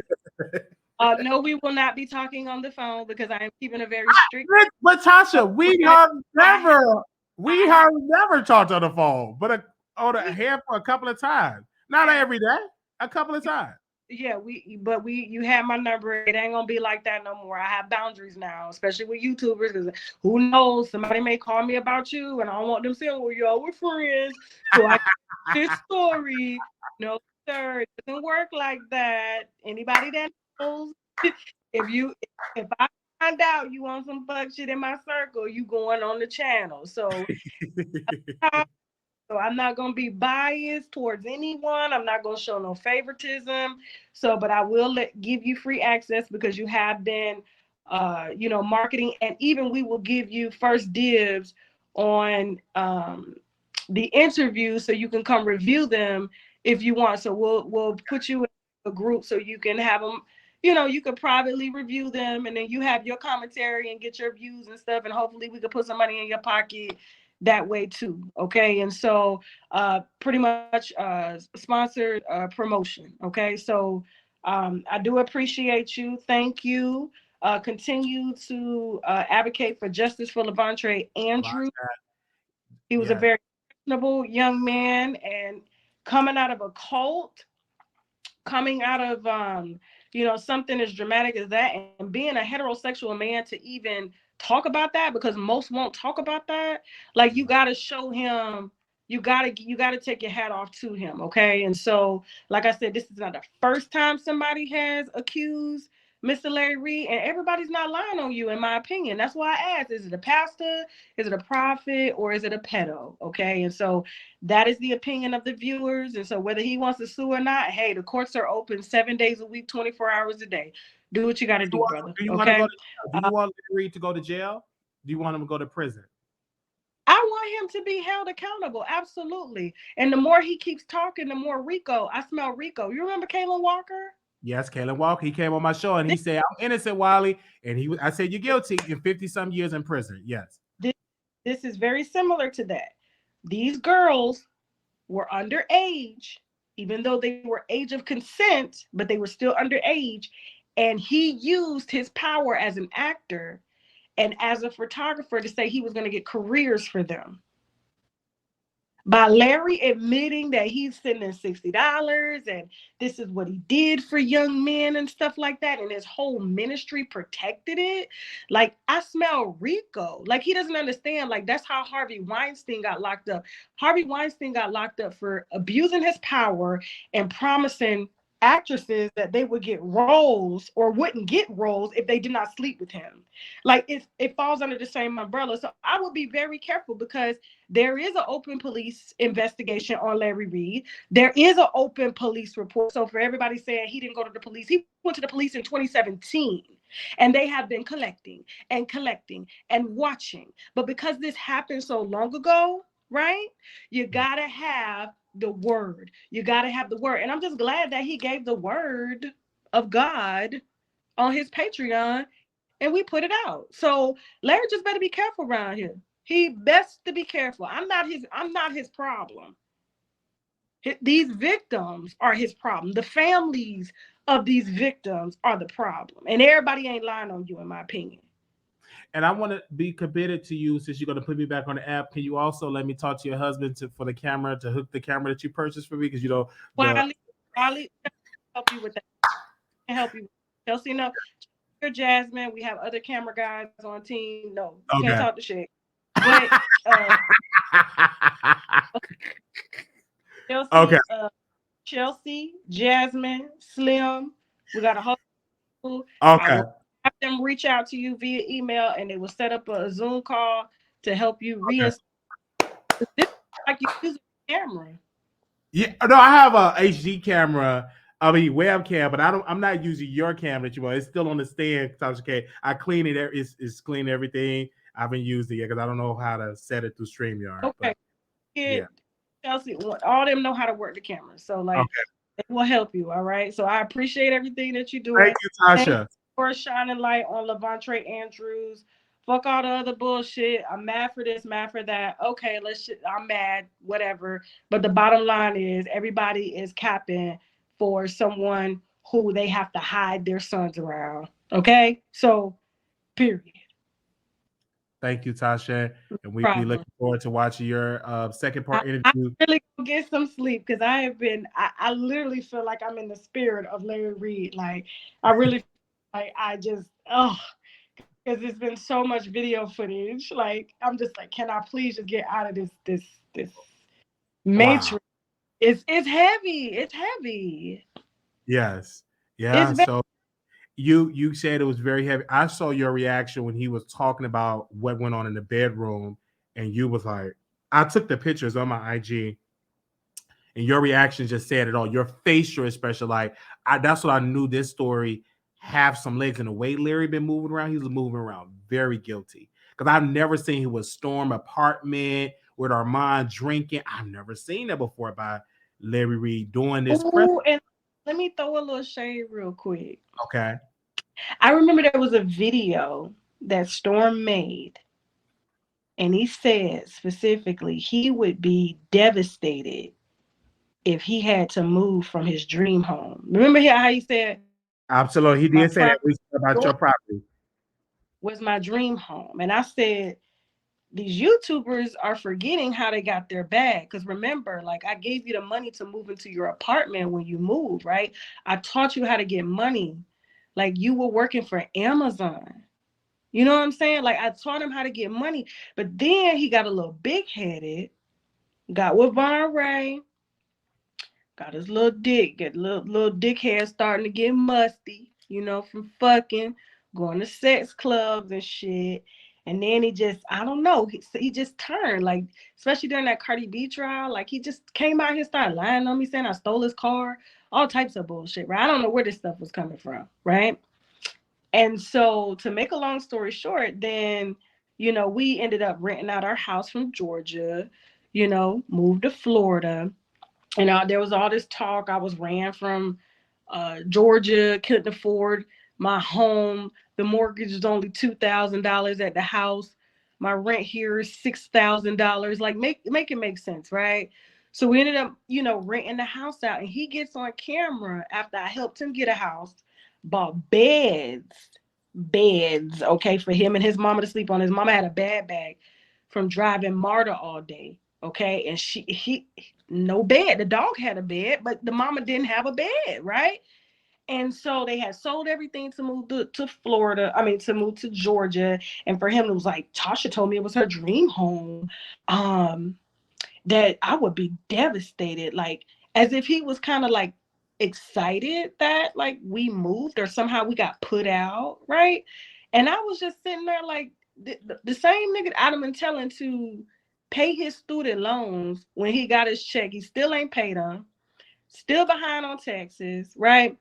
No, we will not be talking on the phone because I am keeping a very strict. But Tasha, we have never talked on the phone, but a couple of times. Not every day, a couple of times. Yeah, you have my number. It ain't gonna be like that no more. I have boundaries now, especially with YouTubers, because who knows, somebody may call me about you, and I don't want them saying, "Well, y'all were friends." So I this story. No, sir, it doesn't work like that. Anybody that knows, if I find out you want some fuck shit in my circle, you going on the channel. So. So I'm not going to be biased towards anyone. I'm not going to show no favoritism. So, but I will give you free access because you have been, marketing, and even we will give you first dibs on the interview so you can come review them if you want. So we'll put you in a group so you can have them. You could privately review them, and then you have your commentary and get your views and stuff, and hopefully we could put some money in your pocket that way too. Okay. And so pretty much sponsored promotion. Okay. So I do appreciate you. Thank you. Continue to advocate for justice for Levontre Andrews. He was a very reasonable young man, and coming out of a cult, coming out of something as dramatic as that, and being a heterosexual man to even talk about that, because most won't talk about that. Like, you got to show him, you got to take your hat off to him. Okay. And so, like I said, this is not the first time somebody has accused Mr. Larry Reid, and everybody's not lying on you, in my opinion. That's why I asked, is it a pastor, is it a prophet, or is it a pedo? Okay. And so that is the opinion of the viewers. And so whether he wants to sue or not, hey, the courts are open 7 days a week, 24 hours a day. Do what you got to do, brother. Do you want Larry Reid to go to jail? Do you want him to go to prison? I want him to be held accountable. Absolutely. And the more he keeps talking, the more Rico. I smell Rico. You remember Kalen Walker? Yes, Kalen Walker. He came on my show and he said, "I'm innocent, Wiley." And I said, "You're guilty," in 50-some years in prison. Yes. This is very similar to that. These girls were underage, even though they were age of consent, but they were still underage. And he used his power as an actor and as a photographer to say he was going to get careers for them. By Larry admitting that he's sending $60 and this is what he did for young men and stuff like that, and his whole ministry protected it. Like, I smell Rico. Like, he doesn't understand. Like, that's how Harvey Weinstein got locked up. Harvey Weinstein got locked up for abusing his power and promising actresses that they would get roles or wouldn't get roles if they did not sleep with him. Like it falls under the same umbrella. So I would be very careful because there is an open police investigation on Larry Reid. There is an open police report. So for everybody saying he didn't go to the police, he went to the police in 2017. And they have been collecting and watching. But because this happened so long ago, right? You gotta have the word. You gotta have the word. And I'm just glad that he gave the word of God on his Patreon and we put it out. So Larry just better be careful around here. He best to be careful. I'm not his problem. These victims are his problem. The families of these victims are the problem. And everybody ain't lying on you, in my opinion. And I want to be committed to you since you're going to put me back on the app. Can you also let me talk to your husband for the camera, to hook the camera that you purchased for me? Because, you know, Wiley help you with that. Can help you. Chelsea, no. You're Jasmine. We have other camera guys on team. No, you can't talk to shit. But Chelsea, okay. Chelsea, Jasmine, Slim. We got a whole. Okay. I will have them reach out to you via email, and they will set up a Zoom call to help you reinstall. This is like you use a camera. Yeah, no, I have a HD camera. I mean webcam, but I'm not using your camera that you want. It's still on the stand. Okay, I clean it. It's clean everything. I haven't used it yet because I don't know how to set it through StreamYard. Okay. But, yeah. Chelsea, all them know how to work the camera. So like it will help you. All right. So I appreciate everything that you're doing. Thank you, Tasha. Thank you for shining light on Levontre Andrews. Fuck all the other bullshit. I'm mad for this, mad for that. Okay, I'm mad, whatever. But the bottom line is everybody is capping for someone who they have to hide their sons around. Okay? So, period. Thank you, Tasha. And we'll be looking forward to watching your second part interview. I'm really gonna get some sleep because I literally feel like I'm in the spirit of Larry Reid. Like, I really, because it's been so much video footage. Like, I'm just like, can I please just get out of this matrix? Wow. It's heavy. It's heavy. Yes. Yeah. So you said it was very heavy. I saw your reaction when he was talking about what went on in the bedroom, and you was like, I took the pictures on my IG, and your reaction just said it all. Your facial expression, like that's what I knew this story have some legs. And the way Larry been moving around, he was moving around very guilty. Because I've never seen he would storm apartment with Armon drinking. I've never seen that before by Larry Reid doing this. And let me throw a little shade real quick. Okay. I remember there was a video that Storm made, and he said specifically he would be devastated if he had to move from his dream home. Remember how he said? Absolutely. He did say that about your property. Was my dream home. And I said, these YouTubers are forgetting how they got their bag. Because remember, like I gave you the money to move into your apartment when you move, right? I taught you how to get money. Like you were working for Amazon. You know what I'm saying? Like I taught him how to get money. But then he got a little big-headed, got with Monroe, got his little dick, get little dick hair starting to get musty, you know, from fucking, going to sex clubs and shit. And then he just, I don't know, he just turned, like, especially during that Cardi B trial, like he just came out here, started lying on me, saying I stole his car, all types of bullshit, right? I don't know where this stuff was coming from, right? And so to make a long story short, then, you know, we ended up renting out our house from Georgia, you know, moved to Florida. And there was all this talk. I was ran from Georgia, couldn't afford my home. The mortgage is only $2,000 at the house. My rent here is $6,000. Like make it make sense, right? So we ended up, you know, renting the house out. And he gets on camera after I helped him get a house, bought beds, okay, for him and his mama to sleep on. His mama had a bad bag from driving MARTA all day, okay? And he no bed. The dog had a bed, but the mama didn't have a bed, right? And so they had sold everything to move to Florida. I mean, to move to Georgia. And for him, it was like, Tasha told me it was her dream home. That I would be devastated. Like, as if he was kind of like excited that like we moved or somehow we got put out, right? And I was just sitting there like the same nigga I'd been telling to pay his student loans when he got his check, he still ain't paid them, still behind on taxes, right?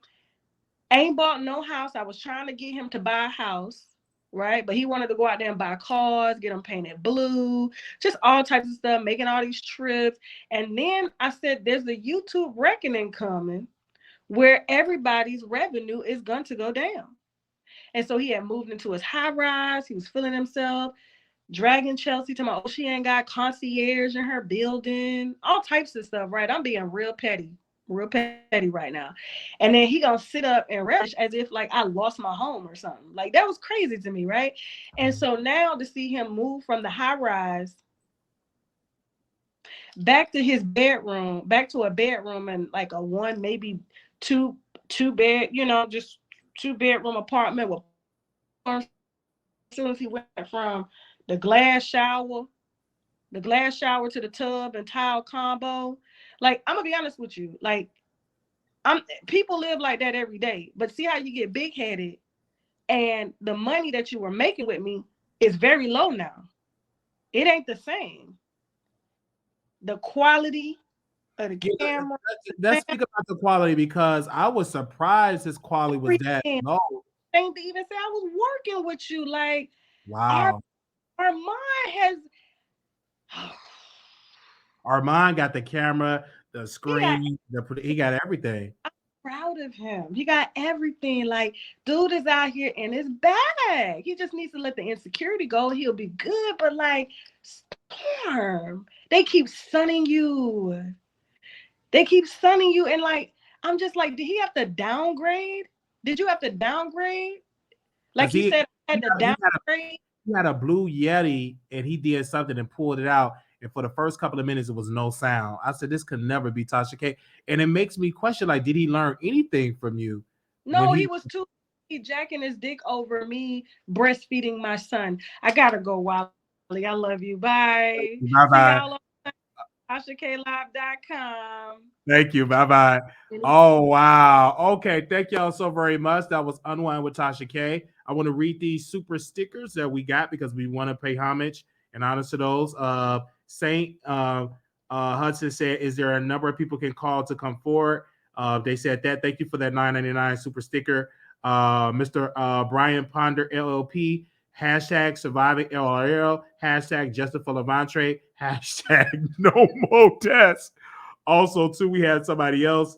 Ain't bought no house. I was trying to get him to buy a house, right? But he wanted to go out there and buy cars, get them painted blue, just all types of stuff, making all these trips. And then I said, there's a YouTube reckoning coming where everybody's revenue is going to go down. And so he had moved into his high rise. He was feeling himself, dragging Chelsea to my, oh, she ain't got concierge in her building, all types of stuff, right? I'm being real petty right now. And then he gonna sit up and relish as if like I lost my home or something. Like that was crazy to me, right? And so now to see him move from the high rise back to his bedroom, back to a bedroom and like a one, maybe two bed, just 2-bedroom apartment with, as soon as he went from the glass shower to the tub and tile combo. Like, I'm gonna be honest with you, like people live like that every day, but see how you get big-headed and the money that you were making with me is very low now. It ain't the same. The quality of the camera. Let's speak about the quality because I was surprised his quality was that low. Ain't to even say I was working with you. Like, wow. Armon got the camera, the screen, he got everything. I'm proud of him. He got everything. Like, dude is out here in his bag. He just needs to let the insecurity go. He'll be good. But like, Storm, they keep sunning you. And like, I'm just like, did he have to downgrade? Did you have to downgrade? Like he said, I had to downgrade. He had a blue Yeti and he did something and pulled it out. And for the first couple of minutes, it was no sound. I said, this could never be Tasha K. And it makes me question, like, did he learn anything from you? No, he was too jacking his dick over me breastfeeding my son. I gotta go, Wiley. I love you. Bye. Bye-bye. TashaKLive.com. Thank you. Bye-bye. Oh, wow. Okay. Thank y'all so very much. That was Unwind with Tasha K. I want to read these super stickers that we got because we want to pay homage and honor to those. Saint Hudson said, is there a number of people can call to come forward? They said that. Thank you for that $9.99 super sticker. Mr. Brian Ponder LLP, hashtag surviving LRL, hashtag Justin for Levantre, hashtag no more tests. Also, too, we had somebody else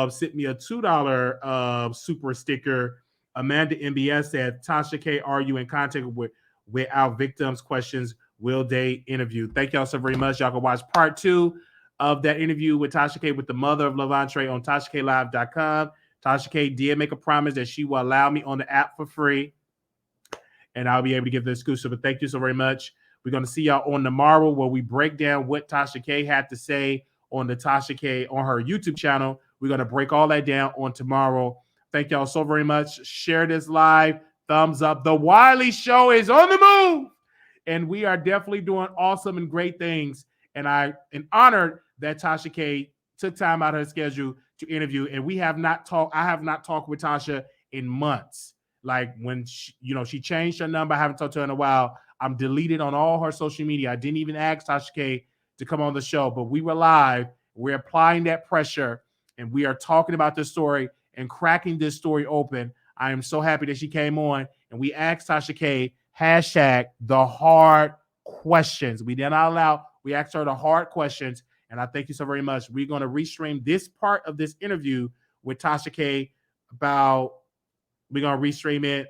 sent me a $2 super sticker. Amanda MBS said, Tasha K, are you in contact with our victims? Questions, will they interview? Thank y'all so very much. Y'all can watch part 2 of that interview with Tasha K with the mother of Levantre on TashaKLive.com. Tasha K did make a promise that she will allow me on the app for free, and I'll be able to give the exclusive. But thank you so very much. We're going to see y'all on tomorrow where we break down what Tasha K had to say on the Tasha K on her YouTube channel. We're going to break all that down on tomorrow. Thank y'all so very much. Share this live. Thumbs up. The Wiley Show is on the move. And we are definitely doing awesome and great things. And I am honored that Tasha K took time out of her schedule to interview. And we have not talked. I have not talked with Tasha in months. Like when she changed her number, I haven't talked to her in a while. I'm deleted on all her social media. I didn't even ask Tasha K to come on the show, but we were live. We're applying that pressure, and we are talking about this story and cracking this story open. I am so happy that she came on, and we asked Tasha K, hashtag the hard questions. We did not allow, we asked her the hard questions, and I thank you so very much. We're going to restream this part of this interview with Tasha K we're going to restream it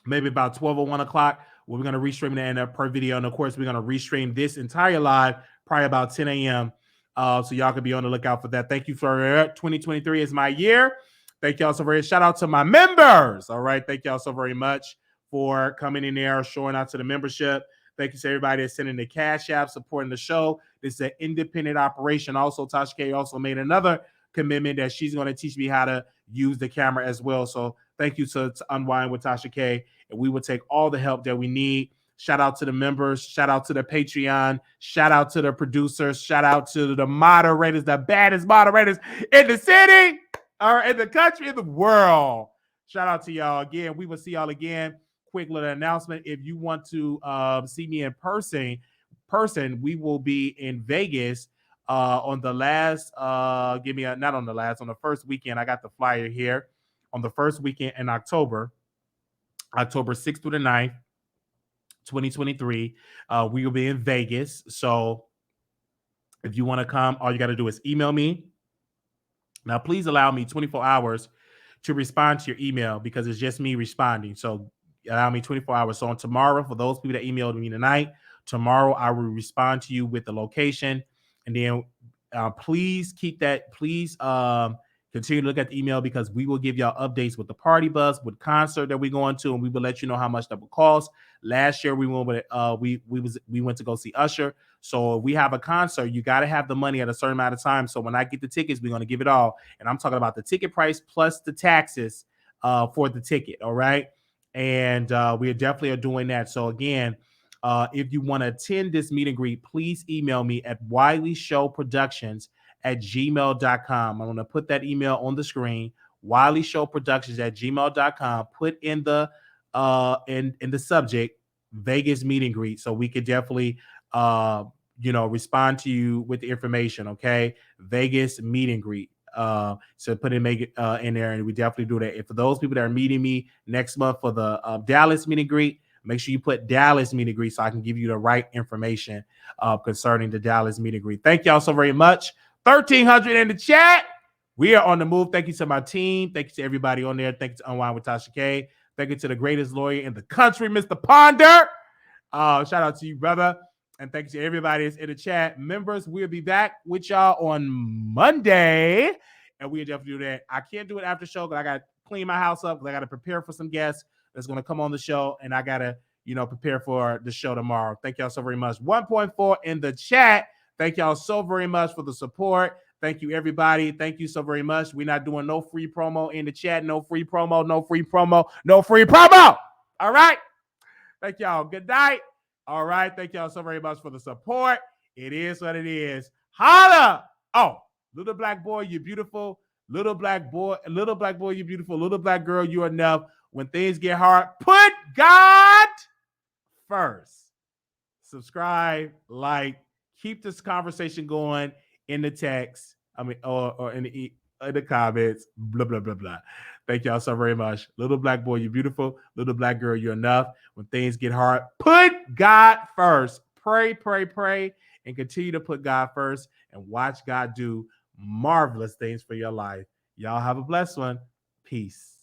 maybe about 12 or 1 o'clock. We're going to restream it in per video. And of course, we're going to restream this entire live probably about 10 a.m. So y'all can be on the lookout for that. Thank you for 2023 is my year. Thank y'all so very much. Shout out to my members. All right. Thank y'all so very much for coming in there, showing out to the membership. Thank you to everybody that's sending the Cash App, supporting the show. This is an independent operation. Also, Tasha K also made another commitment that she's going to teach me how to use the camera as well. So thank you to Unwind with Tasha K. And we will take all the help that we need Shout out to the members. Shout out to the Patreon. Shout out to the producers. Shout out to the moderators, the baddest moderators in the city or in the country, in the world. Shout out to y'all again. We will see y'all again. Quick little announcement. If you want to see me in person, we will be in Vegas on the last, on the first weekend. I got the flyer here. On the first weekend in October 6th through the 9th, 2023, we will be in Vegas. So if you want to come, all you got to do is email me. Now, please allow me 24 hours to respond to your email because it's just me responding. So allow me 24 hours. So on tomorrow, for those people that emailed me tonight, tomorrow I will respond to you with the location. And then please keep that. Please continue to look at the email because we will give y'all updates with the party bus, with concert that we're going to, and we will let you know how much that will cost. Last year we went to go see Usher. So if we have a concert, you got to have the money at a certain amount of time. So when I get the tickets, we're going to give it all. And I'm talking about the ticket price plus the taxes for the ticket. All right. And we definitely are doing that. So again, if you want to attend this meet and greet, please email me at WileyShowProductions@gmail.com. I'm going to put that email on the screen, WileyShowProductions@gmail.com. Put in the in the subject Vegas meet and greet, so we could definitely respond to you with the information. Okay, Vegas meet and greet. So put in, make it in there, and we definitely do that. And for those people that are meeting me next month for the Dallas meet and greet, make sure you put Dallas meet and greet so I can give you the right information concerning the Dallas meet and greet. Thank y'all so very much. 1,300 in the chat. We are on the move. Thank you to my team. Thank you to everybody on there. Thank you to Unwind with Tasha K. Thank you to the greatest lawyer in the country, Mr. Ponder. Shout out to you, brother. And thank you to everybody that's in the chat. Members, we'll be back with y'all on Monday. And we'll definitely do that. I can't do it after show because I got to clean my house up because I got to prepare for some guests that's going to come on the show. And I got to, prepare for the show tomorrow. Thank y'all so very much. 1.4 in the chat. Thank y'all so very much for the support. Thank you, everybody. Thank you so very much. We're not doing no free promo in the chat. No free promo, no free promo, no free promo. All right. Thank y'all. Good night. All right. Thank y'all so very much for the support. It is what it is. Holla. Oh, little black boy, you're beautiful. Little black boy, you're beautiful. Little black girl, you're enough. When things get hard, put God first. Subscribe, like, keep this conversation going in the text. Or in the comments. Blah, blah, blah, blah. Thank y'all so very much. Little black boy, you're beautiful. Little black girl, you're enough. When things get hard, put God first. Pray, pray, pray, and continue to put God first and watch God do marvelous things for your life. Y'all have a blessed one. Peace.